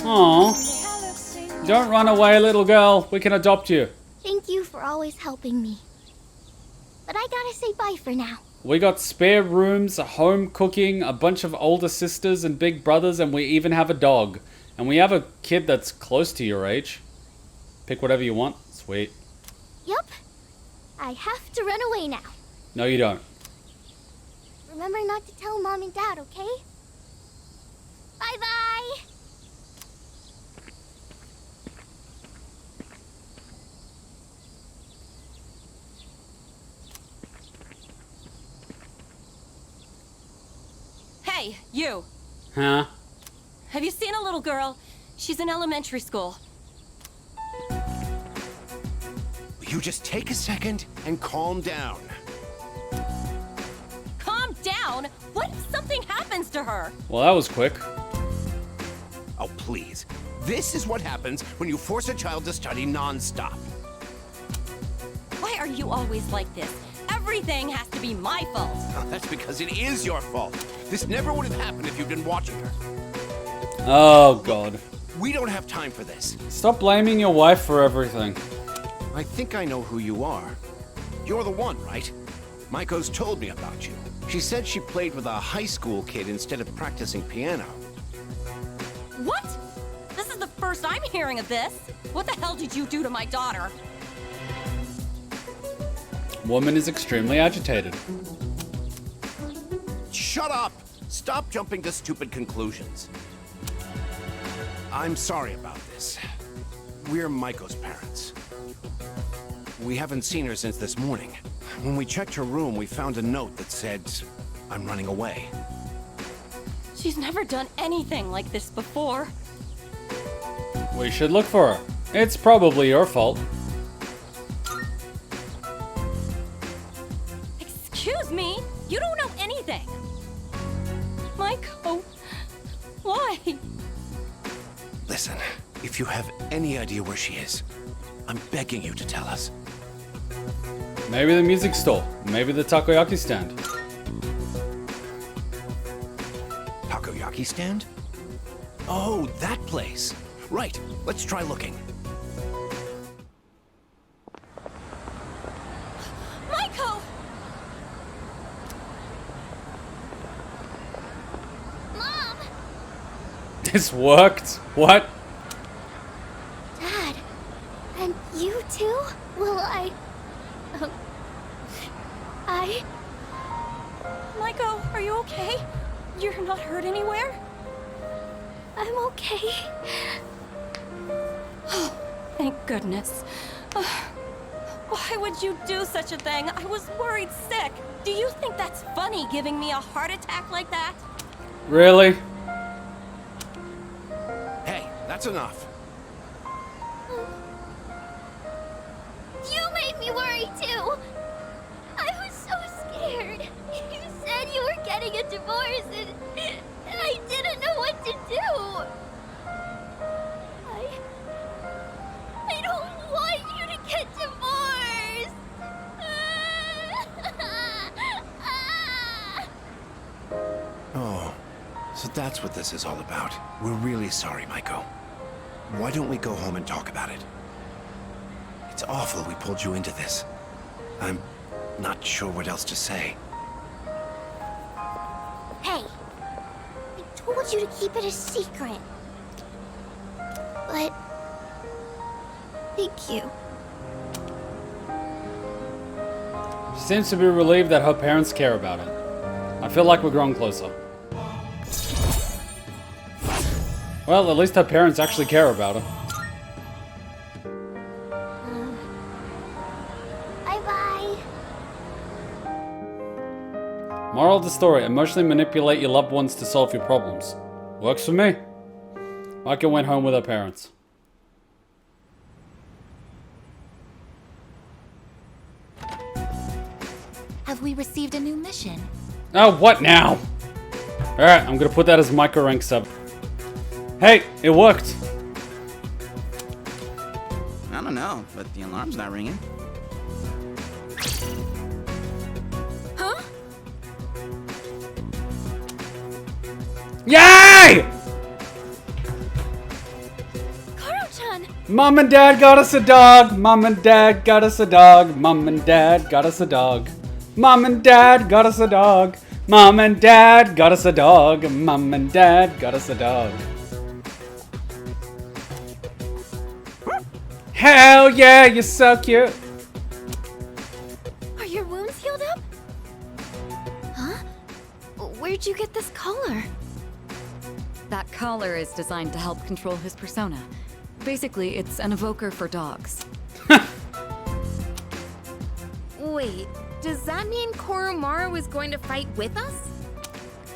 Aww. Don't run away, little girl. We can adopt you. Thank you for always helping me. But I gotta say bye for now. We got spare rooms, home cooking, a bunch of older sisters and big brothers, and we even have a dog. And we have a kid that's close to your age. Pick whatever you want. Sweet. Yup. I have to run away now. No, you don't. Remember not to tell Mom and Dad, okay? Bye-bye! Hey, you! Huh? Have you seen a little girl? She's in elementary school. You just take a second and calm down. Calm down? What if something happens to her? Well, that was quick. Oh, please. This is what happens when you force a child to study non-stop. Why are you always like this? Everything has to be my fault. Oh, that's because it is your fault. This never would have happened if you'd been watching her. Oh, God. We don't have time for this. Stop blaming your wife for everything. I think I know who you are. You're the one, right? Maiko's told me about you. She said she played with a high school kid instead of practicing piano. What? This is the first I'm hearing of this. What the hell did you do to my daughter? Woman is extremely agitated. Shut up! Stop jumping to stupid conclusions. I'm sorry about this. We're Maiko's parents. We haven't seen her since this morning. When we checked her room, we found a note that said, "I'm running away." She's never done anything like this before. We should look for her. It's probably your fault. Excuse me? You don't know anything. Maiko, why? Listen, if you have any idea where she is, I'm begging you to tell us. Maybe the music store. Maybe the takoyaki stand. Takoyaki stand? Oh, that place. Right, let's try looking. Maiko! Mom! This worked? What? Dad, and you too? Will Maiko, are you okay? You're not hurt anywhere? I'm okay. Oh, thank goodness. Why would you do such a thing? I was worried sick. Do you think that's funny, giving me a heart attack like that? Really? Hey, that's enough. You made me worry too. I was so scared. You said you were getting a divorce and I didn't know what to do. I don't want you to get divorced. Oh, so that's what this is all about. We're really sorry, Maiko. Why don't we go home and talk about it? It's awful we pulled you into this. I'm not sure what else to say. Hey, I told you to keep it a secret. But thank you. She seems to be relieved that her parents care about it. I feel like we're growing closer. Well, at least her parents actually care about her. Bye-bye. Moral of the story, emotionally manipulate your loved ones to solve your problems. Works for me. Aka went home with her parents. Have we received a new mission? Oh, what now? Alright, I'm gonna put that as micro rank sub. Hey, it worked. I don't know, but the alarm's not ringing. Huh? Yay! Koro-chan! Mom and Dad got us a dog. Mom and Dad got us a dog. Mom and Dad got us a dog. Mom and Dad got us a dog. Mom and Dad got us a dog. Mom and Dad got us a dog. Hell yeah, you're so cute. Are your wounds healed up? Huh? Where'd you get this collar? That collar is designed to help control his persona. Basically, it's an evoker for dogs. Wait, does that mean Koromaru is going to fight with us?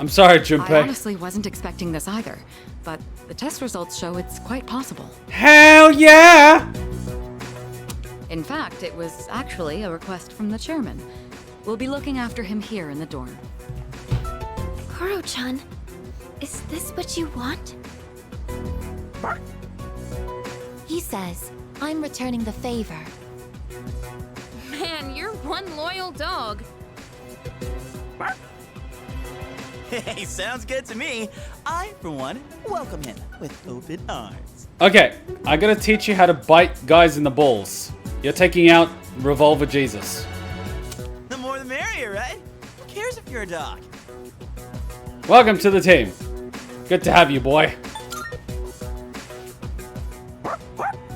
I'm sorry, I Junpei. honestly wasn't expecting this either, but the test results show it's quite possible. Hell yeah! In fact, it was actually a request from the chairman. We'll be looking after him here in the dorm. Koro-chan, is this what you want? He says, I'm returning the favor. Man, you're one loyal dog. Hey, sounds good to me. I, for one, welcome him with open arms. Okay, I gotta teach you how to bite guys in the balls. You're taking out Revolver Jesus. The more the merrier, right? Who cares if you're a dog? Welcome to the team. Good to have you, boy.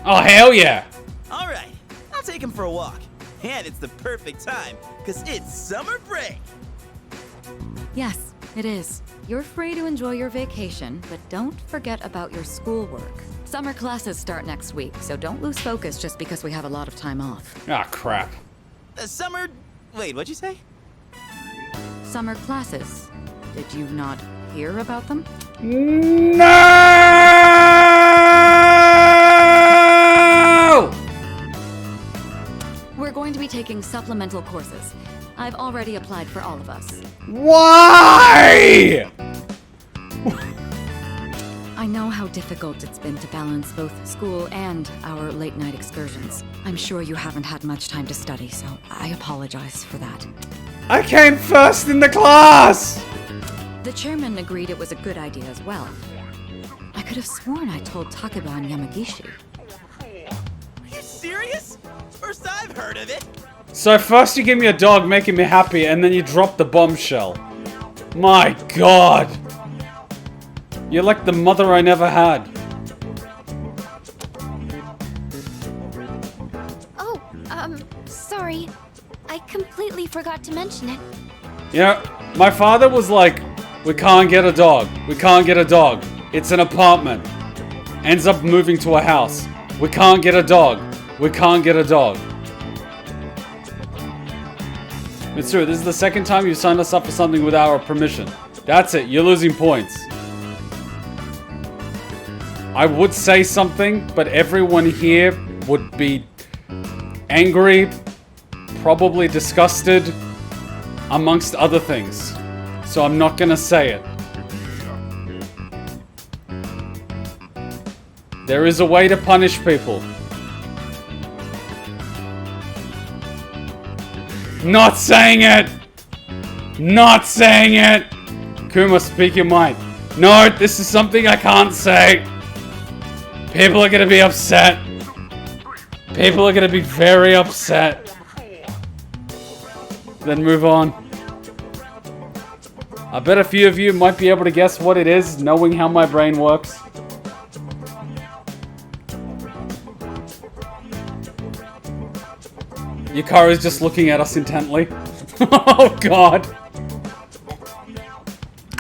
Oh, hell yeah. All right, I'll take him for a walk. And it's the perfect time, because it's summer break. Yes, it is. You're free to enjoy your vacation, but don't forget about your schoolwork. Summer classes start next week, so don't lose focus just because we have a lot of time off. Ah, crap. Summer... Wait, what'd you say? Summer classes. Did you not hear about them? No! We're going to be taking supplemental courses. I've already applied for all of us. Why? I know how difficult it's been to balance both school and our late-night excursions. I'm sure you haven't had much time to study, so I apologize for that. I came first in the class! The chairman agreed it was a good idea as well. I could have sworn I told Takeba and Yamagishi. Are you serious? First I've heard of it. So first you give me a dog making me happy, and then you drop the bombshell. My god. You're like the mother I never had. Oh, sorry. I completely forgot to mention it. You know, my father was like, we can't get a dog. We can't get a dog. It's an apartment. Ends up moving to a house. We can't get a dog. We can't get a dog. Mitsuru, this is the second time you've signed us up for something without our permission. That's it. You're losing points. I would say something, but everyone here would be angry, probably disgusted, amongst other things. So I'm not gonna say it. There is a way to punish people. Not saying it! Not saying it! Kuma, speak your mind. No, this is something I can't say. People are gonna be upset. People are gonna be very upset. Then move on. I bet a few of you might be able to guess what it is, knowing how my brain works. Yukari's just looking at us intently. Oh god.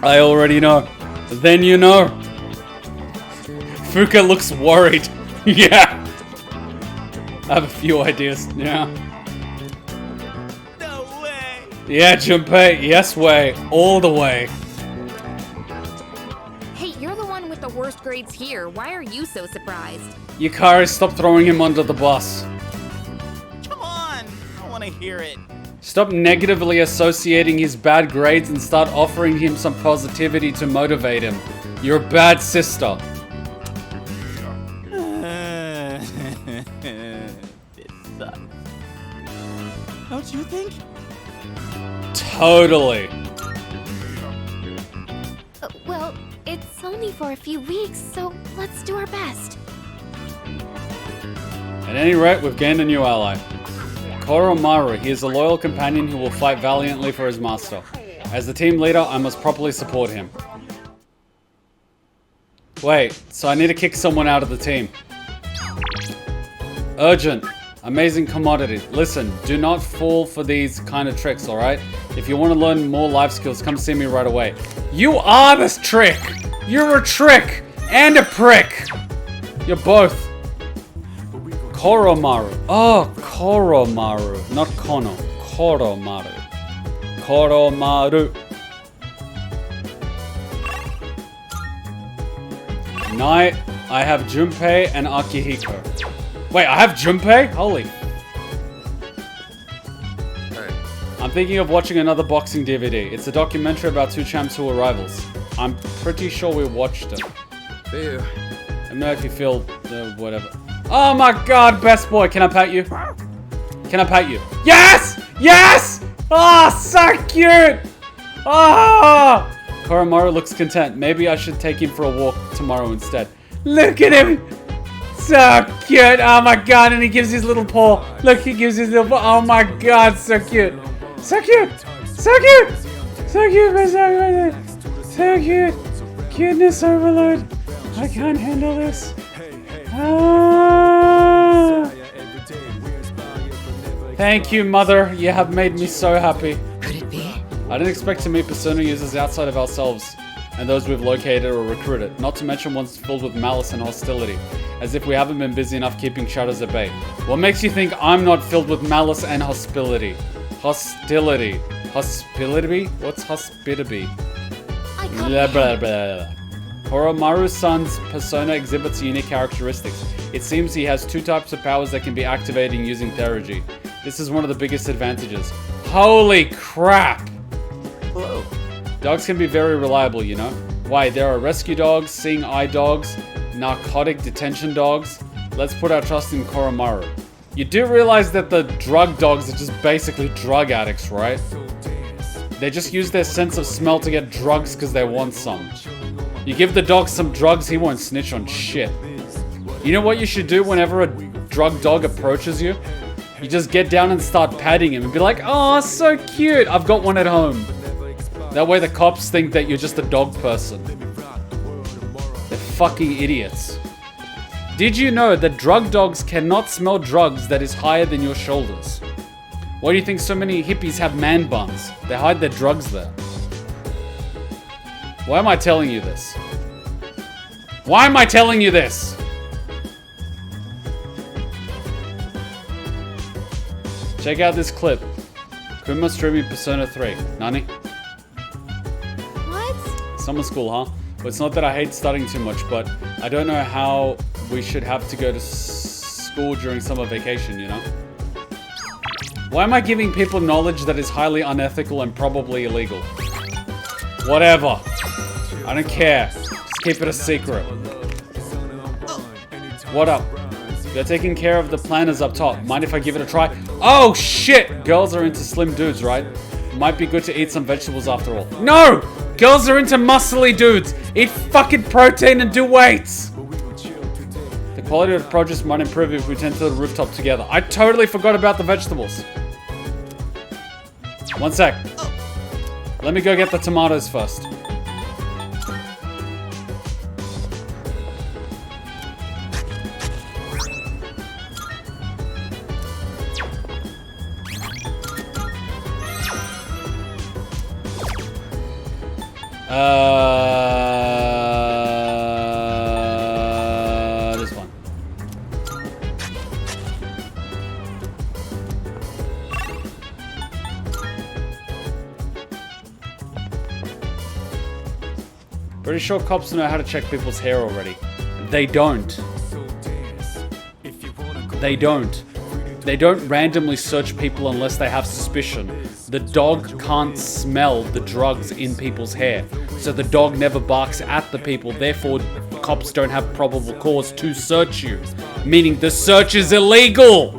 I already know. Then you know. Fuka looks worried. Yeah. I have a few ideas. Yeah. No way. Yeah, Junpei. Yes way. All the way. Hey, you're the one with the worst best grades here. Why are you so surprised? Yukari, stop throwing him under the bus. Come on! I want to hear it. Stop negatively associating his bad grades and start offering him some positivity to motivate him. You're a bad sister. This sucks. Don't you think? Totally. Well, it's only for a few weeks, so let's do our best. At any rate, we've gained a new ally. Koromaru, he is a loyal companion who will fight valiantly for his master. As the team leader, I must properly support him. Wait, so I need to kick someone out of the team. Urgent. Amazing commodity. Listen, do not fall for these kind of tricks, alright? If you want to learn more life skills, come see me right away. You are this trick! You're a trick! And a prick! You're both. Koromaru. Oh, Koromaru. Not Kono. Koromaru. Koromaru. Night, I have Junpei and Akihiko. Wait, I have Junpei? Holy. I'm thinking of watching another boxing DVD. It's a documentary about two champs who were rivals. I'm pretty sure we watched it. Ew. Let me know if you feel whatever. Oh my god, best boy. Can I pat you? Can I pat you? Yes! Yes! Oh, so cute! Oh! Koromaru looks content. Maybe I should take him for a walk tomorrow instead. Look at him! So cute! Oh my god, and he gives his little paw. Look, he gives his little paw. Oh my god, so cute! So cute! So cute! So cute! So cute! Cuteness overload. I can't handle this. Ah. Thank you, mother. You have made me so happy. Could it be? I didn't expect to meet persona users outside of ourselves and those we've located or recruited, not to mention ones filled with malice and hostility, as if we haven't been busy enough keeping shadows at bay. What makes you think I'm not filled with malice and hostility? Hostility. Hospitality? What's hospitality? Blah, blah, blah. Koromaru-san's persona exhibits unique characteristics. It seems he has two types of powers that can be activated using Theurgy. This is one of the biggest advantages. Holy crap! Hello. Dogs can be very reliable, you know? Why, there are rescue dogs, seeing eye dogs, narcotic detention dogs. Let's put our trust in Koromaru. You do realize that the drug dogs are just basically drug addicts, right? They just use their sense of smell to get drugs because they want some. You give the dog some drugs, he won't snitch on shit. You know what you should do whenever a drug dog approaches you? You just get down and start patting him and be like, oh, so cute, I've got one at home. That way the cops think that you're just a dog person. They're fucking idiots. Did you know that drug dogs cannot smell drugs that is higher than your shoulders? Why do you think so many hippies have man buns? They hide their drugs there. Why am I telling you this? Why am I telling you this? Check out this clip. Kuma streaming Persona 3. Nani? What? Summer school, huh? Well, it's not that I hate studying too much, but I don't know how we should have to go to school during summer vacation, you know? Why am I giving people knowledge that is highly unethical and probably illegal? Whatever. I don't care. Just keep it a secret. What up? They're taking care of the planners up top. Mind if I give it a try? Oh shit! Girls are into slim dudes, right? Might be good to eat some vegetables after all. No! Girls are into muscly dudes! Eat fucking protein and do weights! The quality of the produce might improve if we tend to the rooftop together. I totally forgot about the vegetables. One sec. Let me go get the tomatoes first. This one. Pretty sure cops know how to check people's hair already. They don't. They don't. They don't randomly search people unless they have suspicion. The dog can't smell the drugs in people's hair. So the dog never barks at the people. Therefore, cops don't have probable cause to search you. Meaning the search is illegal.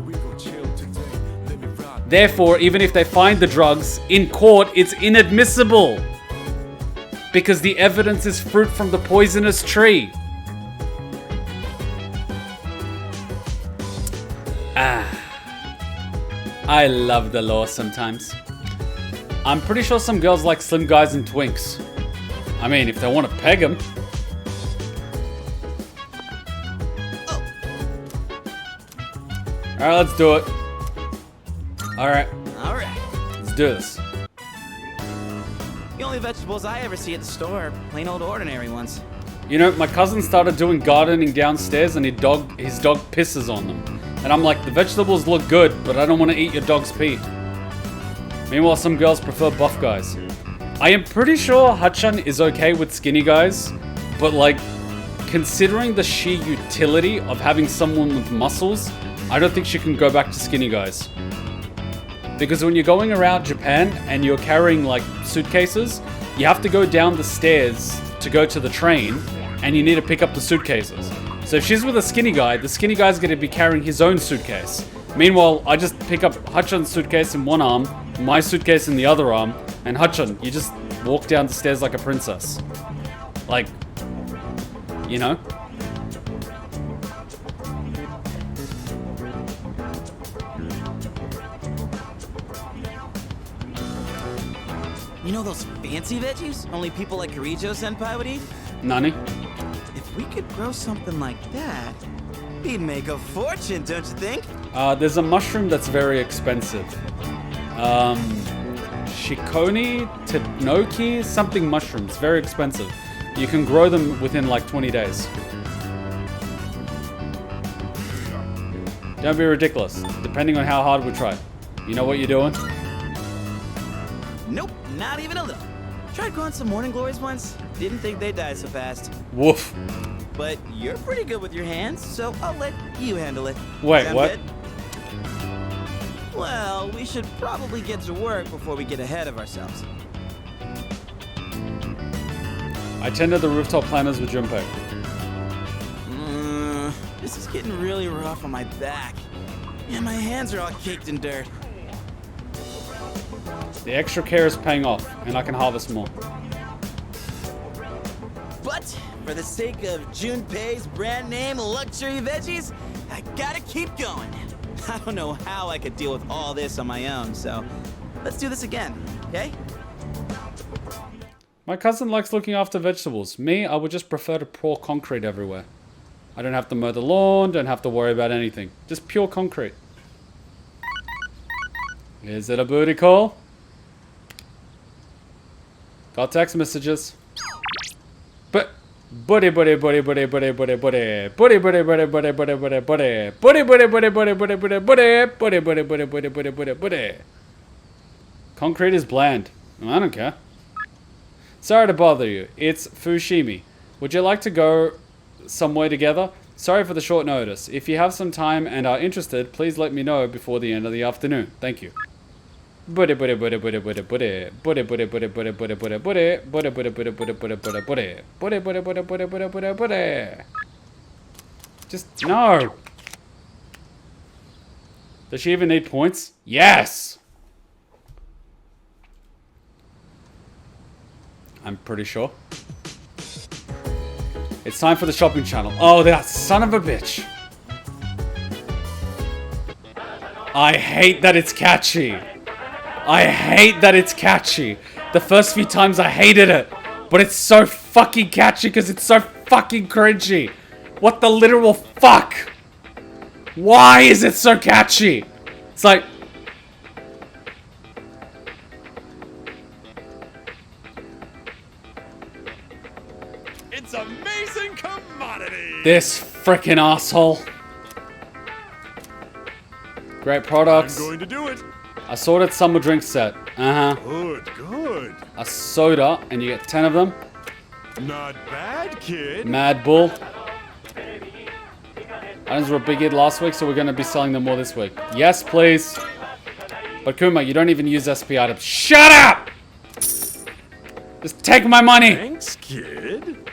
Therefore, even if they find the drugs in court, it's inadmissible. Because the evidence is fruit from the poisonous tree. I love the law sometimes. I'm pretty sure some girls like slim guys and twinks. I mean, if they want to peg them. Alright, let's do it. Alright. Let's do this. The only vegetables I ever see at the store are plain old ordinary ones. You know, my cousin started doing gardening downstairs and his dog pisses on them. And I'm like, the vegetables look good, but I don't want to eat your dog's pee. Meanwhile, some girls prefer buff guys. I am pretty sure Hachan is okay with skinny guys, but like, considering the sheer utility of having someone with muscles, I don't think she can go back to skinny guys. Because when you're going around Japan and you're carrying like suitcases, you have to go down the stairs to go to the train, and you need to pick up the suitcases. So if she's with a skinny guy, the skinny guy's gonna be carrying his own suitcase. Meanwhile, I just pick up Hachan's suitcase in one arm, my suitcase in the other arm, and Hachan, you just walk down the stairs like a princess. Like, you know? You know those fancy veggies only people like Kirijo Senpai would eat? Nani? If we could grow something like that, we'd make a fortune, don't you think? There's a mushroom that's very expensive. Shikoni, Tenoki, something mushrooms, very expensive. You can grow them within like 20 days. Don't be ridiculous, depending on how hard we try. You know what you're doing? Nope, not even a little. Tried growing some morning glories once. Didn't think they'd die so fast. Woof. But you're pretty good with your hands, so I'll let you handle it. Wait, Sound what? good? Well, we should probably get to work before we get ahead of ourselves. I tended the rooftop planters with Junpei. This is getting really rough on my back. Yeah, my hands are all caked in dirt. The extra care is paying off, and I can harvest more. But for the sake of Junpei's brand name luxury veggies, I gotta keep going. I don't know how I could deal with all this on my own, so let's do this again, okay? My cousin likes looking after vegetables. Me, I would just prefer to pour concrete everywhere. I don't have to mow the lawn, don't have to worry about anything. Just pure concrete. Is it a booty call? Got text messages. But buddy. Concrete is bland. I don't care. Sorry to bother you. It's Fushimi. Would you like to go somewhere together? Sorry for the short notice. If you have some time and are interested, please let me know before the end of the afternoon. Thank you. Just no. Does she even need points? Yes. I'm pretty sure. It's time for the shopping channel. Oh, that son of a bitch. I hate that it's catchy. I hate that it's catchy. The first few times I hated it. But it's so fucking catchy because it's so fucking cringy. What the literal fuck? Why is it so catchy? It's like... It's amazing commodity. This frickin' asshole. Great products. I'm going to do it. Assorted summer drink set. Good, good. A soda, and you get 10 of them. Not bad, kid. Mad Bull. Items were big hit last week, so we're going to be selling them more this week. Yes, please. But Kuma, you don't even use SP items. Shut up! Just take my money. Thanks, kid.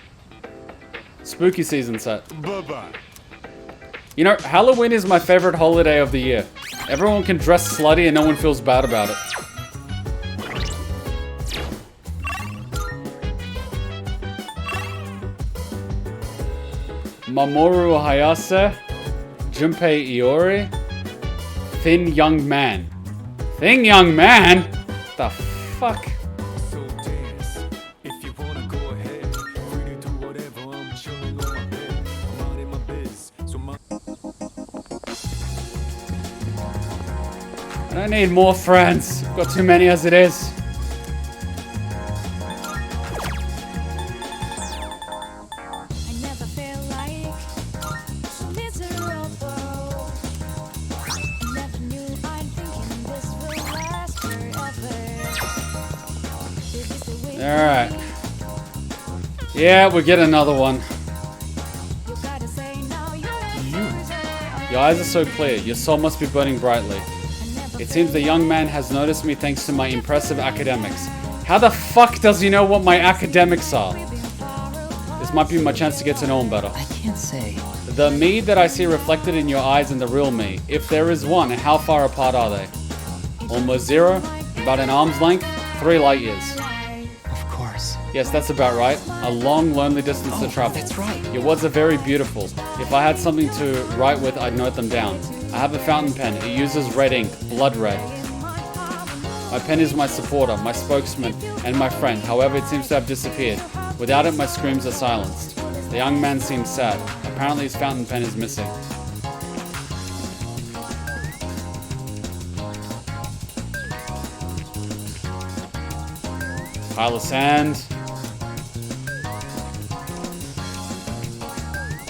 Spooky season set. Bye-bye. You know, Halloween is my favorite holiday of the year. Everyone can dress slutty and no one feels bad about it. Mamoru Hayase, Junpei Iori, Thin Young Man. Thin Young Man? The fuck? I don't need more friends. I've got too many as it is. Alright. Yeah, we get another one. Your eyes are so clear. Your soul must be burning brightly. It seems the young man has noticed me thanks to my impressive academics. How the fuck does he know what my academics are? This might be my chance to get to know him better. I can't say. The me that I see reflected in your eyes and the real me, if there is one, how far apart are they? Almost zero? About an arm's length? 3 light years. Of course. Yes, that's about right. A long, lonely distance to travel. That's right. Your words are very beautiful. If I had something to write with, I'd note them down. I have a fountain pen. It uses red ink, blood red. My pen is my supporter, my spokesman, and my friend. However, it seems to have disappeared. Without it, my screams are silenced. The young man seems sad. Apparently, his fountain pen is missing. Pile of sand.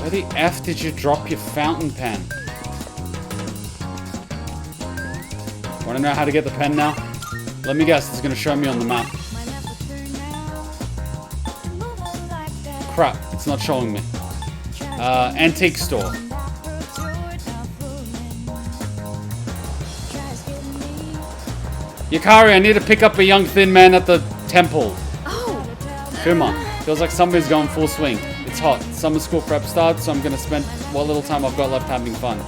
Where the F did you drop your fountain pen? Want to know how to get the pen now? Let me guess, it's going to show me on the map. Crap, it's not showing me. Antique store. Yukari, I need to pick up a young thin man at the temple. Kuma, feels like somebody's going full swing. It's hot. Summer school prep starts, so I'm going to spend what little time I've got left having fun.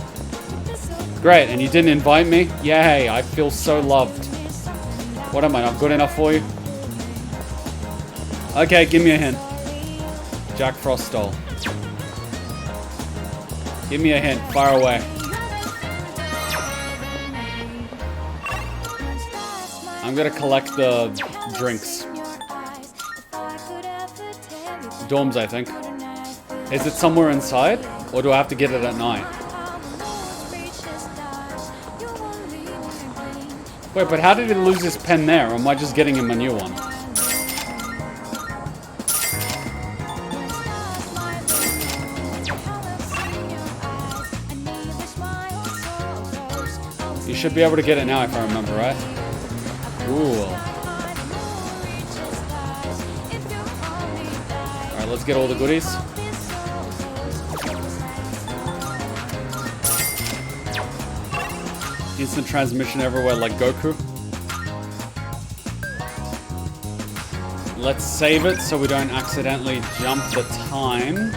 Great, and you didn't invite me? Yay, I feel so loved. What am I, not good enough for you? Okay, give me a hint. Jack Frost stole. Give me a hint, fire away. I'm gonna collect the drinks. Dorms, I think. Is it somewhere inside? Or do I have to get it at night? Wait, but how did he lose his pen there? Or am I just getting him a new one? You should be able to get it now if I remember, right? Cool. Alright, let's get all the goodies. Instant transmission everywhere like Goku. Let's save it so we don't accidentally jump the time.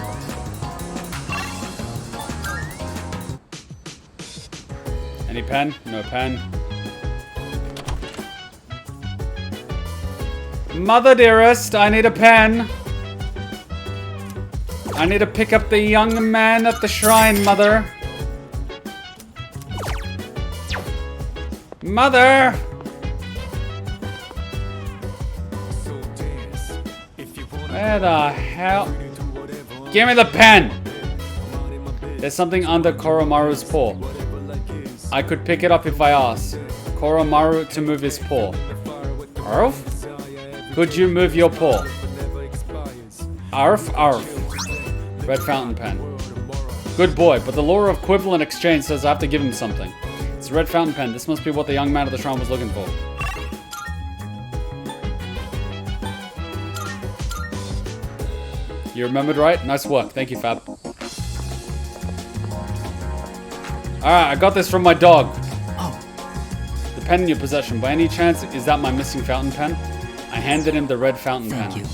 Any pen? No pen. Mother dearest, I need a pen. I need to pick up the young man at the shrine, Mother. Mother! Where the hell? Give me the pen! There's something under Koromaru's paw. I could pick it up if I asked. Koromaru to move his paw. Arf? Could you move your paw? Arf, arf. Red fountain pen. Good boy, but the law of equivalent exchange says I have to give him something. It's a red fountain pen. This must be what the young man at the shrine was looking for. You remembered right? Nice work. Thank you, Fab. Alright, I got this from my dog. Oh. The pen in your possession. By any chance, is that my missing fountain pen? I handed him the red fountain pen. Thank you.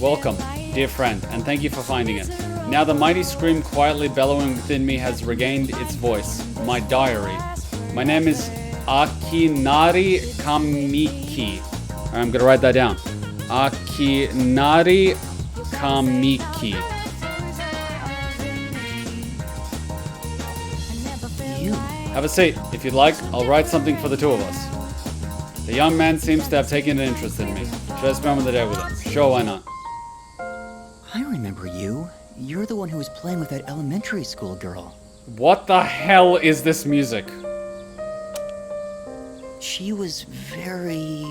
Welcome, dear friend, and thank you for finding it. Now the mighty scream quietly bellowing within me has regained its voice. My diary. My name is Akinari Kamiki. Alright, I'm gonna write that down. Akinari Kamiki. You. Have a seat. If you'd like, I'll write something for the two of us. The young man seems to have taken an interest in me. Should I spend the day with him? Sure, why not? I remember you. You're the one who was playing with that elementary school girl. What the hell is this music? She was very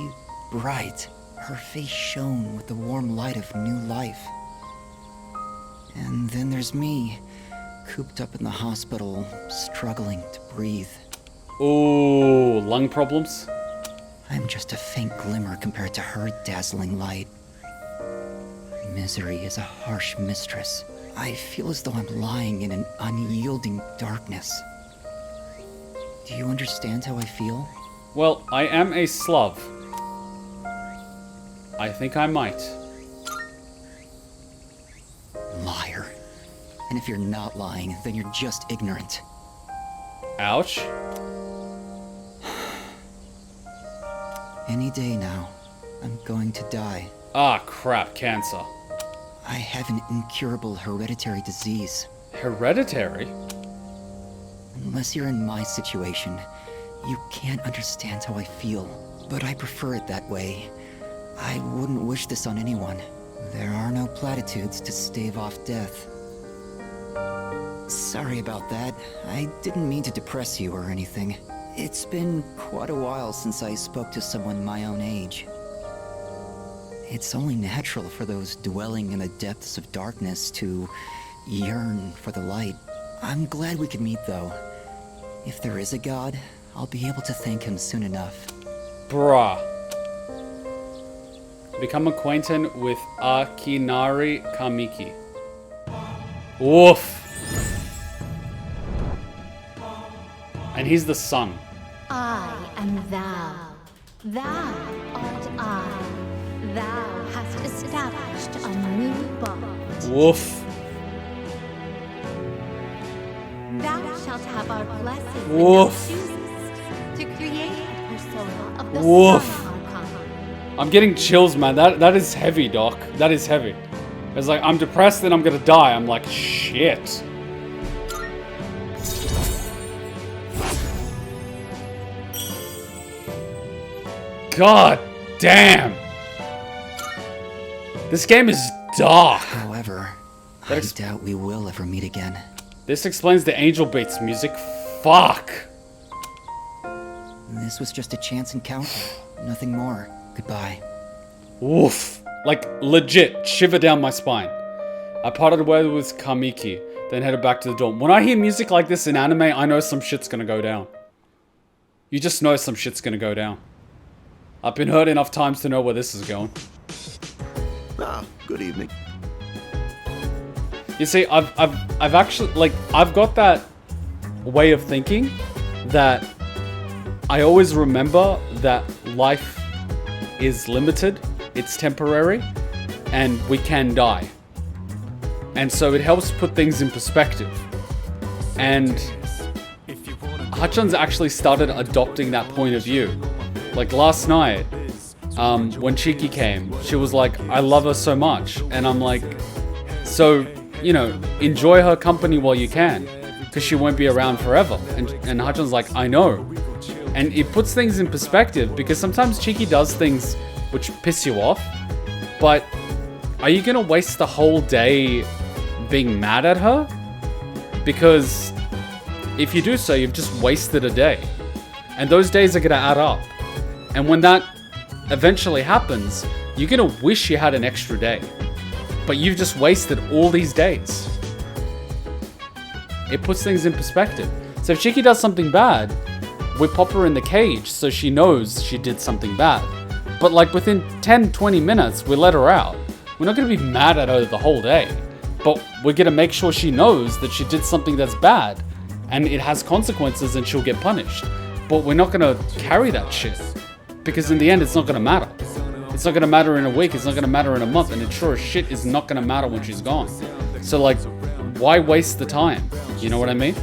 bright. Her face shone with the warm light of new life. And then there's me, cooped up in the hospital, struggling to breathe. Ooh, lung problems? I'm just a faint glimmer compared to her dazzling light. Misery is a harsh mistress. I feel as though I'm lying in an unyielding darkness. Do you understand how I feel? Well, I am a Slav. I think I might. Liar. And if you're not lying, then you're just ignorant. Ouch. Any day now, I'm going to die. Ah, crap, cancer. I have an incurable hereditary disease. Hereditary? Unless you're in my situation, you can't understand how I feel. But I prefer it that way. I wouldn't wish this on anyone. There are no platitudes to stave off death. Sorry about that. I didn't mean to depress you or anything. It's been quite a while since I spoke to someone my own age. It's only natural for those dwelling in the depths of darkness to yearn for the light. I'm glad we could meet, though. If there is a god, I'll be able to thank him soon enough. Bruh. Become acquainted with Akinari Kamiki. Woof. And he's the son. I am thou. Thou art I. Thou hast established a new bond. Woof. Thou shalt have our blessing Woof. when thou choosest to create a persona of the Woof. Sun Archon. I'm getting chills, man. That is heavy, Doc. That is heavy. It's like, I'm depressed and I'm gonna die. I'm like, shit. God damn. This game is dark. However, I doubt we will ever meet again. This explains the Angel Beats music. Fuck. This was just a chance encounter. Nothing more. Goodbye. Woof. Like, legit, shiver down my spine. I parted way with Kamiki, then headed back to the dorm. When I hear music like this in anime, I know some shit's gonna go down. You just know some shit's gonna go down. I've been hurt enough times to know where this is going. Ah, good evening. You see, I've actually, like, I've got that way of thinking that I always remember that life is limited, it's temporary, and we can die. And so it helps put things in perspective. And Hachan's actually started adopting that point of view. Like last night, when Chiki came, she was like, I love her so much. And I'm like, so, you know, enjoy her company while you can, because she won't be around forever. And Hachan's like, I know. And it puts things in perspective, because sometimes Chiki does things which piss you off, but are you gonna waste the whole day being mad at her? Because if you do so, you've just wasted a day. And those days are gonna add up. And when that eventually happens, you're gonna wish you had an extra day. But you've just wasted all these days. It puts things in perspective. So if Chiki does something bad, we pop her in the cage so she knows she did something bad. But like within 10-20 minutes, we let her out. We're not gonna be mad at her the whole day. But we're gonna make sure she knows that she did something that's bad and it has consequences and she'll get punished. But we're not gonna carry that shit because in the end it's not gonna matter. It's not gonna matter in a week, it's not gonna matter in a month, and it sure as shit is not gonna matter when she's gone. So like, why waste the time? You know what I mean?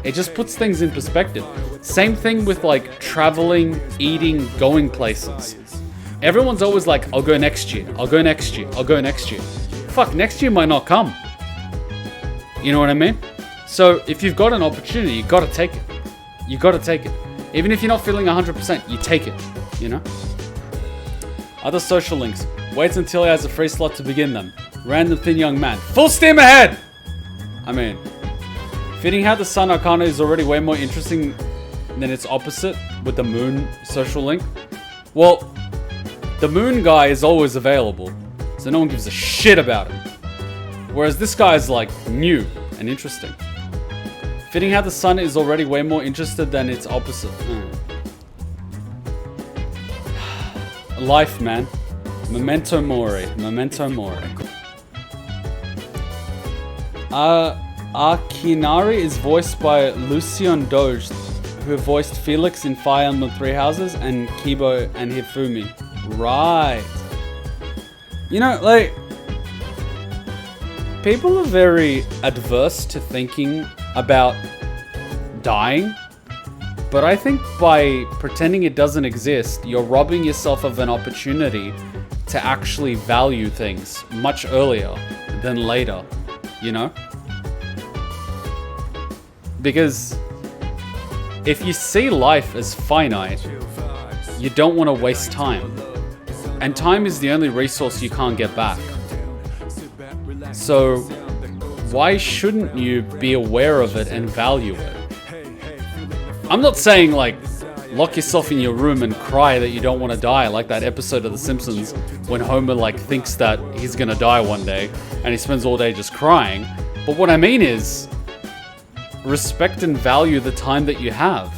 It just puts things in perspective. Same thing with like traveling, eating, going places. Everyone's always like, I'll go next year, I'll go next year, I'll go next year. Fuck, next year might not come. You know what I mean? So if you've got an opportunity, you gotta take it. You gotta take it. Even if you're not feeling 100%, you take it, you know? Other social links. Wait until he has a free slot to begin them. Random thin young man. Full steam ahead! I mean, fitting how the Sun Arcana is already way more interesting than its opposite with the Moon social link. Well, the Moon guy is always available, so no one gives a shit about him. Whereas this guy is like new and interesting. Fitting how the Sun is already way more interested than its opposite. Life, man. Memento mori. Memento mori. Akinari is voiced by Lucian Doge, who voiced Felix in Fire Emblem Three Houses and Kibo and Hifumi. Right. You know, like, people are very adverse to thinking about dying, but I think by pretending it doesn't exist, you're robbing yourself of an opportunity to actually value things much earlier than later, you know? Because if you see life as finite, you don't want to waste time. And time is the only resource you can't get back. So why shouldn't you be aware of it and value it? I'm not saying like lock yourself in your room and cry that you don't want to die, like that episode of The Simpsons when Homer like thinks that he's gonna die one day and he spends all day just crying. But what I mean is respect and value the time that you have.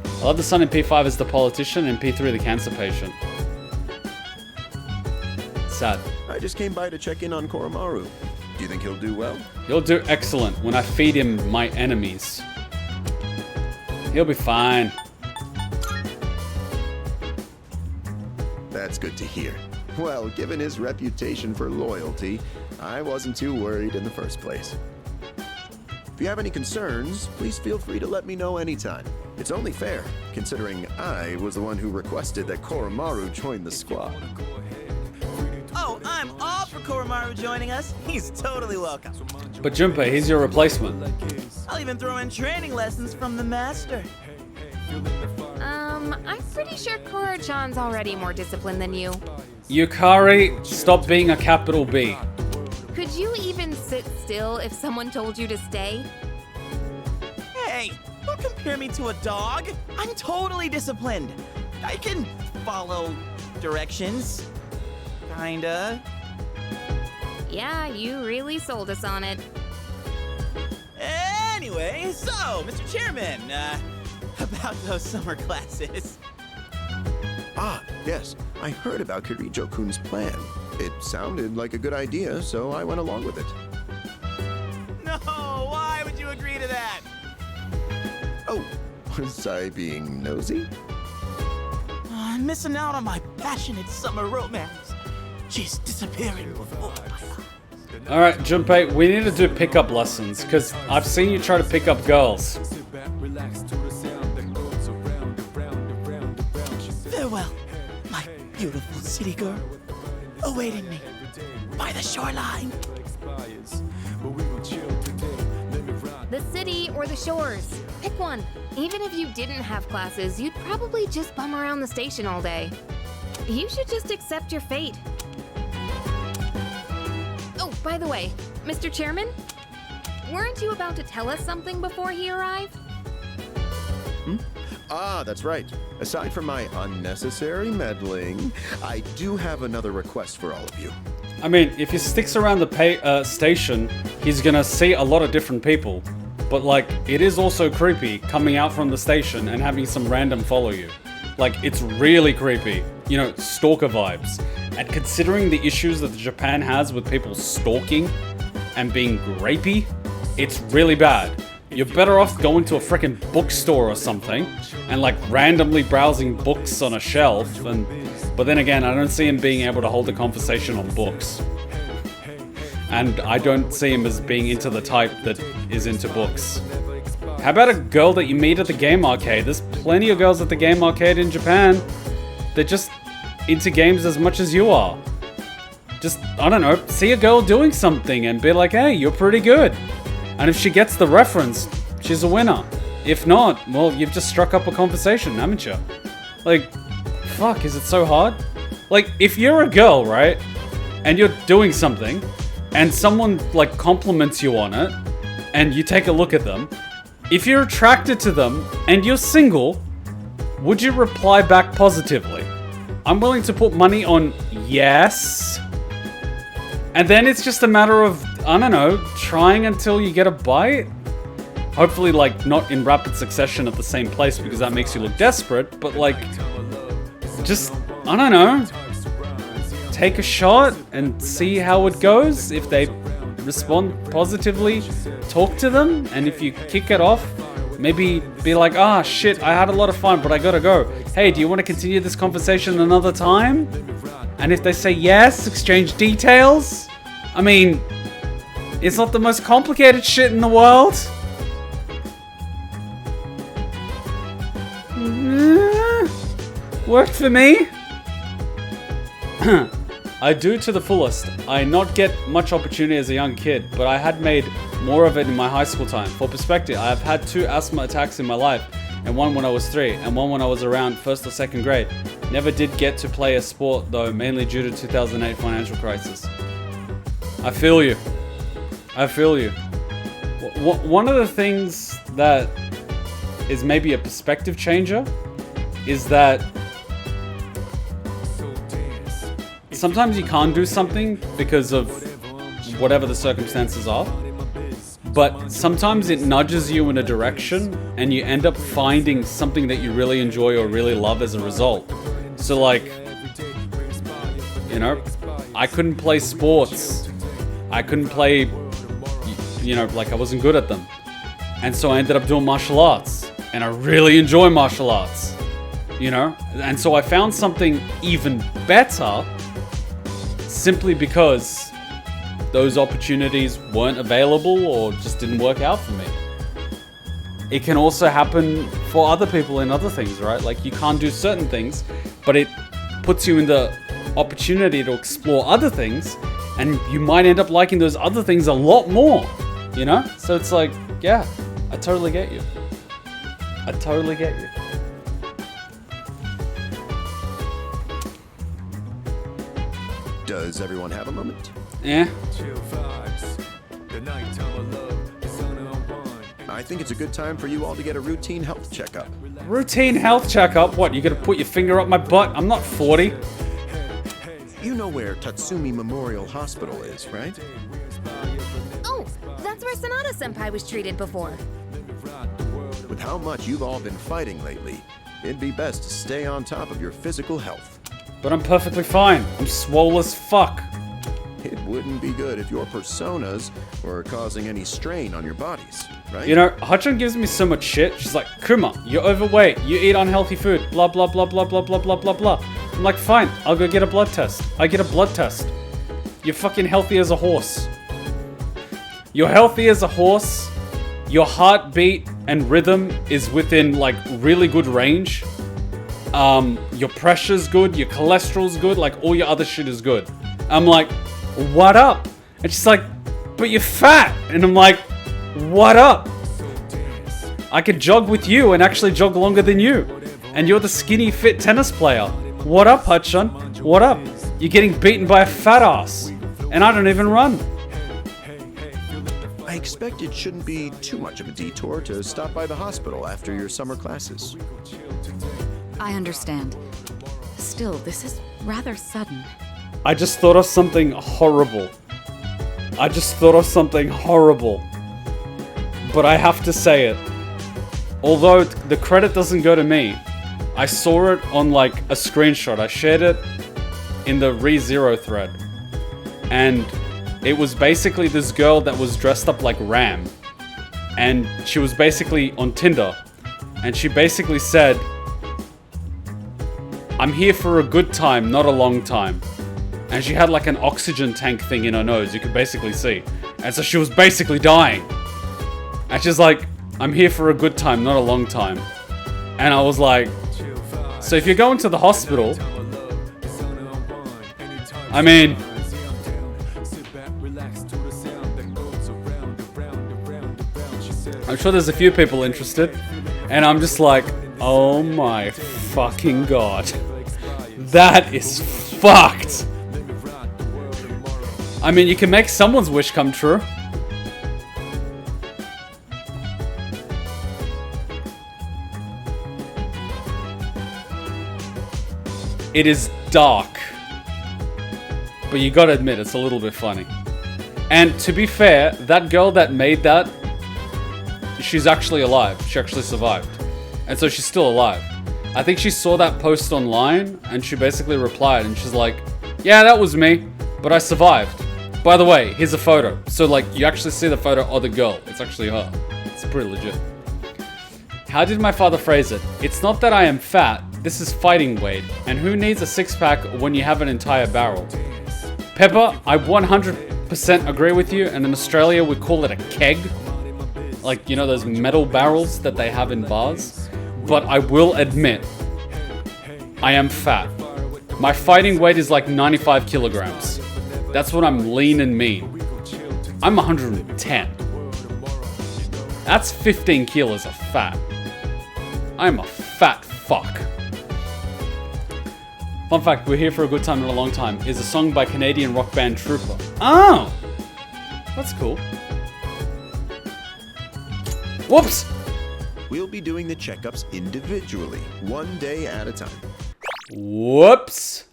I love the Sun in P5 as the politician and P3 the cancer patient. Sad. I just came by to check in on Koromaru. Do you think he'll do well? He'll do excellent when I feed him my enemies. He'll be fine. That's good to hear. Well, given his reputation for loyalty, I wasn't too worried in the first place. If you have any concerns, please feel free to let me know anytime. It's only fair, considering I was the one who requested that Koromaru join the squad. Oh, I'm all for Koromaru joining us. He's totally welcome. But Junpei, he's your replacement. I'll even throw in training lessons from the master. I'm pretty sure Koro-chan's already more disciplined than you. Yukari, stop being a capital B. Could you even sit still if someone told you to stay? Hey, don't compare me to a dog. I'm totally disciplined. I can follow directions. Kinda. Yeah, you really sold us on it. Anyway, so, Mr. Chairman, about those summer classes. Ah, yes. I heard about Kirijo-kun's plan. It sounded like a good idea, so I went along with it. No, why would you agree to that? Oh, was I being nosy? I'm missing out on my passionate summer romance. She's disappearing before my eyes. Alright, Junpei, we need to do pickup lessons, because I've seen you try to pick up girls. Farewell, my beautiful city girl, awaiting me by the shoreline. The city or the shores. Pick one. Even if you didn't have classes, you'd probably just bum around the station all day. You should just accept your fate. Oh, by the way, Mr. Chairman, weren't you about to tell us something before he arrived? Ah, that's right. Aside from my unnecessary meddling, I do have another request for all of you. I mean, if he sticks around the station, he's gonna see a lot of different people. But like, it is also creepy coming out from the station and having some random follow you. Like, it's really creepy. You know, stalker vibes. And considering the issues that Japan has with people stalking and being rapey, it's really bad. You're better off going to a freaking bookstore or something and like randomly browsing books on a shelf. But then again, I don't see him being able to hold a conversation on books. And I don't see him as being into the type that is into books. How about a girl that you meet at the game arcade? There's plenty of girls at the game arcade in Japan. They're just into games as much as you are. Just, I don't know, see a girl doing something and be like, hey, you're pretty good. And if she gets the reference, she's a winner. If not, well, you've just struck up a conversation, haven't you? Like, fuck, is it so hard? Like, if you're a girl, right, and you're doing something, and someone, like, compliments you on it, and you take a look at them, if you're attracted to them, and you're single, would you reply back positively? I'm willing to put money on yes. And then it's just a matter of, I don't know, trying until you get a bite. Hopefully, like, not in rapid succession at the same place because that makes you look desperate, but like, just, I don't know, take a shot and see how it goes. If they respond positively, talk to them, and if you kick it off, maybe be like, ah, shit, I had a lot of fun, but I gotta go. Hey, do you want to continue this conversation another time? And if they say yes, exchange details. I mean, it's not the most complicated shit in the world. Worked for me. I do to the fullest. I not get much opportunity as a young kid, but I had made more of it in my high school time. For perspective, I have had 2 asthma attacks in my life, and one when I was 3, and one when I was around 1st or 2nd grade. Never did get to play a sport though, mainly due to 2008 financial crisis. I feel you. I feel you. One of the things that is maybe a perspective changer is that sometimes you can't do something because of whatever the circumstances are, but sometimes it nudges you in a direction and you end up finding something that you really enjoy or really love as a result. So like, you know, I couldn't play sports. I couldn't play, you know, like I wasn't good at them. And so I ended up doing martial arts, and I really enjoy martial arts, you know? And so I found something even better simply because those opportunities weren't available or just didn't work out for me. It can also happen for other people in other things, right? Like you can't do certain things, but it puts you in the opportunity to explore other things, and you might end up liking those other things a lot more, you know? So it's like, yeah, I totally get you. I totally get you. Does everyone have a moment? Yeah. I think it's a good time for you all to get a routine health checkup. Routine health checkup? What, you gonna put your finger up my butt? I'm not 40. You know where Tatsumi Memorial Hospital is, right? Oh, that's where Sanada-senpai was treated before. With how much you've all been fighting lately, it'd be best to stay on top of your physical health. But I'm perfectly fine. I'm swole as fuck. It wouldn't be good if your personas were causing any strain on your bodies, right? You know, Hachan gives me so much shit. She's like, Kuma, you're overweight. You eat unhealthy food. Blah, blah, blah, blah, blah, blah, blah, blah, blah. I'm like, fine, I'll go get a blood test. I get a blood test. You're fucking healthy as a horse. You're healthy as a horse. Your heartbeat and rhythm is within, like, really good range. Your pressure's good. Your cholesterol's good. Like, all your other shit is good. I'm like, what up? And she's like, but you're fat. And I'm like, what up? I could jog with you and actually jog longer than you. And you're the skinny, fit tennis player. What up, Hachan? What up? You're getting beaten by a fat ass. And I don't even run. I expect it shouldn't be too much of a detour to stop by the hospital after your summer classes. I understand. Still, this is rather sudden. I just thought of something horrible. I just thought of something horrible. But I have to say it. Although the credit doesn't go to me, I saw it on like a screenshot. I shared it in the ReZero thread. And it was basically this girl that was dressed up like Ram. And she was basically on Tinder. And she basically said, I'm here for a good time, not a long time. And she had like an oxygen tank thing in her nose, you could basically see. And so she was basically dying. And she's like, I'm here for a good time, not a long time. And I was like, so if you're going to the hospital, I mean, I'm sure there's a few people interested. And I'm just like, oh my fucking god. That is fucked. I mean, you can make someone's wish come true. It is dark. But you gotta admit, it's a little bit funny. And to be fair, that girl that made that, she's actually alive. She actually survived. And so she's still alive. I think she saw that post online and she basically replied and she's like, yeah, that was me, but I survived. By the way, here's a photo. So like, you actually see the photo of the girl. It's actually her. It's pretty legit. How did my father phrase it? It's not that I am fat, this is fighting weight. And who needs a six-pack when you have an entire barrel? Pepper, I 100% agree with you, and in Australia we call it a keg. Like, you know those metal barrels that they have in bars? But I will admit, I am fat. My fighting weight is like 95 kilograms. That's what I'm lean and mean. I'm 110. That's 15 kilos of fat. I'm a fat fuck. Fun fact, We're Here for a Good Time Not a Long Time is a song by Canadian rock band Trooper. Oh! That's cool. Whoops! We'll be doing the checkups individually, one day at a time. Whoops!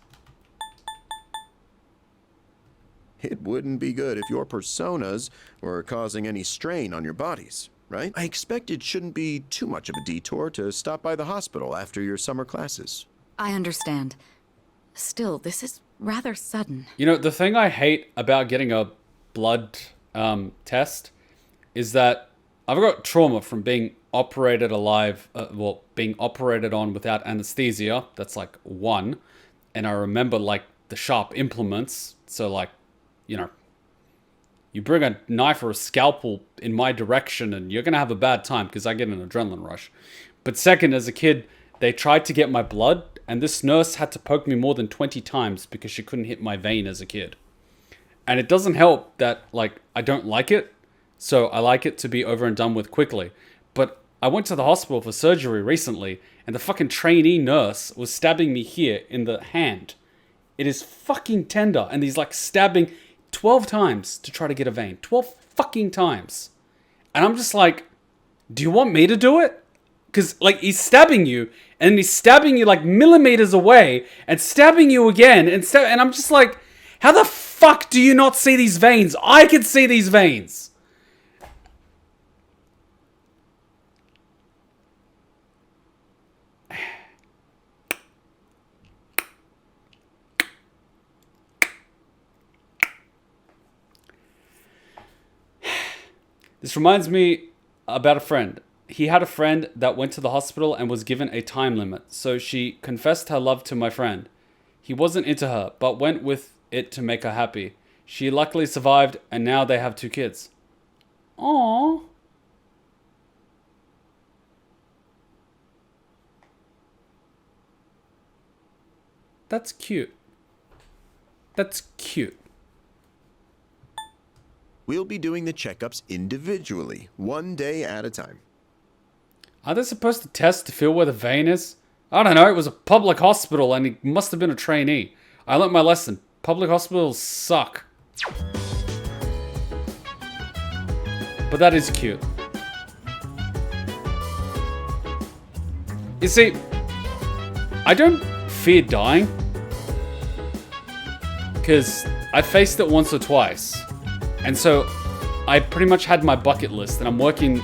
It wouldn't be good if your personas were causing any strain on your bodies, right? I expect it shouldn't be too much of a detour to stop by the hospital after your summer classes. I understand. Still, this is rather sudden. You know, the thing I hate about getting a blood test is that I've got trauma from being operated being operated on without anesthesia. That's like one. And I remember like the sharp implements. So like, you know, you bring a knife or a scalpel in my direction and you're going to have a bad time because I get an adrenaline rush. But second, as a kid, they tried to get my blood and this nurse had to poke me more than 20 times because she couldn't hit my vein as a kid. And it doesn't help that, like, I don't like it. So I like it to be over and done with quickly. But I went to the hospital for surgery recently and the fucking trainee nurse was stabbing me here in the hand. It is fucking tender. And he's like stabbing 12 times to try to get a vein. 12 fucking times. And I'm just like, do you want me to do it? Because, like, he's stabbing you, and he's stabbing you, like, millimeters away, and stabbing you again, and I'm just like, how the fuck do you not see these veins? I can see these veins. This reminds me about a friend. He had a friend that went to the hospital and was given a time limit, so she confessed her love to my friend. He wasn't into her, but went with it to make her happy. She luckily survived, and now they have 2 kids. Aww. That's cute. That's cute. We'll be doing the checkups individually, one day at a time. Are they supposed to test to feel where the vein is? I don't know, it was a public hospital and he must have been a trainee. I learnt my lesson. Public hospitals suck. But that is cute. You see, I don't fear dying. Because I faced it once or twice. And so I pretty much had my bucket list and I'm working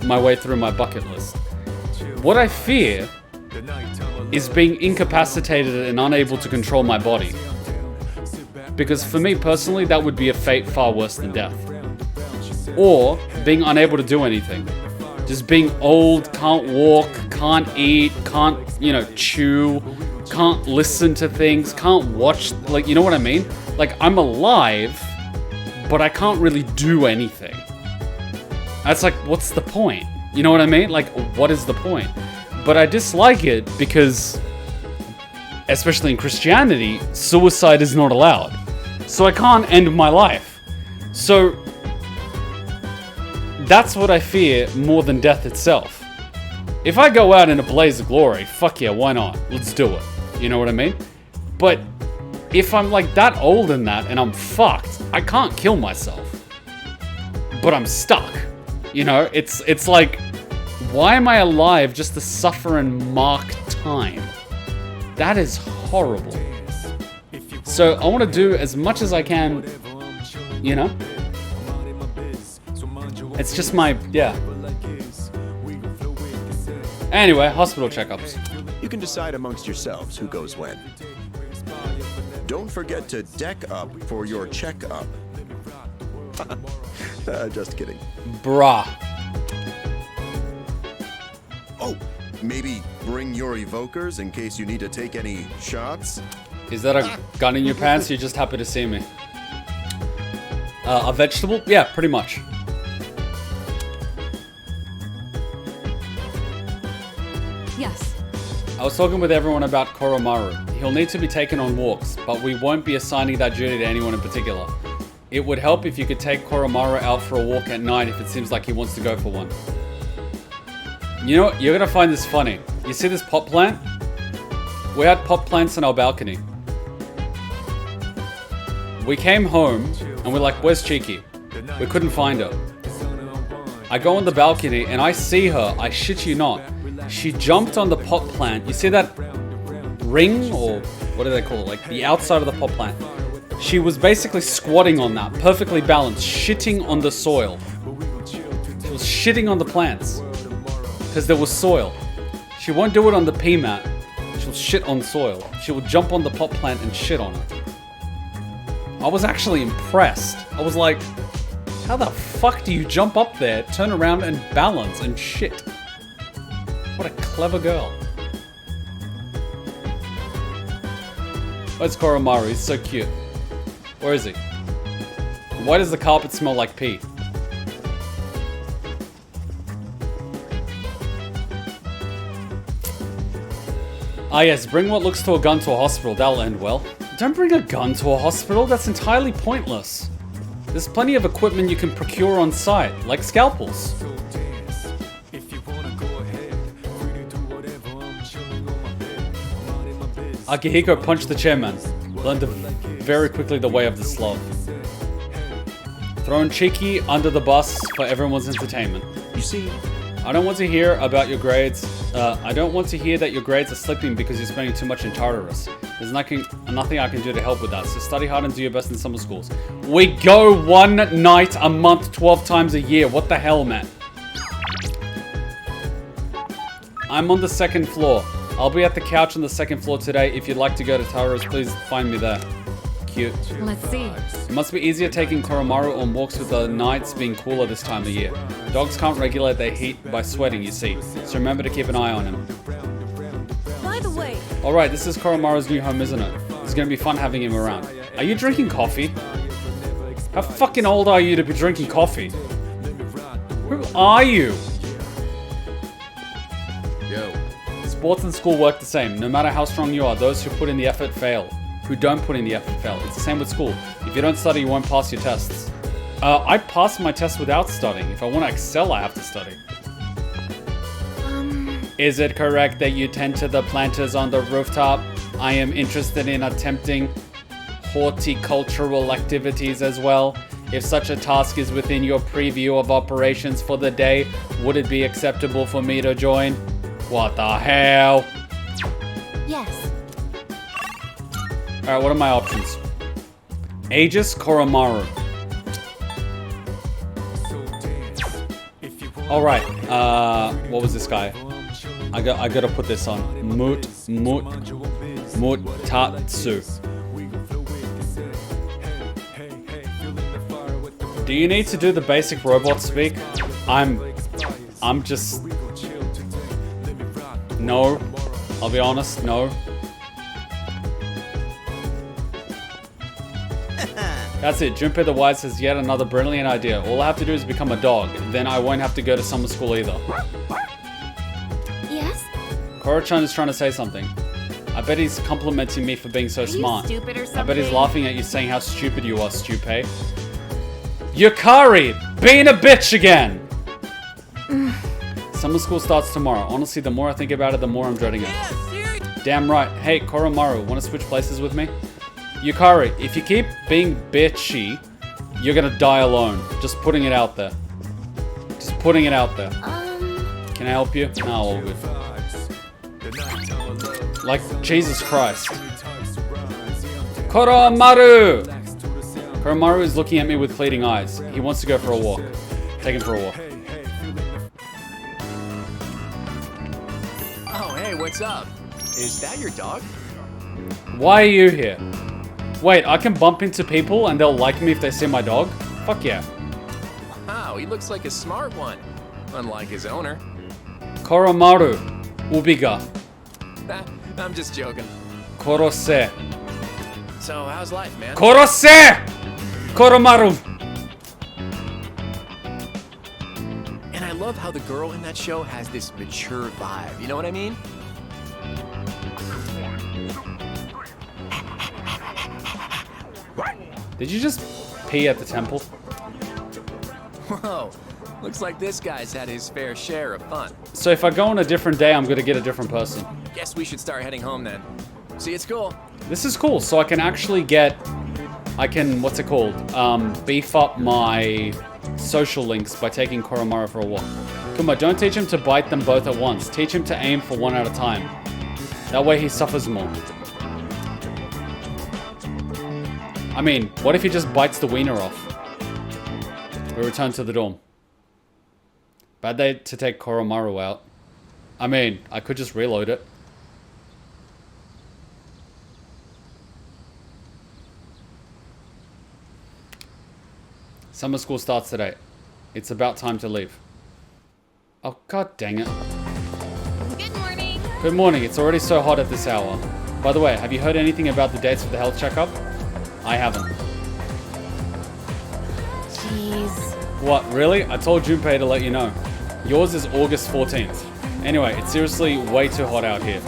my way through my bucket list. What I fear is being incapacitated and unable to control my body. Because for me personally, that would be a fate far worse than death. Or being unable to do anything. Just being old, can't walk, can't eat, can't, you know, chew, can't listen to things, can't watch, like, you know what I mean? Like, I'm alive, but I can't really do anything. That's like, what's the point? You know what I mean? Like, what is the point? But I dislike it because, especially in Christianity, suicide is not allowed. So I can't end my life. So that's what I fear more than death itself. If I go out in a blaze of glory, fuck yeah, why not? Let's do it. You know what I mean? But if I'm like that old in that and I'm fucked, I can't kill myself. But I'm stuck. You know, it's like, why am I alive just to suffer and mark time? That is horrible. So I want to do as much as I can, you know? It's just my, yeah. Anyway, hospital checkups. You can decide amongst yourselves who goes when. Don't forget to deck up for your checkup. Just kidding. Bruh. Oh, maybe bring your evokers in case you need to take any shots? Is that a gun in your pants? You're just happy to see me. A vegetable? Yeah, pretty much. Yes. I was talking with everyone about Koromaru. He'll need to be taken on walks, but we won't be assigning that duty to anyone in particular. It would help if you could take Koromaru out for a walk at night if it seems like he wants to go for one. You know what? You're gonna find this funny. You see this pot plant? We had pot plants on our balcony. We came home and we're like, where's Cheeky? We couldn't find her. I go on the balcony and I see her, I shit you not. She jumped on the pot plant. You see that ring, or what do they call it? Like the outside of the pot plant. She was basically squatting on that, perfectly balanced, shitting on the soil. She was shitting on the plants because there was soil. She won't do it on the pea mat. She'll shit on soil. She will jump on the pot plant and shit on it. I was actually impressed. I was like, how the fuck do you jump up there, turn around and balance and shit? What a clever girl. Where's Koromaru? He's so cute. Where is he? Why does the carpet smell like pee? Ah yes, bring what looks to a gun to a hospital. That'll end well. Don't bring a gun to a hospital. That's entirely pointless. There's plenty of equipment you can procure on site, like scalpels. Akihiko punched the chairman. Learned very quickly the way of the slug. Thrown Cheeky under the bus for everyone's entertainment. You see, I don't want to hear about your grades. I don't want to hear that your grades are slipping because you're spending too much in Tartarus. There's nothing I can do to help with that, so study hard and do your best in summer schools. We go one night a month, 12 times a year. What the hell, man? I'm on the second floor. I'll be at the couch on the second floor today. If you'd like to go to Tartarus, please find me there. Cute. Let's see. It must be easier taking Koromaru on walks with the nights being cooler this time of year. Dogs can't regulate their heat by sweating, you see. So remember to keep an eye on him. By the way... Alright, this is Koromaru's new home, isn't it? It's gonna be fun having him around. Are you drinking coffee? How fucking old are you to be drinking coffee? Who are you? Yo. Sports and school work the same. No matter how strong you are, those who put in the effort fail. Who don't put in the effort fail. It's the same with school. If you don't study, you won't pass your tests. I pass my tests without studying. If I want to excel, I have to study. Is it correct that you tend to the planters on the rooftop? I am interested in attempting horticultural activities as well. If such a task is within your preview of operations for the day, would it be acceptable for me to join? What the hell? Yes. Alright, what are my options? Aegis, Koromaru. Alright, what was this guy? I gotta put this on. Mutatsu. Do you need to do the basic robot speak? I'm just... No. I'll be honest, no. That's it. Junpei the Wise has yet another brilliant idea. All I have to do is become a dog. Then I won't have to go to summer school either. Yes? Koro-chan is trying to say something. I bet he's complimenting me for being so smart. Stupid or I bet he's something? laughing at you saying how stupid you are, Stupid. Yukari! Being a bitch again! Summer school starts tomorrow. Honestly, the more I think about it, the more I'm dreading it. Damn right. Hey, Koromaru, wanna switch places with me? Yukari, if you keep being bitchy, you're gonna die alone. Just putting it out there. Just putting it out there. Can I help you? No, all good. Like, Jesus Christ. Koromaru! Koromaru is looking at me with pleading eyes. He wants to go for a walk. Take him for a walk. Oh, hey, what's up? Is that your dog? Why are you here? Wait, I can bump into people and they'll like me if they see my dog? Fuck yeah. Wow, he looks like a smart one. Unlike his owner. Koromaru. Ubiga. I'm just joking. Korose. So, how's life, man? Korose! Koromaru. And I love how the girl in that show has this mature vibe. You know what I mean? Did you just pee at the temple? Whoa, looks like this guy's had his fair share of fun. So if I go on a different day, I'm gonna get a different person. Guess we should start heading home then. See, it's cool. This is cool, so I can actually get... I can, what's it called? Beef up my social links by taking Koromaru for a walk. Kuma, don't teach him to bite them both at once. Teach him to aim for one at a time. That way he suffers more. I mean, what if he just bites the wiener off? We return to the dorm. Bad day to take Koromaru out. I mean, I could just reload it. Summer school starts today. It's about time to leave. Oh, god dang it. Good morning. Good morning. It's already so hot at this hour. By the way, have you heard anything about the dates for the health checkup? I haven't. Jeez. What, really? I told Junpei to let you know. Yours is August 14th. Anyway, it's seriously way too hot out here.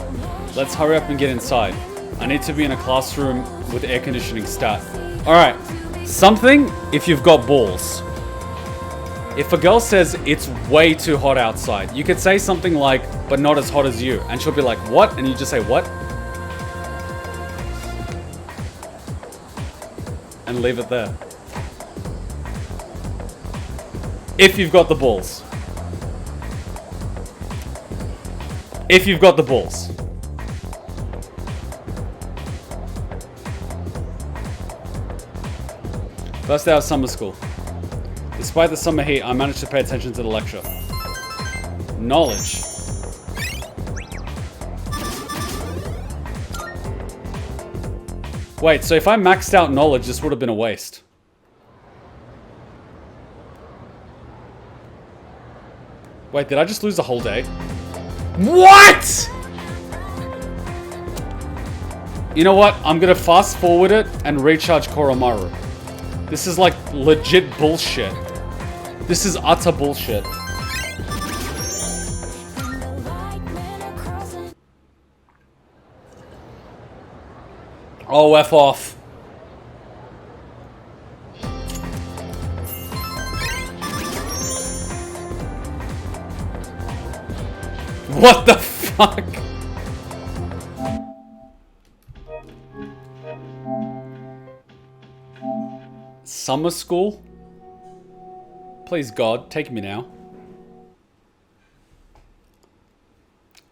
Let's hurry up and get inside. I need to be in a classroom with air conditioning stat. Alright, something if you've got balls. If a girl says it's way too hot outside, you could say something like, but not as hot as you. And she'll be like, what? And you just say, what? And leave it there. If you've got the balls. If you've got the balls. First day of summer school. Despite the summer heat, I managed to pay attention to the lecture. Knowledge. Wait, so if I maxed out knowledge, this would have been a waste. Wait, did I just lose the whole day? What?! You know what? I'm gonna fast forward it and recharge Koromaru. This is like legit bullshit. This is utter bullshit. Oh, F off. What the fuck? Summer school? Please God, take me now.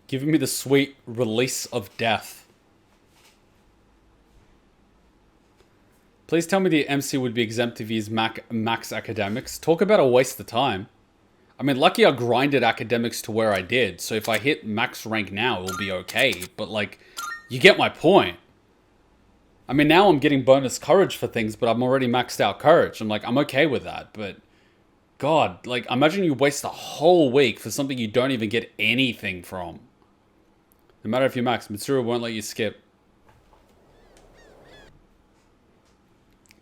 Giving me the sweet release of death. Please tell me the MC would be exempt if he's max academics. Talk about a waste of time. I mean, lucky I grinded academics to where I did, so if I hit max rank now, it'll be okay. But, like, you get my point. I mean, now I'm getting bonus courage for things, but I'm already maxed out courage. I'm like, I'm okay with that, but God, like, imagine you waste a whole week for something you don't even get anything from. No matter if you max, Mitsuru won't let you skip.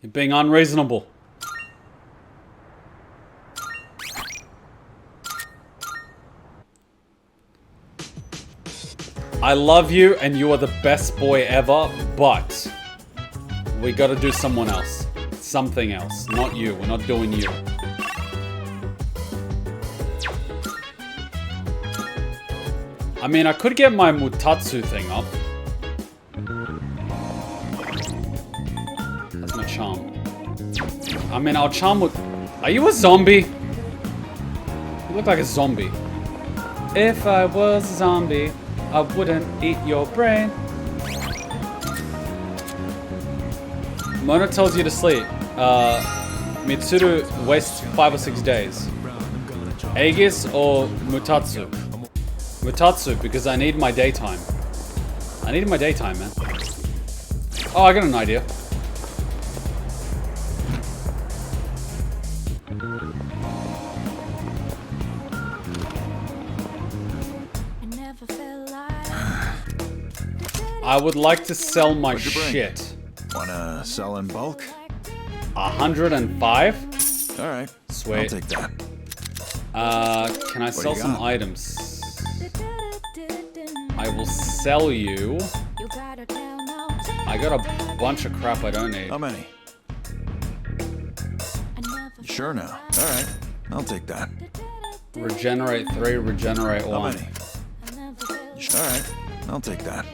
You're being unreasonable. I love you and you are the best boy ever, but we gotta do someone else. Something else. Not you. We're not doing you. I mean, I could get my Mutatsu thing up. That's my charm. I mean, I'll charm with... Are you a zombie? You look like a zombie. If I was a zombie, I wouldn't eat your brain. Mona tells you to sleep. Mitsuru wastes 5 or 6 days. Aegis or Mutatsu? Mutatsu, because I need my daytime. I need my daytime, man. Oh, I got an idea. I would like to sell my shit. Wanna sell in bulk? 105? Alright. Sweet. I'll take that. Can I sell some items? I will sell you. I got a bunch of crap I don't need. How many? Sure now. Alright. I'll take that. Regenerate 3, regenerate 1. How many? Alright. I'll take that.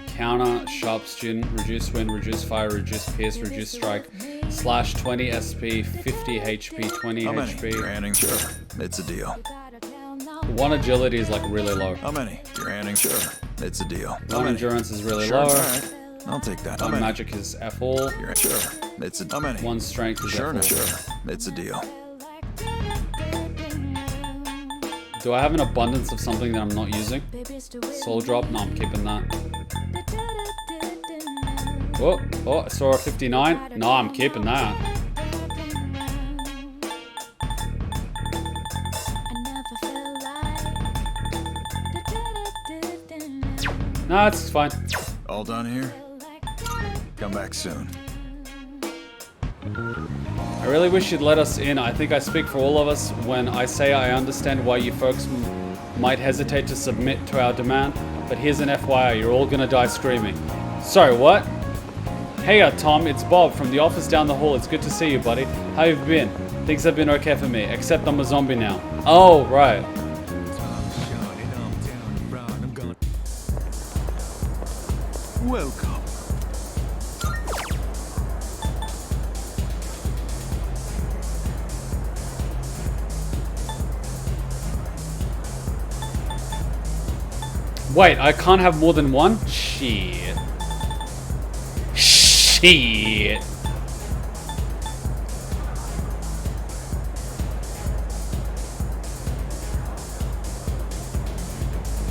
Counter, sharp student, reduce wind, reduce fire, reduce pierce, reduce strike, slash 20 SP, 50 HP, 20 How many? HP. You're handing? Sure. It's a deal. 1 agility is like really low. How many? You're handing? Sure. It's a deal. 1 endurance is really Sure. low. Alright. I'll take that. How 1 many? magic is F all. You're sure. It's a how many? 1 strength is Sure. F all. Sure. It's a deal. Do I have an abundance of something that I'm not using? Soul drop? No, I'm keeping that. Oh, I saw a 59. No, I'm keeping that. No, it's fine. All done here? Come back soon. I really wish you'd let us in. I think I speak for all of us when I say I understand why you folks might hesitate to submit to our demand, but here's an FYI, you're all gonna die screaming. Sorry, what? Hey, Tom, it's Bob from the office down the hall. It's good to see you, buddy. How you been? Things have been okay for me, except I'm a zombie now. Oh, right. Welcome. Wait, I can't have more than 1? Shit. Shit.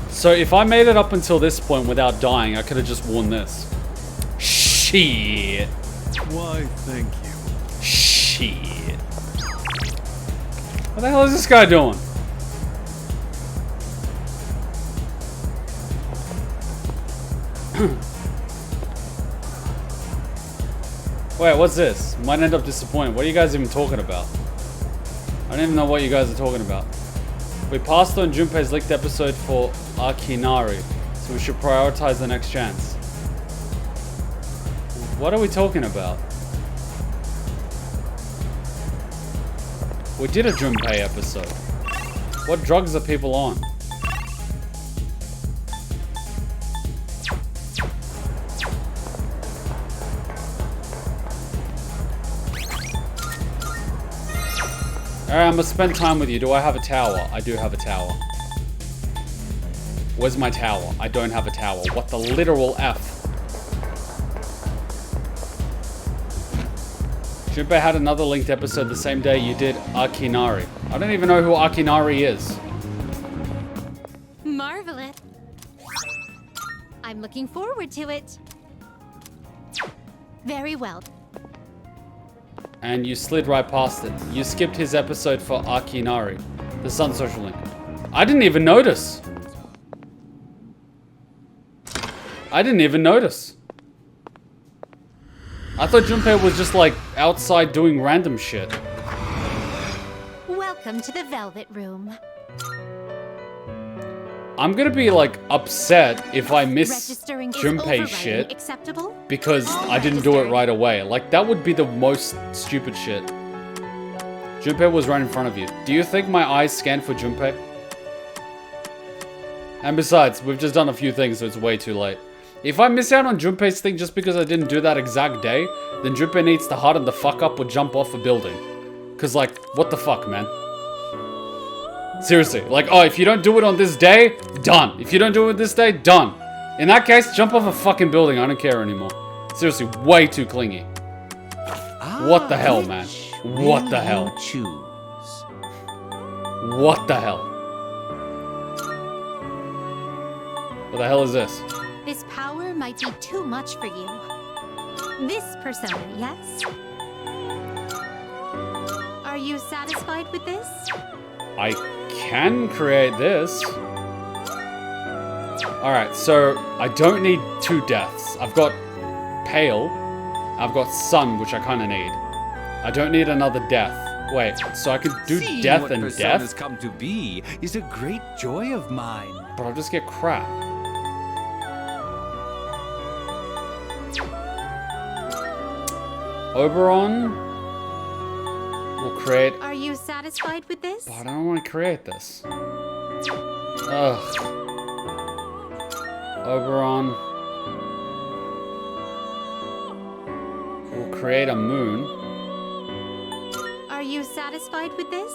So if I made it up until this point without dying, I could have just worn this. Shit. Why, thank you. Shit. What the hell is this guy doing? Wait, what's this? Might end up disappointed. What are you guys even talking about? I don't even know what you guys are talking about. We passed on Junpei's leaked episode for Akinari, so we should prioritize the next chance. What are we talking about? We did a Junpei episode. What drugs are people on? Alright, I'm gonna spend time with you. Do I have a tower? I do have a tower. Where's my tower? I don't have a tower. What the literal F? Junpei had another linked episode the same day you did Akinari. I don't even know who Akinari is. Marvelous. I'm looking forward to it. Very well. And you slid right past it. You skipped his episode for Akinari, the Sun Social Link. I didn't even notice. I didn't even notice. I thought Junpei was just like outside doing random shit. Welcome to the Velvet Room. I'm gonna be like upset if I miss Registering is Junpei overriding. shit Acceptable? because I didn't do it right away. Like that would be the most stupid shit. Junpei was right in front of you. Do you think my eyes scanned for Junpei? And besides, we've just done a few things, so it's way too late. If I miss out on Junpei's thing just because I didn't do that exact day, then Junpei needs to harden the fuck up or jump off a building. Cause like, what the fuck, man? Seriously, like, oh, if you don't do it on this day, done. If you don't do it this day, done. In that case, jump off a fucking building. I don't care anymore. Seriously, way too clingy. What the hell, man? What the hell? What the hell? What the hell is this? This power might be too much for you. This persona, yes? Are you satisfied with this? I can create this. Alright, so I don't need 2 deaths. I've got Pale. I've got Sun, which I kind of need. I don't need another death. Wait, so I could do death and death? Personas come to be is a great joy of mine. But I'll just get crap. Oberon will create... Are you satisfied with this? But I don't want to create this. Ugh. Oberon will create a moon. Are you satisfied with this?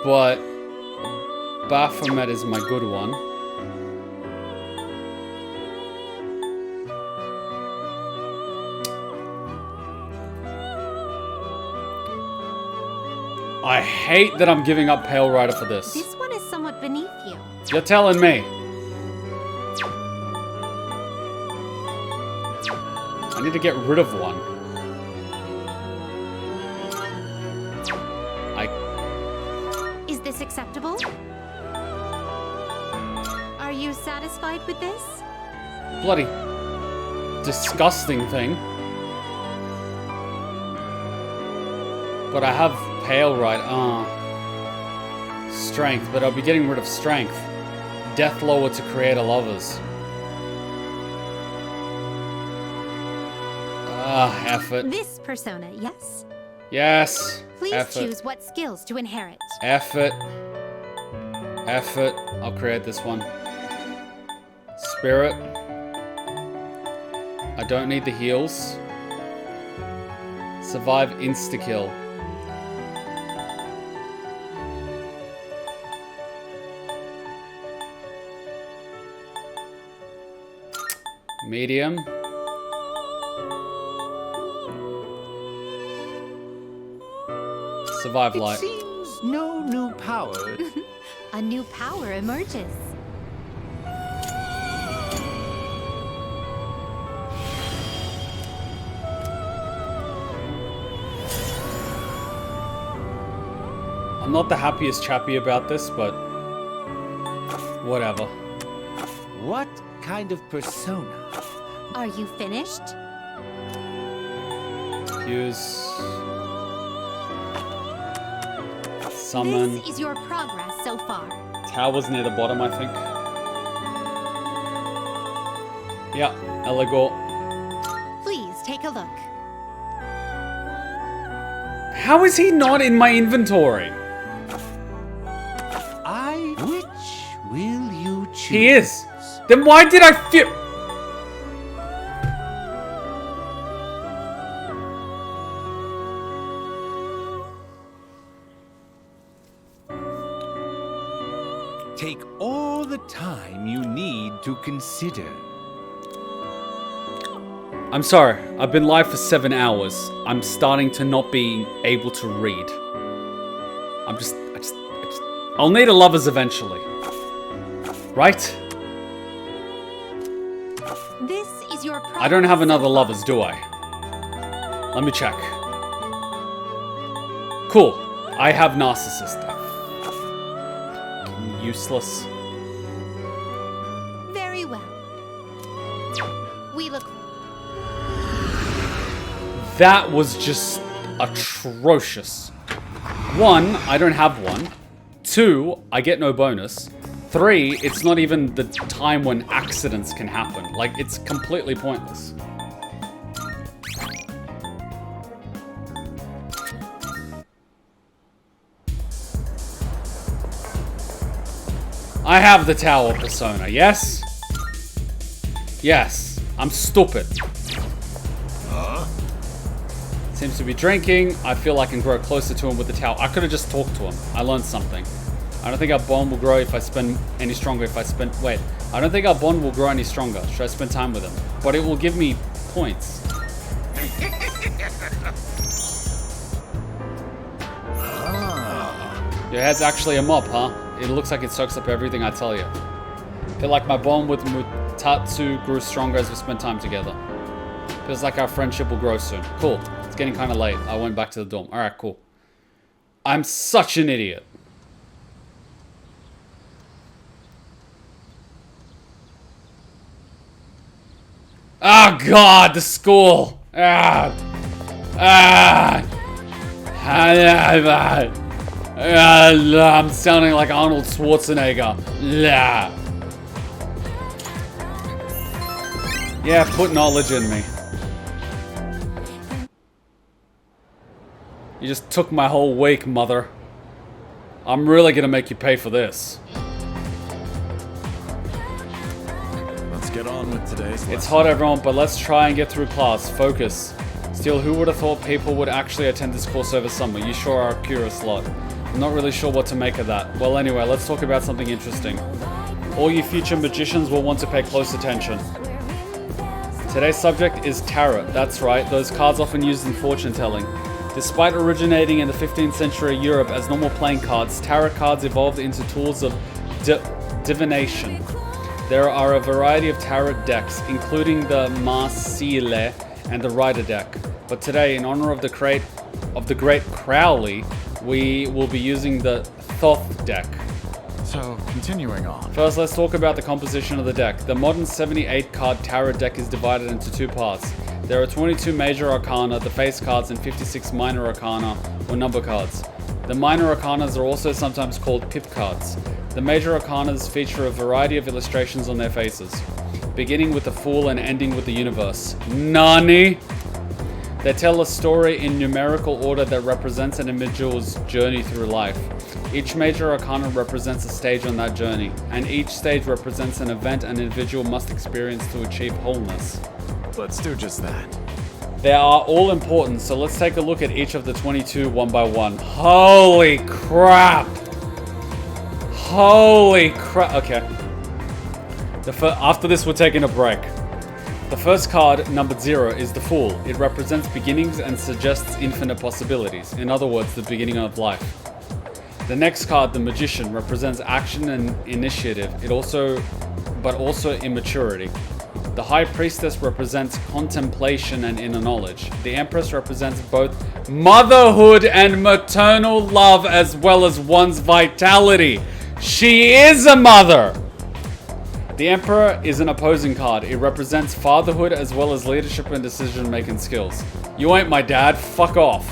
But Baphomet is my good one. I hate that I'm giving up Pale Rider for this. This one is somewhat beneath you. You're telling me. I need to get rid of one. Is this acceptable? Are you satisfied with this? Bloody disgusting thing. But I have Pale Right. Strength, but I'll be getting rid of strength. Death lower to create a lovers. Effort. This persona, yes? Yes. Please Effort. choose what skills to inherit. Effort. Effort. I'll create this one. Spirit. I don't need the heals. Survive insta-kill. Medium. Survive light. Seems no new power. A new power emerges. I'm not the happiest chappy about this, but whatever. What kind of persona? Are you finished? Use summon. This is your progress so far. Tower's near the bottom, I think. Yeah, Eligor. Please take a look. How is he not in my inventory? Which will you choose? He is. Then why did I feel... Take all the time you need to consider. I'm sorry, I've been live for 7 hours. I'm starting to not be able to read. I'll need a lovers eventually. Right? This is your progress. I don't have another lovers, do I? Let me check. Cool. I have narcissist. Useless. Very well. We look. That was just atrocious. 1, I don't have one. 2, I get no bonus. 3, it's not even the time when accidents can happen. Like, it's completely pointless. I have the tower persona, yes? Yes, I'm stupid. Seems to be drinking. I feel I can grow closer to him with the towel. I could have just talked to him. I learned something. I don't think our bond will grow if I spend any stronger if I spend... Wait. I don't think our bond will grow any stronger. Should I spend time with him? But it will give me points. Your head's actually a mop, huh? It looks like it soaks up everything I tell you. Feel like my bond with Mutatsu grew stronger as we spent time together. Feels like our friendship will grow soon. Cool. It's getting kind of late. I went back to the dorm. Alright, cool. I'm such an idiot. Oh god, the school. I'm sounding like Arnold Schwarzenegger. Yeah, put knowledge in me. You just took my whole week, mother. I'm really gonna make you pay for this. Let's get on with today's lesson. It's hot, everyone, but let's try and get through class. Focus. Still, who would have thought people would actually attend this course over summer? You sure are a curious lot. I'm not really sure what to make of that. Well, anyway, let's talk about something interesting. All you future magicians will want to pay close attention. Today's subject is tarot. That's right, those cards often used in fortune telling. Despite originating in the 15th century Europe as normal playing cards, tarot cards evolved into tools of divination. There are a variety of tarot decks, including the Marsile and the Rider deck. But today, in honor of the great Crowley, we will be using the Thoth deck. So, continuing on. First, let's talk about the composition of the deck. The modern 78 card tarot deck is divided into 2 parts. There are 22 major arcana, the face cards, and 56 minor arcana, or number cards. The minor arcanas are also sometimes called pip cards. The major arcanas feature a variety of illustrations on their faces, beginning with the Fool and ending with the Universe. Nani? They tell a story in numerical order that represents an individual's journey through life. Each major arcana represents a stage on that journey, and each stage represents an event an individual must experience to achieve wholeness. Let's do just that. They are all important, so let's take a look at each of the 22 one by one. Holy crap! Holy crap! Okay. After this, we're taking a break. The first card, numbered 0, is the Fool. It represents beginnings and suggests infinite possibilities. In other words, the beginning of life. The next card, the Magician, represents action and initiative. But also immaturity. The High Priestess represents contemplation and inner knowledge. The Empress represents both motherhood and maternal love as well as one's vitality. She is a mother! The Emperor is an opposing card. It represents fatherhood as well as leadership and decision-making skills. You ain't my dad, fuck off.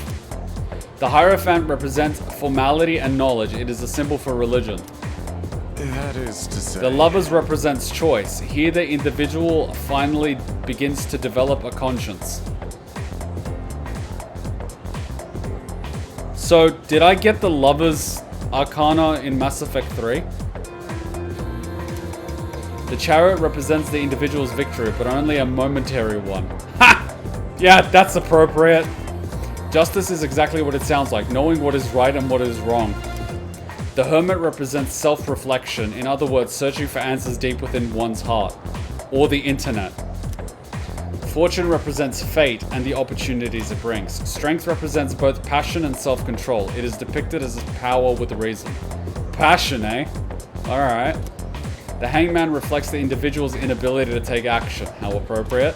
The Hierophant represents formality and knowledge. It is a symbol for religion. That is to say... The Lovers represents choice. Here the individual finally begins to develop a conscience. So, did I get the Lovers Arcana in Mass Effect 3? The Chariot represents the individual's victory, but only a momentary one. Ha! Yeah, that's appropriate. Justice is exactly what it sounds like, knowing what is right and what is wrong. The Hermit represents self-reflection, in other words, searching for answers deep within one's heart, or the internet. Fortune represents fate and the opportunities it brings. Strength represents both passion and self-control. It is depicted as power with reason. Passion, eh? Alright. The Hangman reflects the individual's inability to take action. How appropriate.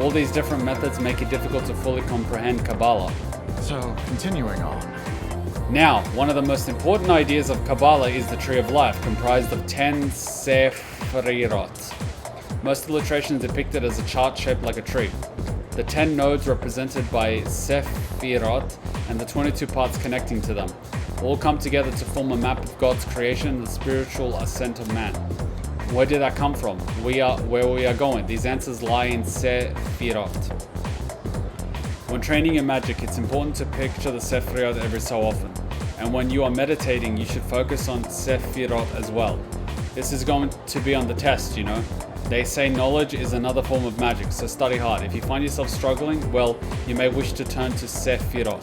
All these different methods make it difficult to fully comprehend Kabbalah. So, continuing on. Now, one of the most important ideas of Kabbalah is the Tree of Life, comprised of 10 Sefirot. Most illustrations depict it as a chart shaped like a tree. The 10 nodes represented by Sefirot and the 22 parts connecting to them all come together to form a map of God's creation and the spiritual ascent of man. Where did that come from? Where we are going. These answers lie in Sefirot. When training in magic, it's important to picture the Sefirot every so often. And when you are meditating, you should focus on Sefirot as well. This is going to be on the test, you know. They say knowledge is another form of magic, so study hard. If you find yourself struggling, well, you may wish to turn to Sefirot.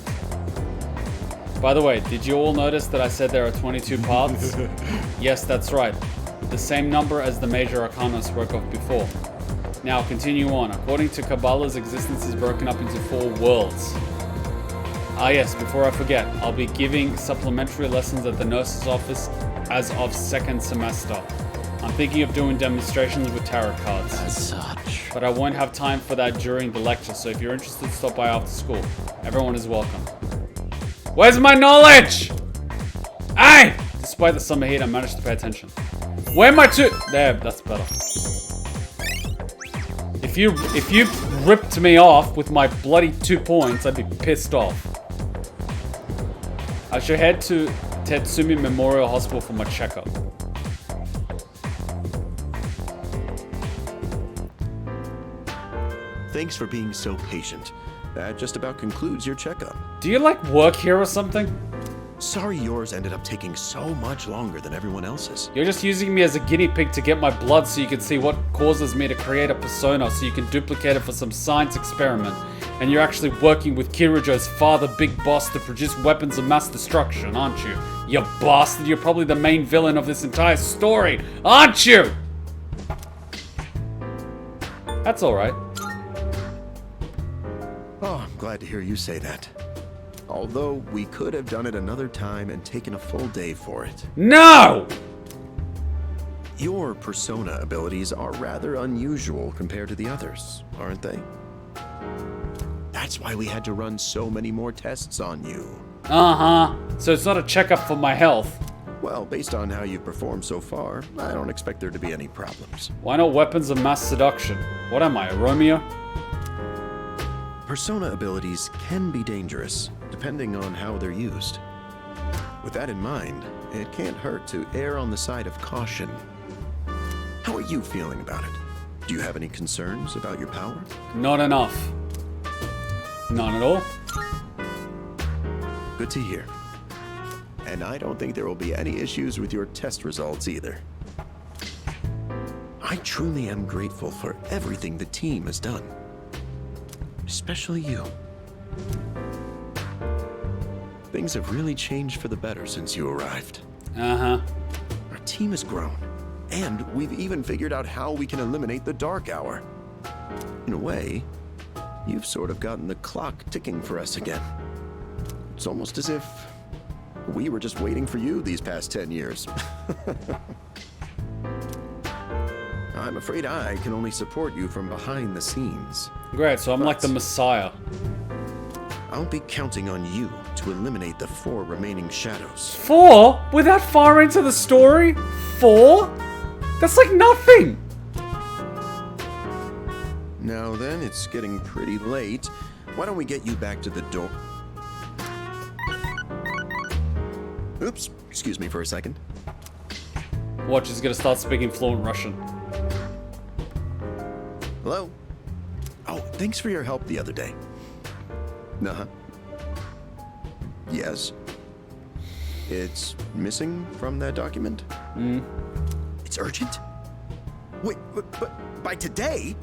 By the way, did you all notice that I said there are 22 parts? Yes, that's right. The same number as the major arcana I spoke of before. Now, continue on. According to Kabbalah's existence is broken up into 4 worlds. Ah yes, before I forget, I'll be giving supplementary lessons at the nurse's office as of 2nd semester. I'm thinking of doing demonstrations with tarot cards. As such. But I won't have time for that during the lecture, so if you're interested, stop by after school. Everyone is welcome. Where's my knowledge? Aye! Despite the summer heat, I managed to pay attention. Where am I to? There, that's better. If you ripped me off with my bloody 2 points, I'd be pissed off. I should head to Tetsumi Memorial Hospital for my checkup. Thanks for being so patient. That just about concludes your checkup. Do you like work here or something? Sorry yours ended up taking so much longer than everyone else's. You're just using me as a guinea pig to get my blood so you can see what causes me to create a persona so you can duplicate it for some science experiment. And you're actually working with Kirijo's father, Big Boss, to produce weapons of mass destruction, aren't you? You bastard, you're probably the main villain of this entire story, aren't you? That's alright. Oh, I'm glad to hear you say that. Although, we could have done it another time and taken a full day for it. No! Your persona abilities are rather unusual compared to the others, aren't they? That's why we had to run so many more tests on you. Uh-huh. So it's not a checkup for my health. Well, based on how you've performed so far, I don't expect there to be any problems. Why not weapons of mass seduction? What am I, a Romeo? Persona abilities can be dangerous, depending on how they're used. With that in mind, it can't hurt to err on the side of caution. How are you feeling about it? Do you have any concerns about your power? Not enough. None at all. Good to hear. And I don't think there will be any issues with your test results either. I truly am grateful for everything the team has done. Especially you. Things have really changed for the better since you arrived. Uh-huh. Our team has grown, and we've even figured out how we can eliminate the dark hour. In a way, you've sort of gotten the clock ticking for us again. It's almost as if we were just waiting for you these past 10 years. I'm afraid I can only support you from behind the scenes. Great, so I'm like the Messiah. I'll be counting on you to eliminate the 4 remaining shadows. 4? We're that far into the story? 4? That's like nothing! Now then, it's getting pretty late. Why don't we get you back to the door? Oops, excuse me for a second. Watch, he's gonna start speaking fluent Russian. Hello? Oh, thanks for your help the other day. Uh-huh. Yes. It's missing from that document? It's urgent? Wait, but by today?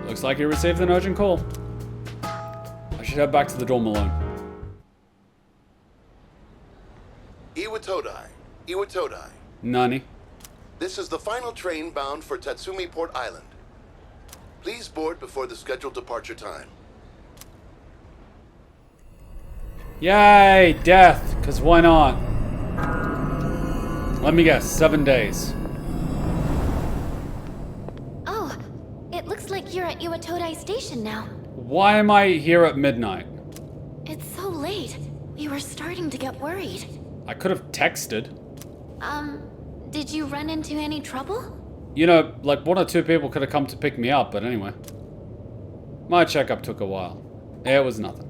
Looks like he received an urgent call. I should head back to the dorm alone. Iwatodai. Nani? This is the final train bound for Tatsumi Port Island. Please board before the scheduled departure time. Yay, death, because why not? Let me guess, 7 days. Oh, it nearby station now. Why am I here at midnight? It's so late. We were starting to get worried. I could have texted. Did you run into any trouble? You know, like 1 or 2 people could have come to pick me up, but anyway. My checkup took a while. It was nothing.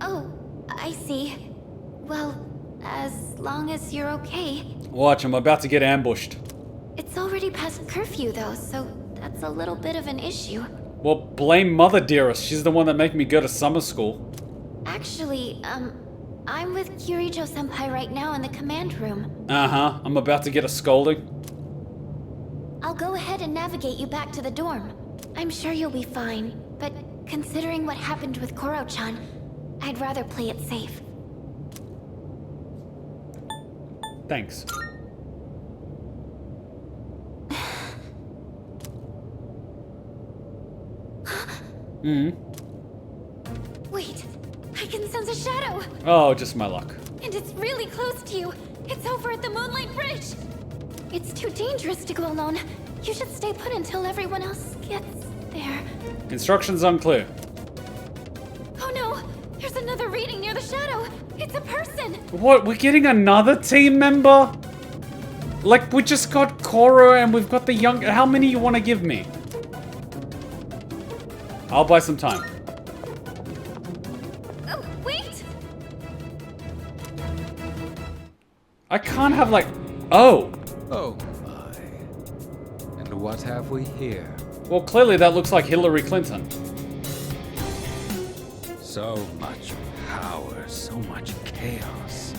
Oh, I see. Well, as long as you're okay. Watch, I'm about to get ambushed. It's already past curfew though, so that's a little bit of an issue. Well, blame Mother Dearest. She's the one that made me go to summer school. Actually, I'm with Kirijo-senpai right now in the command room. Uh-huh. I'm about to get a scolding. I'll go ahead and navigate you back to the dorm. I'm sure you'll be fine, but considering what happened with Koro-chan, I'd rather play it safe. Thanks. Wait, I can sense a shadow! Oh, just my luck. And it's really close to you. It's over at the Moonlight Bridge. It's too dangerous to go alone. You should stay put until everyone else gets there. Instructions unclear. Oh no! There's another reading near the shadow. It's a person. What? We're getting another team member? Like, we just got Koro and we've got the young... How many you want to give me? I'll buy some time. Oh, wait! I can't have like... Oh! Oh my. And what have we here? Well, clearly that looks like Hillary Clinton. So much power, so much chaos.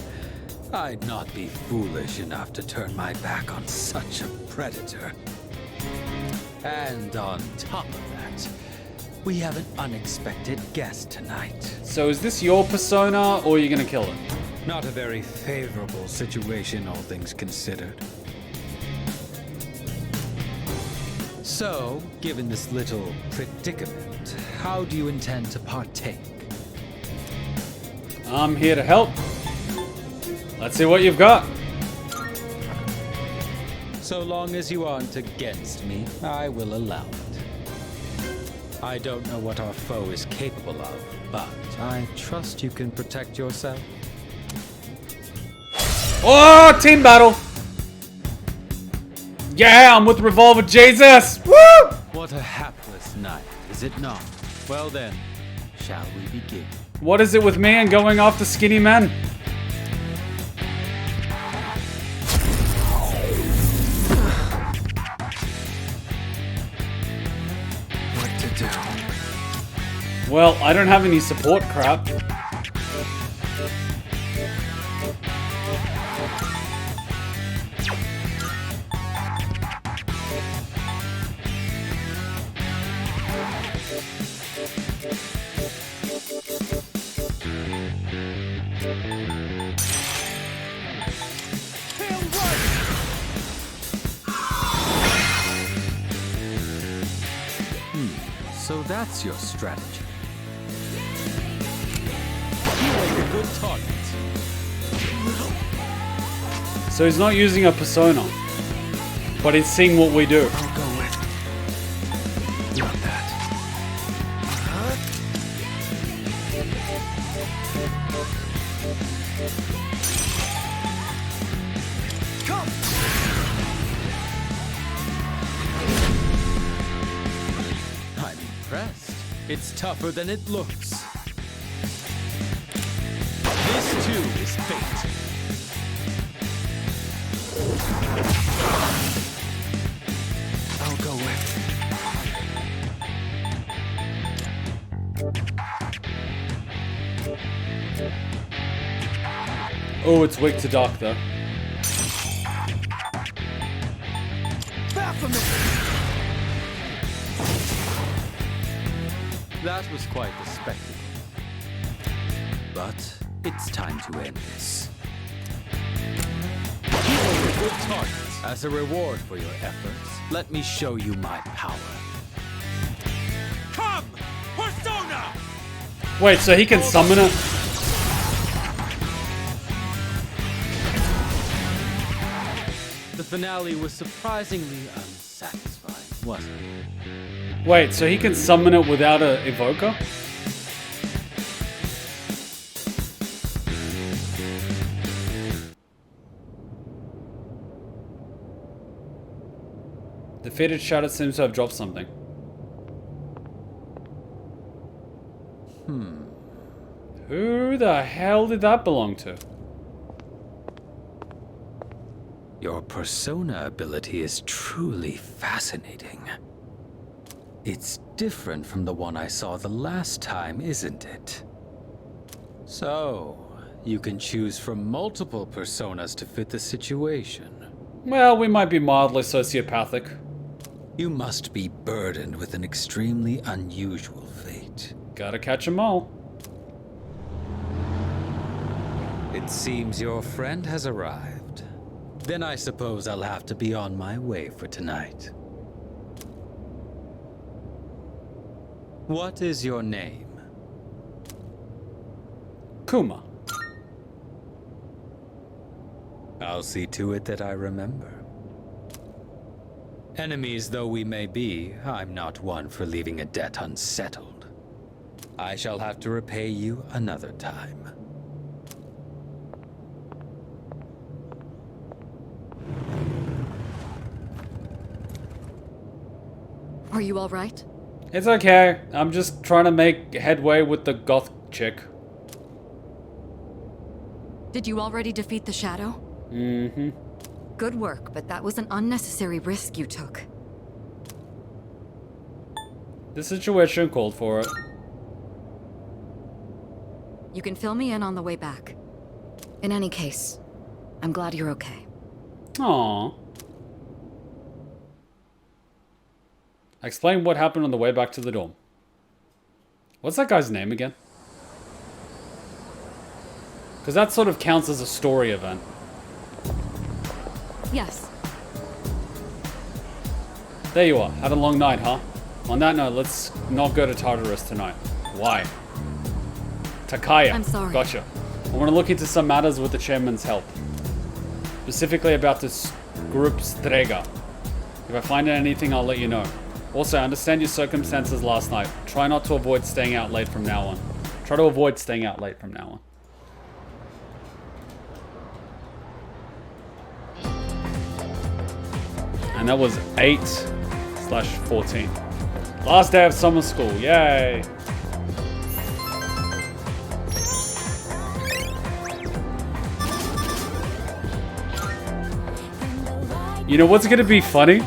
I'd not be foolish enough to turn my back on such a predator. And on top of that, we have an unexpected guest tonight. So is this your persona, or are you gonna kill it? Not a very favorable situation, all things considered. So, given this little predicament, how do you intend to partake? I'm here to help. Let's see what you've got. So long as you aren't against me, I will allow it. I don't know what our foe is capable of, but I trust you can protect yourself. Oh, team battle! Yeah, I'm with Revolver Jesus! Woo! What a hapless night, is it not? Well then, shall we begin? What is it with me and going after skinny men? What to do? Well, I don't have any support crap. So that's your strategy. You make a good target. So he's not using a persona, but he's seeing what we do. I'll go with. Not that. Come! I'm impressed. It's tougher than it looks. This too is fate. I'll go with. Oh, it's weak to dark though. That was quite the spectacle. But it's time to end this. You are a good target. As a reward for your efforts, let me show you my power. Come! Persona! Wait, so he can summon it? The finale was surprisingly unsatisfying. What? Wait, so he can summon it without an evoker? Defeated Shadow seems to have dropped something. Who the hell did that belong to? Your persona ability is truly fascinating. It's different from the one I saw the last time, isn't it? So, you can choose from multiple personas to fit the situation. Well, we might be mildly sociopathic. You must be burdened with an extremely unusual fate. Gotta catch 'em all. It seems your friend has arrived. Then I suppose I'll have to be on my way for tonight. What is your name? Kuma. I'll see to it that I remember. Enemies though we may be, I'm not one for leaving a debt unsettled. I shall have to repay you another time. Are you all right? It's okay. I'm just trying to make headway with the goth chick. Did you already defeat the shadow? Mm-hmm. Good work, but that was an unnecessary risk you took. The situation called for it. You can fill me in on the way back. In any case, I'm glad you're okay. Aww. Explain what happened on the way back to the dorm. What's that guy's name again? Because that sort of counts as a story event. Yes. There you are. Had a long night, huh? On that note, let's not go to Tartarus tonight. Why? Takaya. I'm sorry. Gotcha. I want to look into some matters with the chairman's help. Specifically about this group Strega. If I find anything, I'll let you know. Also, I understand your circumstances last night. Try not to avoid staying out late from now on. Try to avoid staying out late from now on. And that was 8/14. Last day of summer school, yay! You know what's gonna be funny?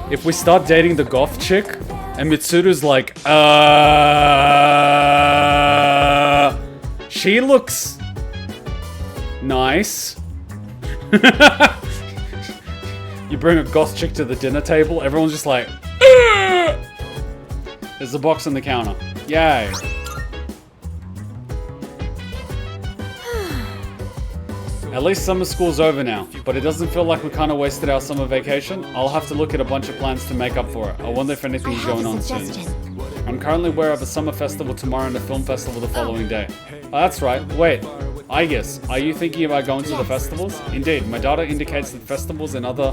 If we start dating the goth chick, and Mitsuru's like, she looks nice. You bring a goth chick to the dinner table, everyone's just like, there's a box on the counter. Yay. At least summer school's over now, but it doesn't feel like we kind of wasted our summer vacation. I'll have to look at a bunch of plans to make up for it. I wonder if anything's going on soon. I'm currently aware of a summer festival tomorrow and a film festival the following day. Oh, that's right. Wait, I guess. Are you thinking about going to the festivals? Indeed, my data indicates that festivals and other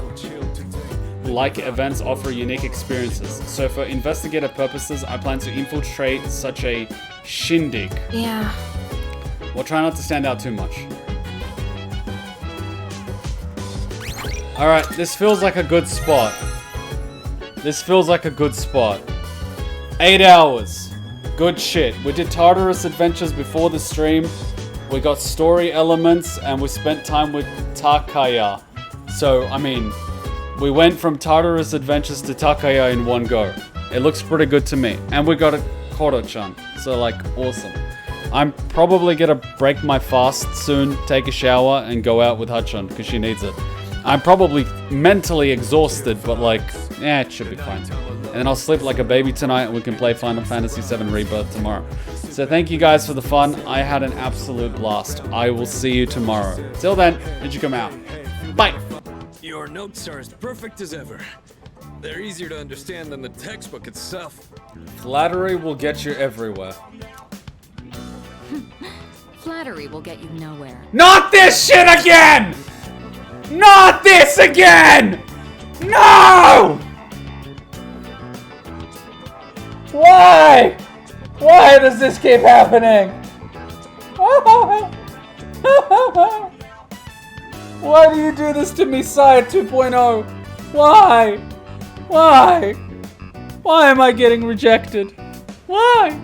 like events offer unique experiences. So for investigative purposes, I plan to infiltrate such a shindig. Yeah. We'll try not to stand out too much. Alright, this feels like a good spot. This feels like a good spot. 8 hours. Good shit. We did Tartarus adventures before the stream. We got story elements and we spent time with Takaya. So, I mean, we went from Tartarus adventures to Takaya in one go. It looks pretty good to me. And we got a Koro-chan. So, like, awesome. I'm probably gonna break my fast soon, take a shower, and go out with Hachan because she needs it. I'm probably mentally exhausted, but like, it should be fine. And then I'll sleep like a baby tonight and we can play Final Fantasy VII Rebirth tomorrow. So thank you guys for the fun. I had an absolute blast. I will see you tomorrow. Till then, did you come out? Bye! Your notes are as perfect as ever. They're easier to understand than the textbook itself. Flattery will get you everywhere. Flattery will get you nowhere. Not this shit again! Not this again! No! Why? Why does this keep happening? Why do you do this to me, Sire 2.0? Why? Why? Why am I getting rejected? Why?